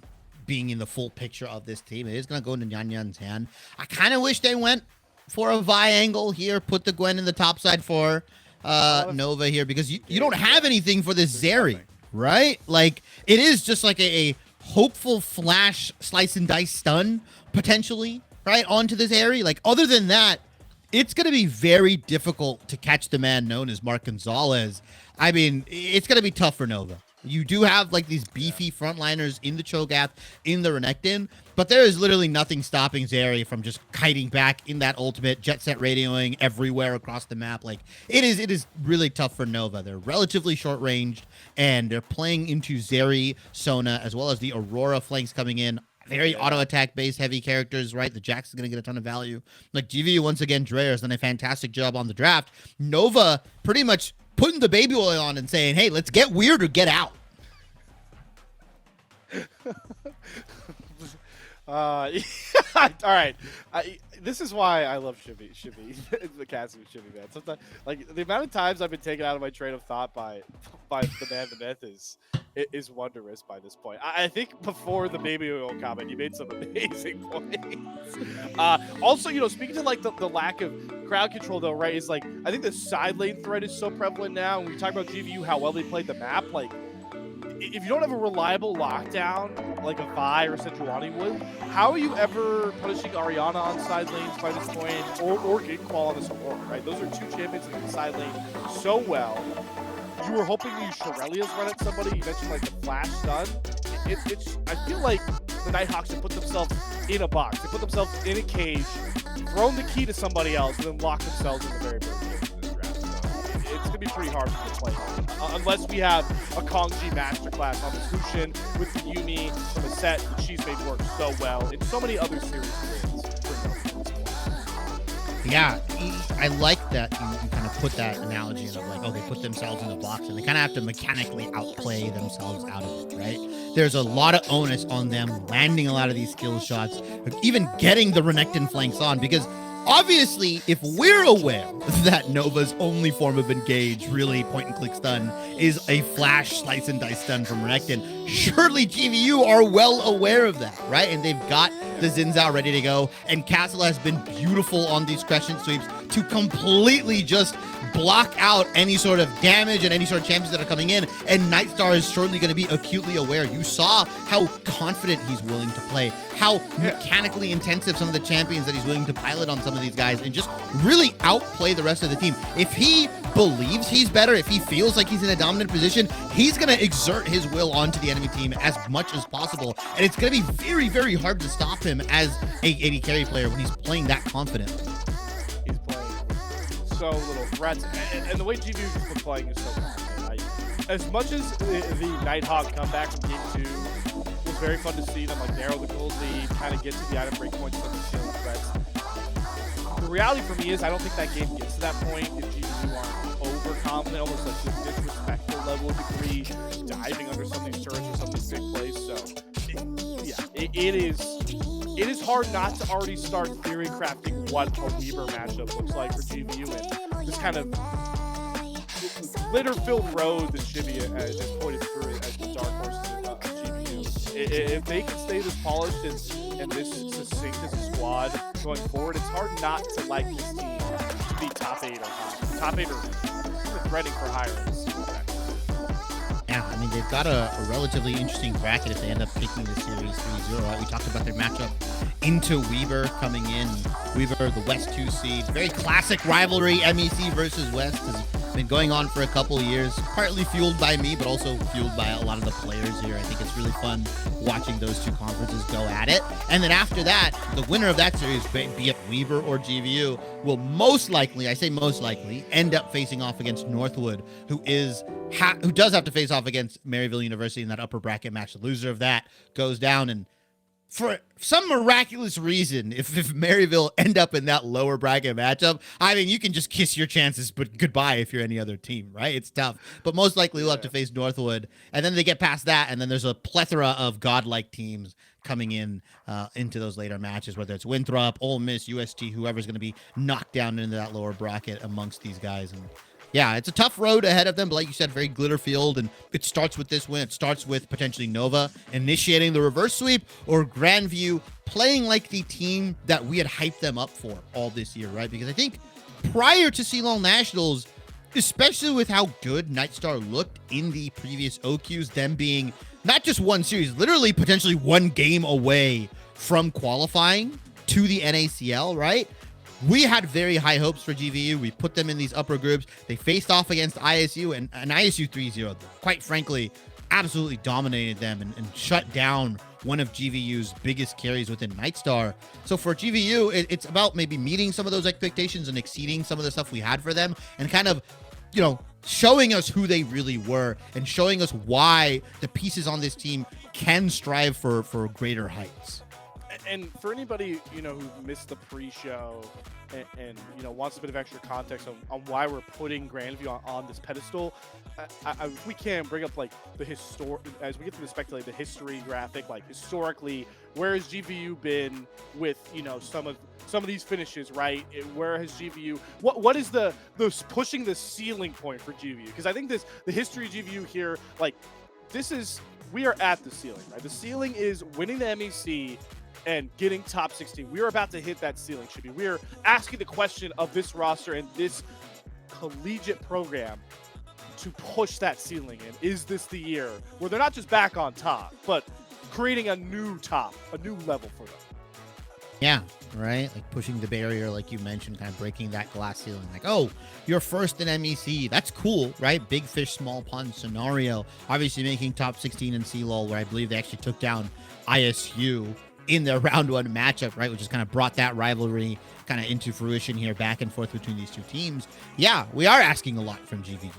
being in the full picture of this team, it is going to go into Nyanyan's hand. I kind of wish they went for a Vi angle here, put the Gwen in the top side for Nova here, because you don't have anything for this Zeri. Right? Like, it is just like a hopeful flash slice and dice stun, potentially, right, onto this area. Like, other than that, it's going to be very difficult to catch the man known as Mark Gonzalez. I mean, it's going to be tough for Nova. You do have like these beefy frontliners in the Cho'Gath, in the Renekton, but there is literally nothing stopping Zeri from just kiting back in that ultimate, jet set radioing everywhere across the map. Like, it is really tough for Nova. They're relatively short ranged, and they're playing into Zeri, Sona, as well as the Aurora flanks coming in. Very auto attack based heavy characters, right? The Jax is going to get a ton of value. Like, GVU once again, Dreyer has done a fantastic job on the draft. Nova pretty much putting the baby oil on and saying, hey, let's get weird or get out. All right. This is why I love Shibby, the casting of Shibby, man. Sometimes, like, the amount of times I've been taken out of my train of thought by the man, the myth is wondrous by this point. I think before the baby oil comment, you made some amazing points. Also, you know, speaking to like the lack of crowd control though, right? Is like, I think the side lane threat is so prevalent now. When we talk about GVU, how well they played the map, like, if you don't have a reliable lockdown like a Vi or Sejuani would, how are you ever punishing Ariana on side lanes by this point, or Ginqual on this Aurora, right? Those are two champions in the side lane so well. You were hoping to use Shurelya's run at somebody. You mentioned like the flash stun. I feel like the Nighthawks have put themselves in a box. They put themselves in a cage, thrown the key to somebody else, and then locked themselves in the very first game of this draft. So it's going to be pretty hard for them to play unless we have a Kongji masterclass on the Lucian with the Yumi from a set that she's made work so well in so many other series wins. Yeah, I like that you kind of put that analogy in of like, oh, they put themselves in a box and they kind of have to mechanically outplay themselves out of it, right? There's a lot of onus on them landing a lot of these skill shots, even getting the Renekton flanks on, because obviously, if we're aware that Nova's only form of engage, really point and click stun, is a flash slice and dice stun from Renekton, surely GVU are well aware of that, right? And they've got the Xin ready to go, and Castle has been beautiful on these crescent sweeps to completely just block out any sort of damage and any sort of champions that are coming in, and Nightstar is surely going to be acutely aware. You saw how confident he's willing to play, how mechanically intensive some of the champions that he's willing to pilot on some of these guys, and just really outplay the rest of the team. If he believes he's better, if he feels like he's in a dominant position, he's going to exert his will onto the enemy team as much as possible, and it's going to be very, very hard to stop him as a AD carry player when he's playing that confident. He's playing so little threats, and the way GVU's been playing is so confident. As much as the Nighthawk comeback from Game 2 was very fun to see them like narrow the gold lead, kind of get to the item break points of the stealing threats. The reality for me is I don't think that game gets to that point if GVU aren't overconfident, almost like to a disrespectful level of degree, diving under somebody's turret or somebody's big place. So, it is hard not to already start theory crafting what a Weaver matchup looks like for GVU and this kind of glitter-filled road that Shibby has pointed through as the dark horses of GVU. If they can stay this polished and this succinct as a squad going forward, it's hard not to like this team to be top 8 or higher. Top 8 or threading for higher in this season. Yeah, I mean, they've got a relatively interesting bracket if they end up taking the series 3-0, right? We talked about their matchup into Weaver coming in. Weaver, the West 2 seed. Very classic rivalry, MEC versus West, has been going on for a couple of years, partly fueled by me, but also fueled by a lot of the players here. I think it's really fun watching those two conferences go at it. And then after that, the winner of that series, be it Weaver or GVU, will most likely, I say most likely, end up facing off against Northwood, who does have to face off against Maryville University in that upper bracket match. The loser of that goes down, and for some miraculous reason, if Maryville end up in that lower bracket matchup, I mean, you can just kiss your chances, but goodbye if you're any other team, right? It's tough. But most likely we'll have to face Northwood, and then they get past that, and then there's a plethora of godlike teams coming in into those later matches, whether it's Winthrop, Ole Miss, UST, whoever's going to be knocked down into that lower bracket amongst these guys. And yeah, it's a tough road ahead of them, but like you said, very glitter-filled, and it starts with this win. It starts with potentially Nova initiating the reverse sweep, or Grandview playing like the team that we had hyped them up for all this year, right? Because I think prior to CLOL Nationals, especially with how good Nightstar looked in the previous OQs, them being not just one series, literally potentially one game away from qualifying to the NACL, right? We had very high hopes for GVU. We put them in these upper groups. They faced off against ISU, and ISU 3-0, quite frankly, absolutely dominated them and shut down one of GVU's biggest carries within Nightstar. So for GVU, it's about maybe meeting some of those expectations and exceeding some of the stuff we had for them, and kind of, showing us who they really were and showing us why the pieces on this team can strive for greater heights. And for anybody, who missed the pre-show and wants a bit of extra context on why we're putting Grandview on this pedestal, we can bring up like the as we get to the speculate the history graphic, like historically, where has GVU been with some of these finishes, right? Where has GVU? What is the pushing the ceiling point for GVU? Because I think the history of GVU here, like we are at the ceiling, right? The ceiling is winning the MEC and getting top 16. We are about to hit that ceiling, Chibi. We are asking the question of this roster and this collegiate program to push that ceiling. And is this the year where they're not just back on top, but creating a new top, a new level for them? Yeah, right? Like pushing the barrier, like you mentioned, kind of breaking that glass ceiling. Like, oh, you're first in MEC. That's cool, right? Big fish, small pond scenario. Obviously making top 16 in CLOL, where I believe they actually took down ISU in their round one matchup, right? Which has kind of brought that rivalry kind of into fruition here, back and forth between these two teams. Yeah, we are asking a lot from GVU.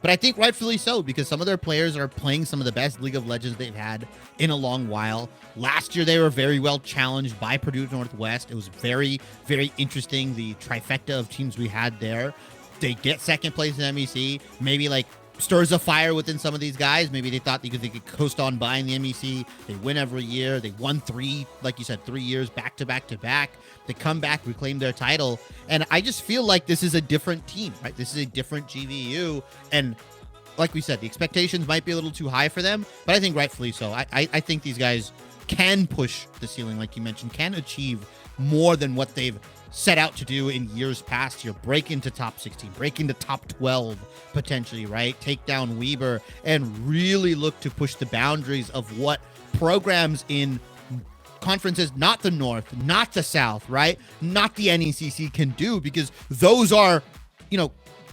But I think rightfully so, because some of their players are playing some of the best League of Legends they've had in a long while. Last year, they were very well challenged by Purdue Northwest. It was very, very interesting, the trifecta of teams we had there. They get second place in MEC, maybe like stirs a fire within some of these guys. Maybe they thought they could coast on by in the MEC. They win every year. They won 3 years back to back to back. They come back, reclaim their title. And I just feel like this is a different team, right? This is a different GVU. And like we said, the expectations might be a little too high for them, but I think rightfully so. I think these guys can push the ceiling, like you mentioned, can achieve more than what they've set out to do in years past here. Break into top 16, break into top 12 potentially, right? Take down Weber and really look to push the boundaries of what programs in conferences, not the North, not the South, right? Not the NECC can do, because those are,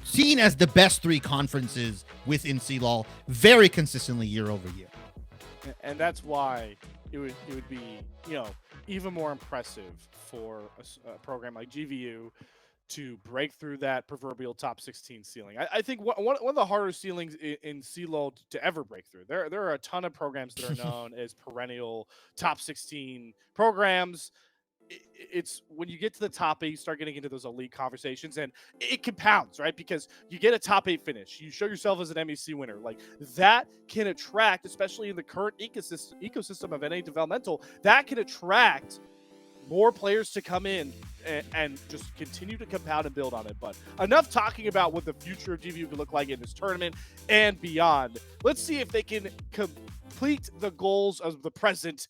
seen as the best 3 conferences within CLOL very consistently year over year. And that's why it would be, even more impressive for a program like GVU to break through that proverbial top 16 ceiling. I think one of the harder ceilings in CLOL to ever break through. There are a ton of programs that are known as perennial top 16 programs. It's when you get to the top 8, you start getting into those elite conversations, and it compounds, right? Because you get a top 8 finish, you show yourself as an MEC winner. Like, that can attract, especially in the current ecosystem of NA developmental, that can attract more players to come in and just continue to compound and build on it. But enough talking about what the future of GVU could look like in this tournament and beyond. Let's see if they can complete the goals of the present.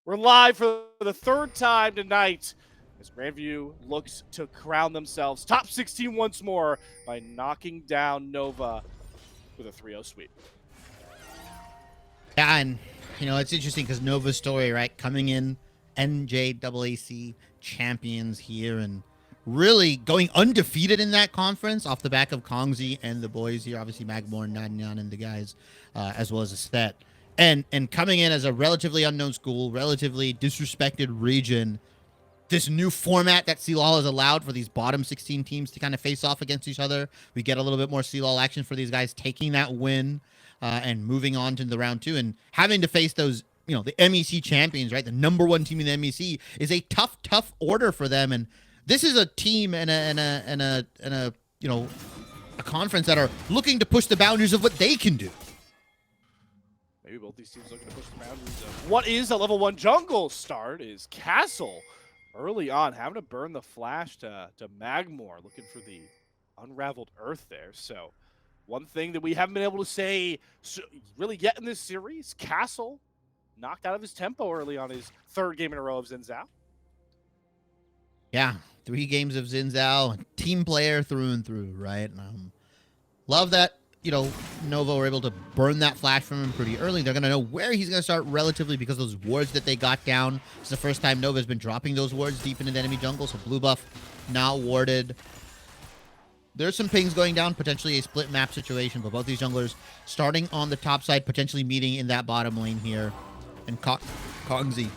We're live for the 3rd time tonight as Grandview looks to crown themselves top 16 once more by knocking down Nova with a 3-0 sweep. Yeah, and it's interesting because Nova's story, right? Coming in NJAAC champions here and really going undefeated in that conference off the back of Kongzi and the boys here, obviously Magmore and Nanyan and the guys, as well as Estet. And coming in as a relatively unknown school, relatively disrespected region, this new format that CLOL has allowed for these bottom 16 teams to kind of face off against each other. We get a little bit more CLOL action for these guys taking that win and moving on to the round 2 and having to face those, the MEC champions, right? The number 1 team in the MEC is a tough order for them. And this is a team and a conference that are looking to push the boundaries of what they can do. Maybe both these teams looking to push the boundaries of what is a level 1 jungle start is Castle early on having to burn the flash to Magmore, looking for the unraveled earth there. So one thing that we haven't been able to say really yet in this series, Castle knocked out of his tempo early on his 3rd game in a row of Xin Zhao. Yeah, 3 games of Xin Zhao, team player through and through, right? Love that you know, Nova were able to burn that flash from him pretty early. They're going to know where he's going to start relatively because those wards that they got down. It's the first time Nova's been dropping those wards deep into the enemy jungle, so blue buff now warded. There's some pings going down, potentially a split map situation, but both these junglers starting on the top side, potentially meeting in that bottom lane here. And Kongzi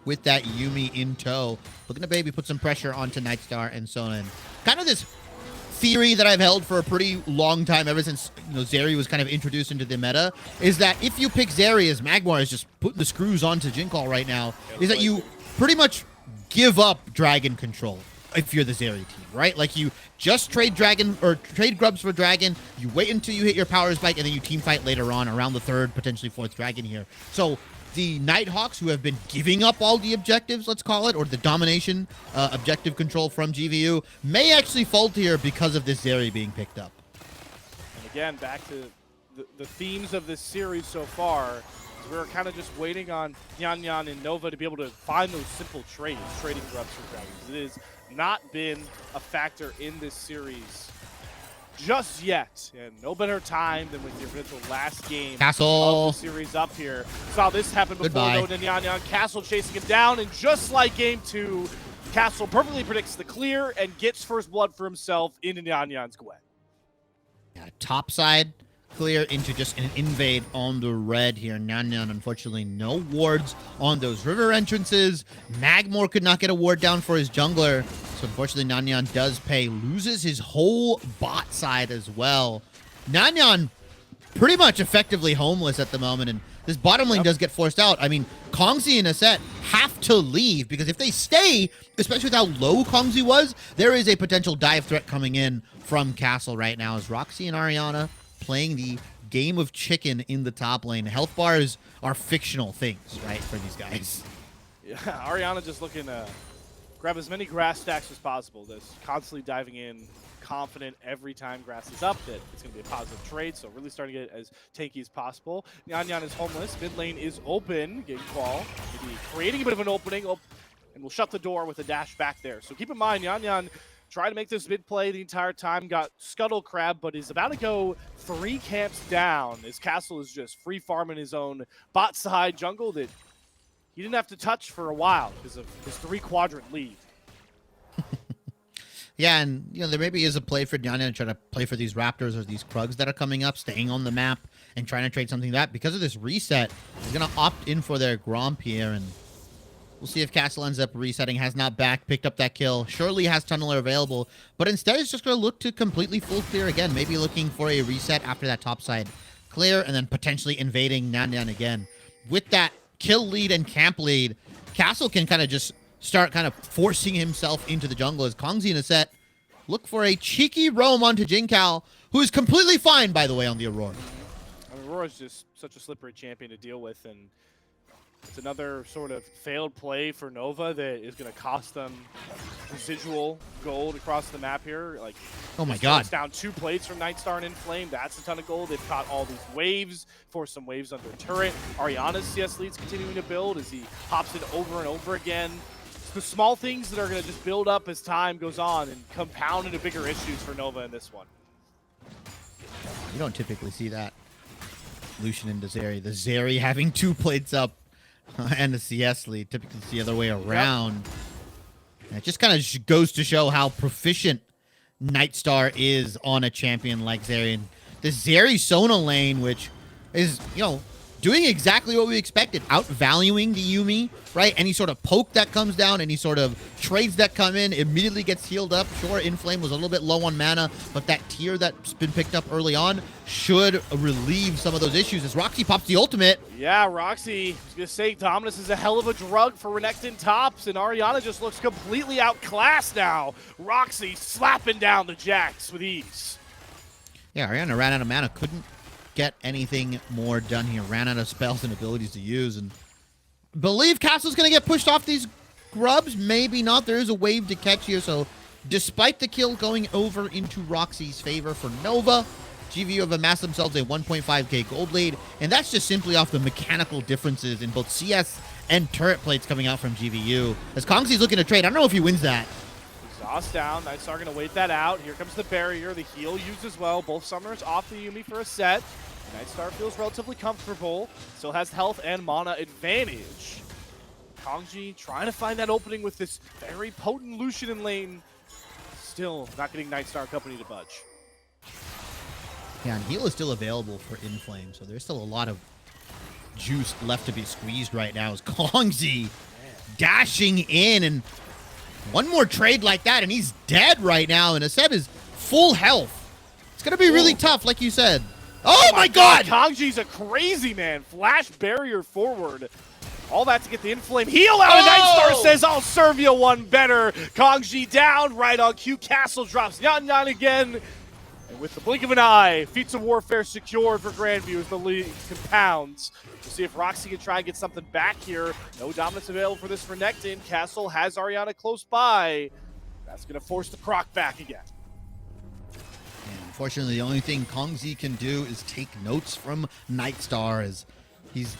with that Yuumi in tow, looking to maybe put some pressure onto Nightstar and Sona. And kind of this theory that I've held for a pretty long time, ever since, you know, Zeri was kind of introduced into the meta, is that if you pick Zeri, as Magmar is just putting the screws onto Jinkall right now, is that you pretty much give up dragon control if you're the Zeri team, right? Like, you just trade dragon or trade grubs for dragon, you wait until you hit your power spike, and then you team fight later on around the third, potentially fourth dragon here. So the Nighthawks, who have been giving up all the objectives, let's call it, or the domination, objective control from GVU, may actually falter here because of this Zeri being picked up. And again, back to the themes of this series so far, we're kind of just waiting on Nyan and Nova to be able to find those simple trades, trading grubs for dragons. It has not been a factor in this series just yet, and no better time than with the original last game Castle of the series up here. Saw this happen before, Goodbye. though, to Nyan. Castle chasing him down, and just like game 2, Castle perfectly predicts the clear and gets first blood for himself into Nyan's Gwen. Yeah, top side clear into just an invade on the red here. Nyan, unfortunately, no wards on those river entrances. Magmor could not get a ward down for his jungler. So unfortunately, Nyan does pay. Loses his whole bot side as well. Nyan pretty much effectively homeless at the moment. And this bottom lane does get forced out. I mean, Kongzi and Aset have to leave because if they stay, especially with how low Kongzi was, there is a potential dive threat coming in from Castle right now as Roxy and Ariana playing the game of chicken in the top lane. Health bars are fictional things, right, for these guys. Yeah, Ariana just looking to grab as many grass stacks as possible. Just constantly diving in, confident every time grass is up that it's going to be a positive trade, so really starting to get as tanky as possible. Nyan is homeless. Mid lane is open. Getting Qual, maybe creating a bit of an opening, and we'll shut the door with a dash back there. So keep in mind, Nyan trying to make this mid play the entire time, got Scuttle Crab, but is about to go 3 camps down as Castle is just free farming his own bot side jungle that he didn't have to touch for a while because of his 3-quadrant lead. Yeah, and you know, there maybe is a play for Nyan to try to play for these Raptors or these Krugs that are coming up, staying on the map and trying to trade something that, because of this reset, he's going to opt in for their Gromp here, and we'll see if Castle ends up resetting. Has not back, picked up that kill. Surely has Tunneler available, but instead is just going to look to completely full clear again, maybe looking for a reset after that top side clear, and then potentially invading Nyan again. With that kill lead and camp lead, Castle can kind of just start kind of forcing himself into the jungle as Kongzi and Aset look for a cheeky roam onto Jinkall, who is completely fine, by the way, on the Aurora. I mean, Aurora's just such a slippery champion to deal with, and it's another sort of failed play for Nova that is going to cost them residual gold across the map here. Like, oh my god, it's down 2 plates from Nightstar and Inflame. That's a ton of gold. They've caught all these waves, forced some waves under turret. Ariana's CS lead's continuing to build as he hops it over and over again. It's the small things that are going to just build up as time goes on and compound into bigger issues for Nova in this one. You don't typically see that. Lucian into Zeri. The Zeri having 2 plates up and the CS lead. Typically it's the other way around. And it just kind of goes to show how proficient Nightstar is on a champion like Zeri. And the Zeri Sona lane, which is, you know, doing exactly what we expected, outvaluing the Yuumi, right? Any sort of poke that comes down, any sort of trades that come in, immediately gets healed up. Sure, Inflame was a little bit low on mana, but that tier that's been picked up early on should relieve some of those issues as Roxy pops the ultimate. Yeah, Roxy, I was going to say, Dominus is a hell of a drug for Renekton tops, and Ariana just looks completely outclassed now. Roxy slapping down the Jax with ease. Yeah, Ariana ran out of mana, couldn't get anything more done here. Ran out of spells and abilities to use, and believe Castle's going to get pushed off these grubs. Maybe not. There is a wave to catch here, so despite the kill going over into Roxy's favor for Nova, GVU have amassed themselves a 1.5k gold lead, and that's just simply off the mechanical differences in both CS and turret plates coming out from GVU. As Kongzi's looking to trade, I don't know if he wins that. Toss down. Nightstar gonna wait that out. Here comes the barrier. The heal used as well. Both summoners off the Yuumi for a set. Nightstar feels relatively comfortable. Still has health and mana advantage. Kongji trying to find that opening with this very potent Lucian in lane. Still not getting Nightstar Company to budge. Yeah, and heal is still available for Inflame, so there's still a lot of juice left to be squeezed right now as Kongzi dashing in, and one more trade like that and he's dead right now, and Aseb is full health. It's going to be really tough, like you said. Oh my god! Kongji's a crazy man. Flash barrier forward. All that to get the Inflame heal out, and Nightstar says, I'll serve you one better. Kongji down, right on cue. Castle drops Yan again. And with the blink of an eye, feats of warfare secured for Grandview as the lead compounds. We'll see if Roxy can try and get something back here. No dominance available for this Renekton. Castle has Ariana close by. That's going to force the Croc back again. And unfortunately, the only thing Kongzi can do is take notes from Nightstar as he's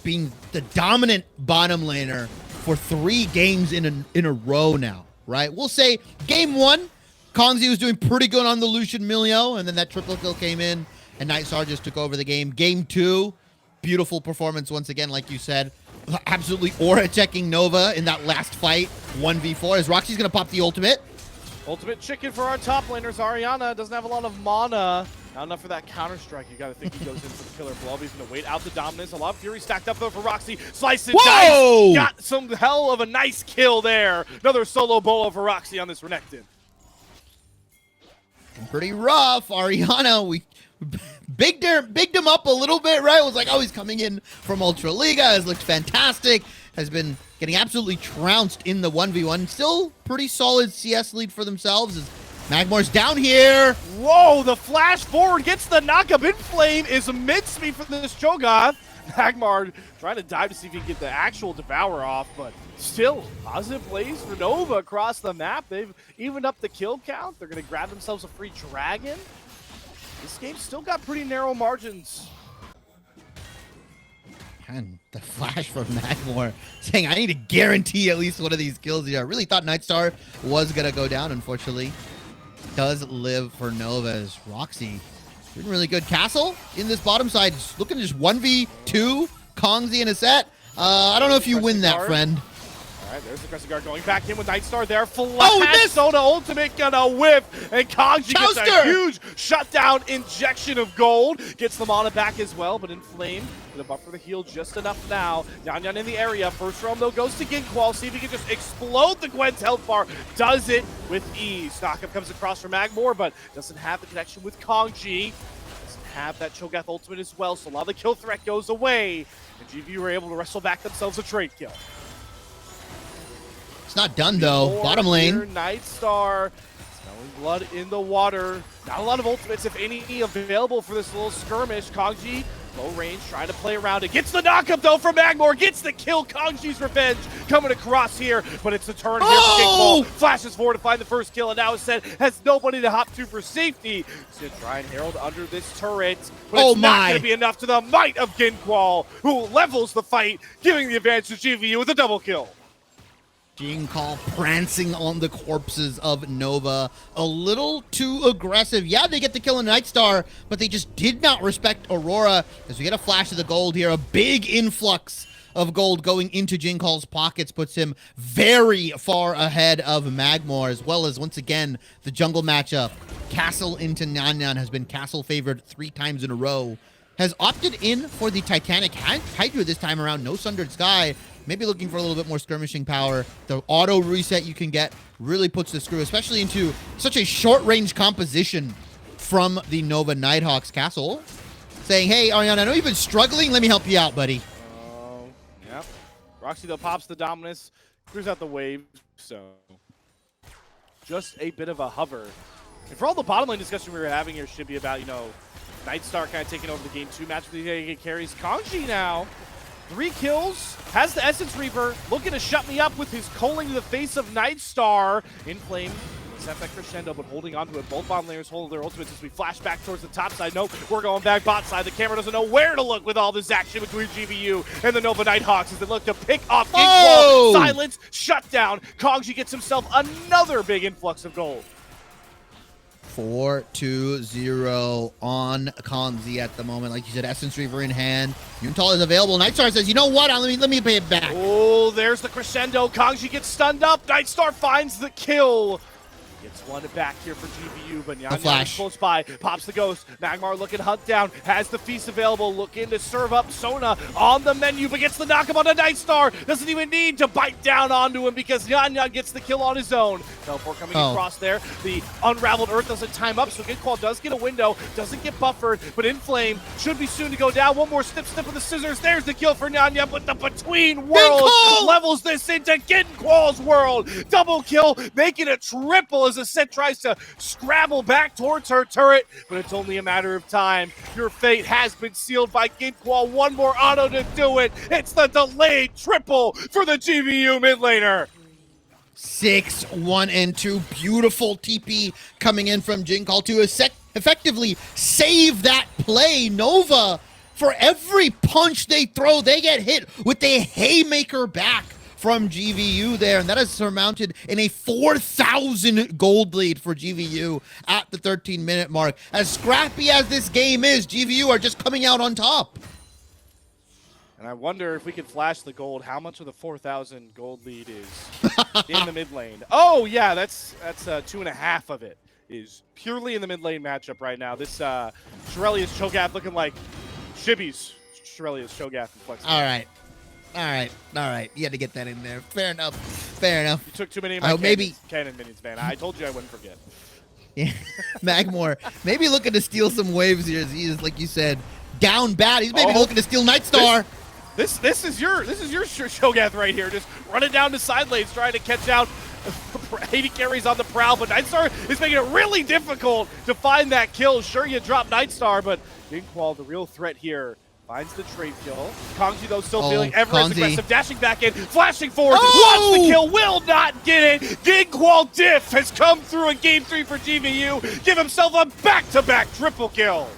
being the dominant bottom laner for 3 games in a row now, right? We'll say game 1, Kongzi was doing pretty good on the Lucian Milio, and then that triple kill came in, and Nightstar just took over the game. Game 2, beautiful performance once again, like you said. Absolutely aura-checking Nova in that last fight, 1v4, as Roxy's going to pop the ultimate. Ultimate chicken for our top laners. Ariana doesn't have a lot of mana. Not enough for that counter-strike. You got to think he goes in for the killer blow. He's going to wait out the dominance. A lot of fury stacked up, though, for Roxy. Slice and dice. Got some hell of a nice kill there. Another solo bolo for Roxy on this Renekton. Pretty rough. Ariana, we bigged him up a little bit, right? It was like, oh, he's coming in from Ultra Liga. Has looked fantastic. Has been getting absolutely trounced in the 1v1. Still pretty solid CS lead for themselves as Magmore's down here. Whoa, the flash forward gets the knockup. Inflame is mincemeat for this Cho'Gath. Magmar trying to dive to see if he can get the actual Devour off, but still positive plays for Nova across the map. They've evened up the kill count. They're going to grab themselves a free dragon. This game's still got pretty narrow margins. And the flash from Magmore saying, I need to guarantee at least one of these kills here. I really thought Nightstar was going to go down, unfortunately. Does live for Nova as Roxy doing really good. Castle in this bottom side, looking to just 1v2 Kongzi in a set. I don't know if you win that, friend. All right, there's the Crescent Guard going back in with Nightstar there. Flash Soda ultimate gonna whip, and Kongji gets a huge shutdown injection of gold. Gets the mana back as well, but Inflame gonna buffer the heal just enough now. Yan in the area. First roam though goes to Ginkwall. See if he can just explode the Gwen's health bar. Does it with ease. Knockup comes across from Magmore, but doesn't have the connection with Kongji. Doesn't have that Cho'Gath ultimate as well, so a lot of the kill threat goes away. And GV were able to wrestle back themselves a trade kill. It's not done though. Bottom lane. Nightstar smelling blood in the water. Not a lot of ultimates, if any, available for this little skirmish. Kongji, low range, trying to play around it. Gets the knockup though from Magmore. Gets the kill. Kongji's revenge coming across here, but it's a turn here for Ginkwall. Flashes forward to find the first kill, and now Ascent has nobody to hop to for safety. He's going to try and herald under this turret, but it's not going to be enough to the might of Ginkwall, who levels the fight, giving the advantage to GVU with a double kill. Call prancing on the corpses of Nova. A little too aggressive. Yeah, they get the kill on Nightstar, but they just did not respect Aurora as we get a flash of the gold here. A big influx of gold going into Call's pockets puts him very far ahead of Magmore, as well as, once again, the jungle matchup. Castle into Nyan has been Castle favored 3 times in a row. Has opted in for the Titanic Hydra this time around. No Sundered Sky. Maybe looking for a little bit more skirmishing power. The auto reset you can get really puts the screw, especially into such a short-range composition from the Nova Nighthawks. Castle saying, hey, Ariana, I know you've been struggling. Let me help you out, buddy. Yep. Roxy, though, pops the dominance, clears out the wave, so just a bit of a hover. And for all the bottom lane discussion we were having here should be about, Nightstar kind of taking over the game 2 match with the carries. Kongji now, 3 kills, has the Essence Reaper, looking to shut me up with his calling to the face of Nightstar. Inflame Set that crescendo, but holding onto it. Both bottom laners hold their ultimates as we flash back towards the top side. Nope, we're going back bot side. The camera doesn't know where to look with all this action between GVU and the Nova Nighthawks as they look to pick off Oh! Silence, shut down. Kongji gets himself another big influx of gold. 4-2-0 on Kongzi at the moment. Like you said, Essence Reaver in hand. Yuntal is available. Nightstar says, you know what? Let me pay it back. Oh, there's the crescendo. Kongji gets stunned up. Nightstar finds the kill. Gets one back here for GVU, but Nyan is close by. Pops the ghost. Magmar looking to hunt down. Has the feast available. Looking to serve up Sona on the menu, but gets the knock-up on the Nightstar. Doesn't even need to bite down onto him because Nyan gets the kill on his own. Teleport coming across there. The unraveled earth doesn't time up, so Ginkwall does get a window. Doesn't get buffered, but Inflame should be soon to go down. One more snip with the scissors. There's the kill for Nyan, but the between worlds levels this into Ginkwall's world. Double kill, making it triple as Ascent tries to scrabble back towards her turret, but it's only a matter of time. Your fate has been sealed by Ginkwall. One more auto to do it. It's the delayed triple for the GVU mid laner. 6, 1, and 2. Beautiful TP coming in from Jinkall to effectively save that play. Nova, for every punch they throw, they get hit with a haymaker back from GVU there, and that is surmounted in a 4,000 gold lead for GVU at the 13-minute mark. As scrappy as this game is, GVU are just coming out on top. And I wonder if we could flash the gold, how much of the 4,000 gold lead is in the mid lane. Oh, yeah, that's 2.5 of it is purely in the mid lane matchup right now. This Shirelia's Cho'Gath looking like Shibi's Shirelia's Cho'Gath and Flex. All right. You had to get that in there. Fair enough. You took too many of my cannon minions, man. I told you I wouldn't forget. Yeah. Magmore, maybe looking to steal some waves here as he is, like you said, down bad. He's maybe looking to steal Nightstar. This is your Cho'Gath right here. Just running down the side lanes, trying to catch out 80 carries on the prowl, but Nightstar is making it really difficult to find that kill. Sure, you drop Nightstar, but Ginkwall, the real threat here, finds the trade kill. Kongji, though, still feeling ever as aggressive. Dashing back in, flashing forward, wants the kill, will not get it. Ginkwall diff has come through in Game 3 for GVU. Give himself a back-to-back triple kill.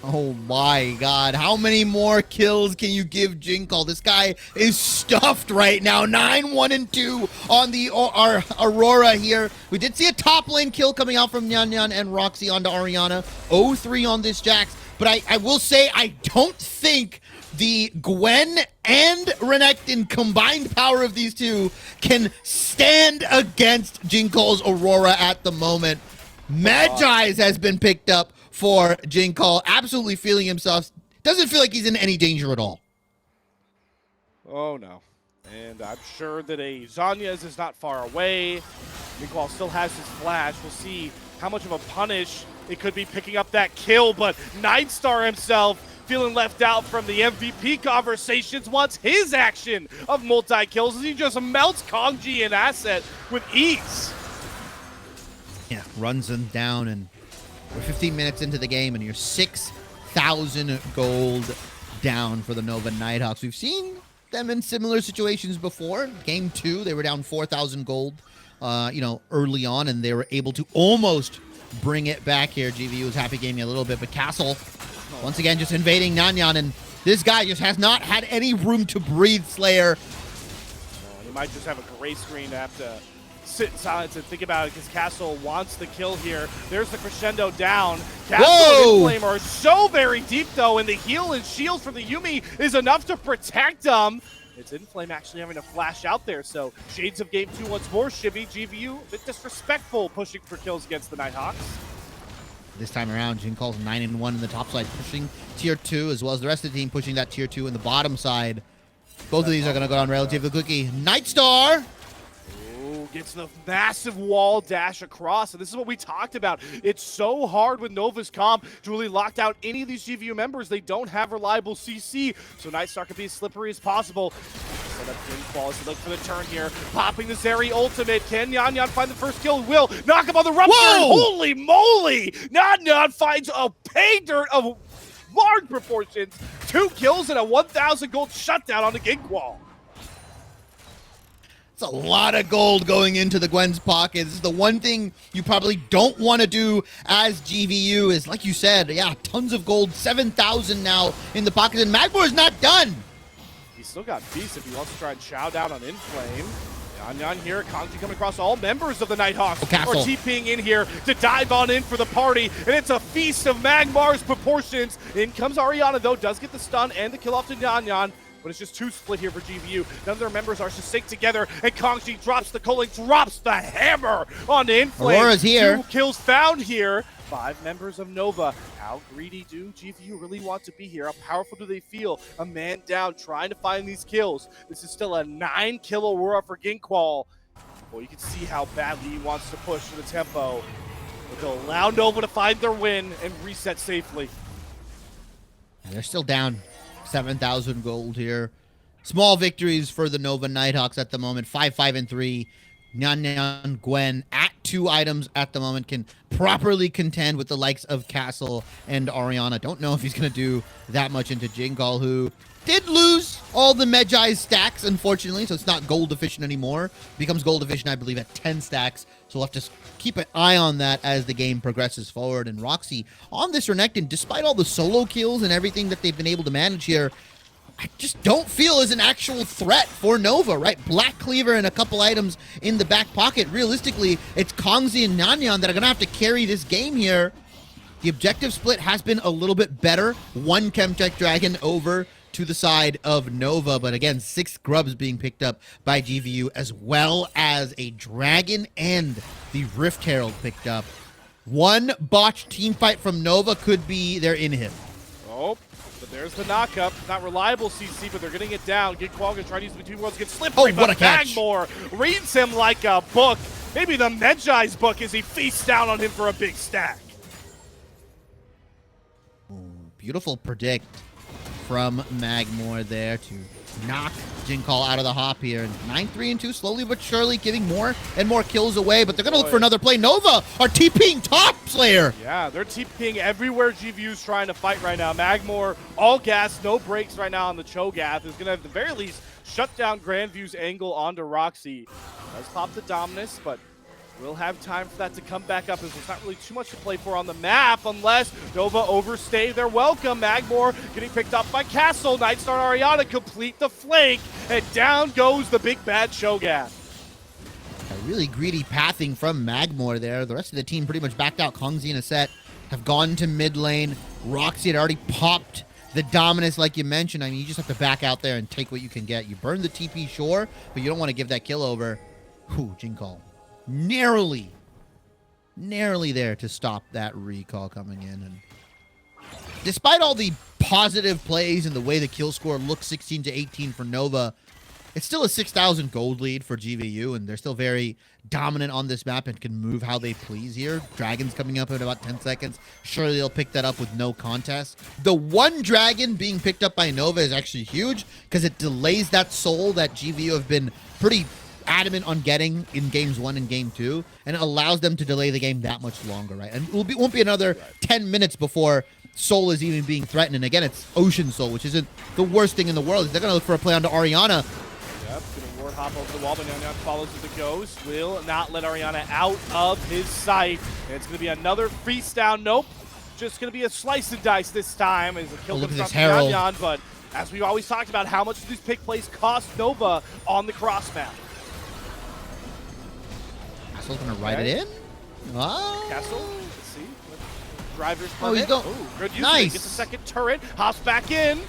Oh my god, how many more kills can you give Jinkall? This guy is stuffed right now. 9, 1, and 2 on the Aurora here. We did see a top lane kill coming out from Nyan and Roxy onto Ariana. 0-3 on this Jax. But I will say, I don't think the Gwen and Renekton combined power of these two can stand against Jinkall's Aurora at the moment. Magi's has been picked up for Jinkall, absolutely feeling himself. Doesn't feel like he's in any danger at all. Oh, no. And I'm sure that a Zanya's is not far away. Jinkall still has his flash. We'll see how much of a punish it could be picking up that kill, but Nightstar himself feeling left out from the MVP conversations, wants his action of multi-kills as he just melts Kongji and Asset with ease. Yeah, runs them down, and we're 15 minutes into the game, and you're 6,000 gold down for the Nova Nighthawks. We've seen them in similar situations before. Game 2, they were down 4,000 gold, early on, and they were able to almost bring it back here. GVU was happy gaming a little bit, but Castle, once again, just invading Nyan, and this guy just has not had any room to breathe, Slayer. He might just have a gray screen to have to sit in silence and think about it because Castle wants the kill here. There's the crescendo down. Castle and Inflame are so very deep, though, and the heal and shield from the Yuumi is enough to protect them. It's Inflame actually having to flash out there, so shades of Game 2 once more. Shibby, GVU, a bit disrespectful pushing for kills against the Nighthawks. This time around, Jinkall's 9-1 in the top side, pushing tier 2, as well as the rest of the team pushing that tier 2 in the bottom side. Both of these are going to go down relatively quickly. Nightstar! Gets the massive wall dash across, and this is what we talked about. It's so hard with Nova's comp to really lock down any of these GVU members. They don't have reliable CC, so Nightstar can be as slippery as possible. Set up Ginkwall as he look for the turn here. Popping the Zeri ultimate. Can Nyan find the first kill? Will knock him on the rupture. Holy moly! Nyan finds a pay dirt of large proportions. 2 kills and a 1,000 gold shutdown on the Ginkwall. It's a lot of gold going into the Gwen's pocket. This is the one thing you probably don't want to do as GVU is, like you said, yeah, tons of gold, 7,000 now in the pocket, and Magmor is not done. He's still got Beast if he wants to try and chow down on Inflame. Yan here, Kongji coming across all members of the Nighthawks are TPing in here to dive on in for the party, and it's a feast of Magmar's proportions. In comes Ariana, though, does get the stun and the kill off to Yan, but it's just 2 split here for GVU. None of their members are succinct together, and Kongji drops the culling, drops the hammer onto Inflame. Aurora's here. 2 kills found here. 5 members of Nova. How greedy do GVU really want to be here? How powerful do they feel? A man down, trying to find these kills. This is still a 9-kill Aurora for Ginkwall. Well, you can see how badly he wants to push to the tempo. But they'll allow Nova to find their win and reset safely. And they're still down 7,000 gold here. Small victories for the Nova Nighthawks at the moment. 5-5-3. Nyan Gwen at 2 items at the moment can properly contend with the likes of Castle and Ariana. Don't know if he's going to do that much into Jingal, who did lose all the Medjai's stacks, unfortunately, so it's not gold efficient anymore. Becomes gold efficient, I believe, at 10 stacks, so we'll have to keep an eye on that as the game progresses forward. And Roxy on this Renekton, despite all the solo kills and everything that they've been able to manage here, I just don't feel as an actual threat for Nova, right? Black Cleaver and a couple items in the back pocket. Realistically, it's Kongzi and Nyanyan that are going to have to carry this game here. The objective split has been a little bit better. 1 Chemtech Dragon over to the side of Nova, but again, 6 grubs being picked up by GVU, as well as a Dragon and the Rift Herald picked up. 1 botched team fight from Nova could be their inhib. Oh. But there's the knockup. Not reliable CC, but they're getting it down. Ginkwall gonna try to use the 2 worlds, get slippery. Oh, what a but catch. Magmor reads him like a book. Maybe the Medjai's book as he feasts down on him for a big stack. Ooh, beautiful predict from Magmor there to knock Jinkall out of the hop here. 9-3-2, slowly but surely giving more and more kills away, but they're going to look for another play. Nova are TPing top Slayer. Yeah, they're TPing everywhere GVU's trying to fight right now. Magmor, all gas, no breaks right now on the Cho'Gath, is going to, at the very least, shut down Grandview's angle onto Roxy. Does pop the Dominus, but we'll have time for that to come back up, as there's not really too much to play for on the map unless Nova overstay their welcome. Magmor getting picked up by Castle. Nightstar and Ariana complete the flank, and down goes the big bad Cho'Gath. A really greedy pathing from Magmor there. The rest of the team pretty much backed out. Kongzi and Aset have gone to mid lane. Roxy had already popped the Dominus, like you mentioned. I mean, you just have to back out there and take what you can get. You burn the TP, sure, but you don't want to give that kill over. Whew, Jinkall. Narrowly there to stop that recall coming in. And despite all the positive plays and the way the kill score looks 16-18 for Nova, it's still a 6,000 gold lead for GVU, and they're still very dominant on this map and can move how they please here. Dragon's coming up in about 10 seconds. Surely they'll pick that up with no contest. The 1 dragon being picked up by Nova is actually huge because it delays that soul that GVU have been pretty adamant on getting in games 1 and game 2, and it allows them to delay the game that much longer, right? And it won't be another 10 minutes before Soul is even being threatened. And again, it's Ocean Soul, which isn't the worst thing in the world. They're going to look for a play onto Ariana. Yep, gonna ward hop over the wall, but Nyan follows as it goes. Will not let Ariana out of his sight. And it's gonna be another freeze down. Nope. Just gonna be a slice and dice this time as a kill comes from Nyan, but as we always talked about, how much do these pick plays cost Nova on the cross map? Castle's gonna ride it in. Oh. Castle, let's see. Driver's Oh, he's going. Good use. Nice. Gets a second turret, hops back in.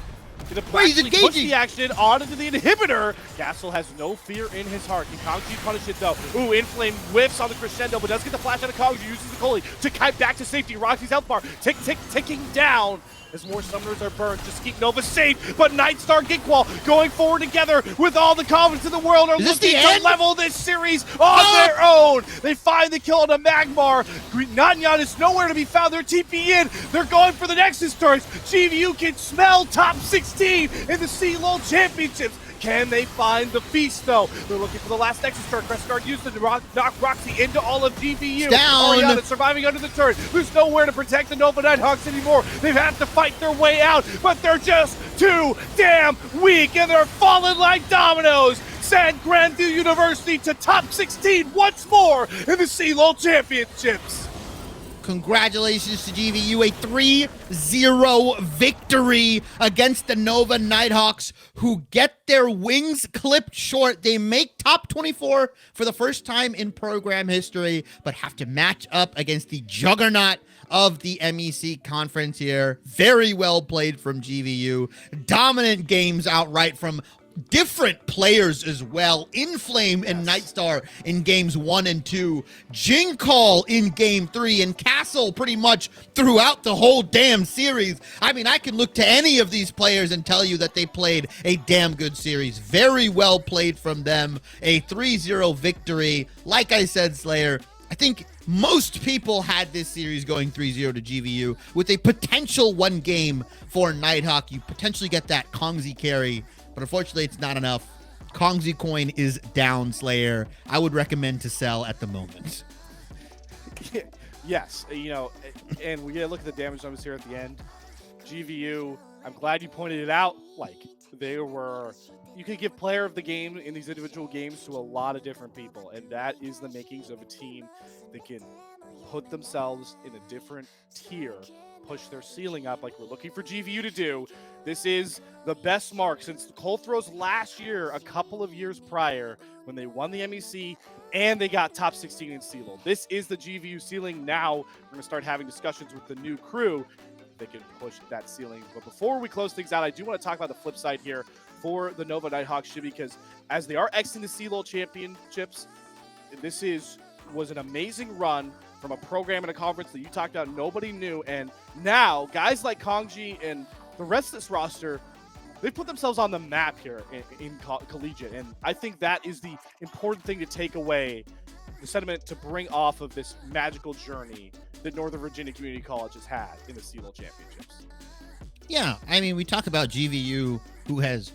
Wait, he's engaging. Push the action onto the inhibitor. Castle has no fear in his heart. Can Kongji punish it though? Ooh, Inflame whiffs on the crescendo, but does get the flash out of Kongji. Uses the Coley to kite back to safety. Roxy's health bar ticking down as more summoners are burned. Just keep Nova safe, but Nightstar Ginkwall going forward together with all the confidence in the world are looking to level this series on their own. They find the kill on a Magmar. Nyan is nowhere to be found. They're TP in. They're going for the Nexus turrets. GVU can smell top 16 in the CLOL Championships. Can they find the feast, though? They're looking for the last Nexus turret. Crestguard used to knock Roxy into all of GVU. Down. Ariana surviving under the turret. There's nowhere to protect the Nova Nighthawks anymore. They have to fight their way out, but they're just too damn weak, and they're falling like dominoes. send Grandview University to top 16 once more in the CLOL Championships. Congratulations to GVU, a 3-0 victory against the Nova Nighthawks, who get their wings clipped short. They make top 24 for the first time in program history, but have to match up against the juggernaut of the MEC conference here. Very well played from GVU. Dominant games outright from different players as well. Inflame and Nightstar in games 1 and 2. Jinkall in game 3, and Castle pretty much throughout the whole damn series. I mean, I can look to any of these players and tell you that they played a damn good series. Very well played from them. A 3-0 victory. Like I said, Slayer, I think most people had this series going 3-0 to GVU with a potential one game for Nighthawk. You potentially get that Kongzi carry, but unfortunately, it's not enough. Kongzi coin is down, Slayer. I would recommend to sell at the moment. Yes, you know, and we gotta look at the damage numbers here at the end. GVU, I'm glad you pointed it out. Like, you could give player of the game in these individual games to a lot of different people, and that is the makings of a team that can put themselves in a different tier, push their ceiling up like we're looking for GVU to do. This is the best mark since the Cold Throws last year, a couple of years prior, when they won the MEC and they got top 16 in CLOL. This is the GVU ceiling. Now we're going to start having discussions with the new crew that can push that ceiling. But before we close things out, I do want to talk about the flip side here for the Nova Nighthawks, because as they are exiting the CLOL championships, this was an amazing run from a program and a conference that you talked about nobody knew, and now guys like Kongji and the rest of this roster, they put themselves on the map here in collegiate, and I think that is the important thing to take away, the sentiment to bring off of this magical journey that Northern Virginia Community College has had in the CLOL championships. Yeah, I mean, we talk about GVU, who has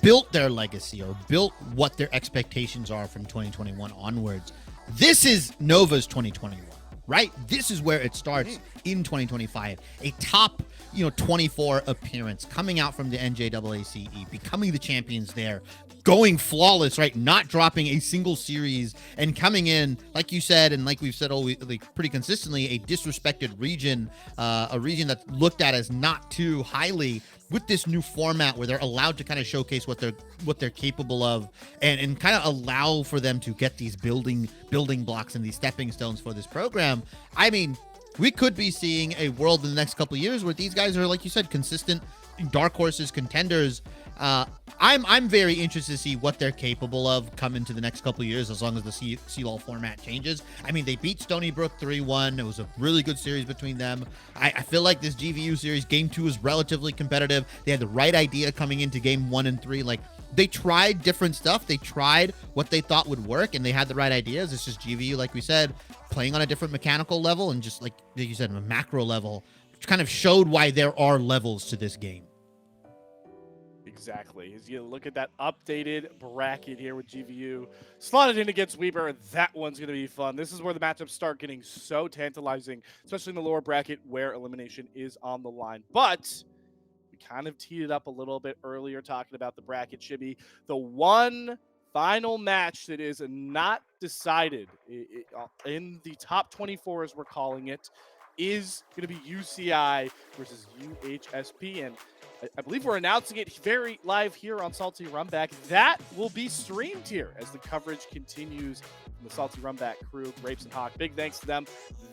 built their legacy or built what their expectations are from 2021 onwards. This is Nova's 2021. Right? This is where it starts in 2025. A top, 24 appearance coming out from the NJAACE, becoming the champions there, going flawless, right? Not dropping a single series and coming in, like you said, and like we've said always, like pretty consistently, a disrespected region, a region that's looked at as not too highly, with this new format where they're allowed to kind of showcase what they're capable of, and kind of allow for them to get these building blocks and these stepping stones for this program. I mean, we could be seeing a world in the next couple of years where these guys are, like you said, consistent dark horses, contenders. I'm very interested to see what they're capable of come into the next couple of years, as long as the CLOL format changes. I mean, they beat Stony Brook 3-1. It was a really good series between them. I feel like this GVU series, game 2 is relatively competitive. They had the right idea coming into game 1 and 3. Like, they tried different stuff. They tried what they thought would work, and they had the right ideas. It's just GVU, like we said, playing on a different mechanical level, and just like you said, on a macro level, which kind of showed why there are levels to this game. Exactly. As you look at that updated bracket here with GVU slotted in against Weber, that one's going to be fun. This is where the matchups start getting so tantalizing, especially in the lower bracket where elimination is on the line. But we kind of teed it up a little bit earlier talking about the bracket, Chibi. The one final match that is not decided in the top 24, as we're calling it, is going to be UCI versus UHSP. And I believe we're announcing it very live here on Salty Runback. That will be streamed here as the coverage continues from the Salty Runback crew, Grapes and Hawk. Big thanks to them.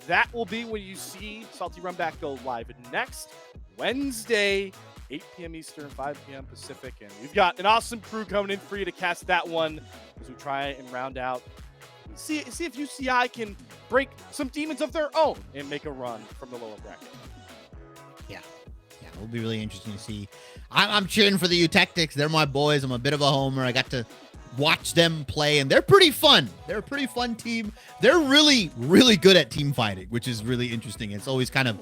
That will be when you see Salty Runback go live next Wednesday, 8 p.m. Eastern, 5 p.m. Pacific. And we've got an awesome crew coming in for you to cast that one as we try and round out. See if UCI can break some demons of their own and make a run from the lower bracket. Yeah, it'll be really interesting to see. I'm cheering for the U-Tactics. They're my boys. I'm a bit of a homer. I got to watch them play, and they're pretty fun. They're a pretty fun team. They're really, really good at team fighting, which is really interesting. It's always kind of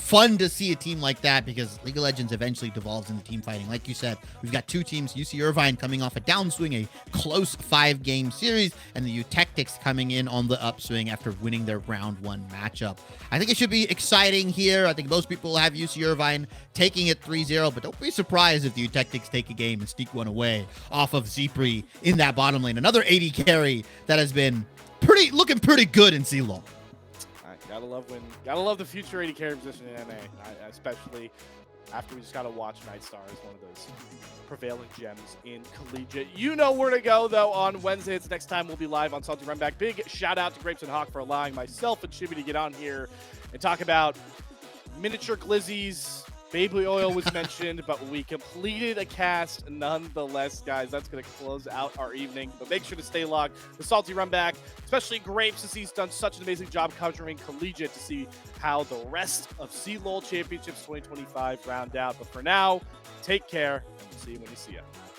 fun to see a team like that because League of Legends eventually devolves into team fighting. Like you said, we've got two teams, UC Irvine coming off a downswing, a close 5-game series, and the Tactics coming in on the upswing after winning their round 1 matchup. I think it should be exciting here. I think most people have UC Irvine taking it 3-0, but don't be surprised if the Tactics take a game and sneak one away off of Zepri in that bottom lane. Another 80 carry that has been looking pretty good in CLOL. Gotta love the future 80 carry position in NA, especially after we just gotta watch Nightstar as one of those prevailing gems in collegiate. You know where to go though on Wednesday. It's next time we'll be live on Salty Runback. Big shout out to Grapes and Hawk for allowing myself and Chibi to get on here and talk about miniature glizzies. Baby oil was mentioned, but we completed a cast nonetheless, guys. That's going to close out our evening. But make sure to stay logged to Salty Runback, especially Grapes, since he's done such an amazing job covering collegiate to see how the rest of CLOL Championships 2025 round out. But for now, take care, and we'll see you when you see you.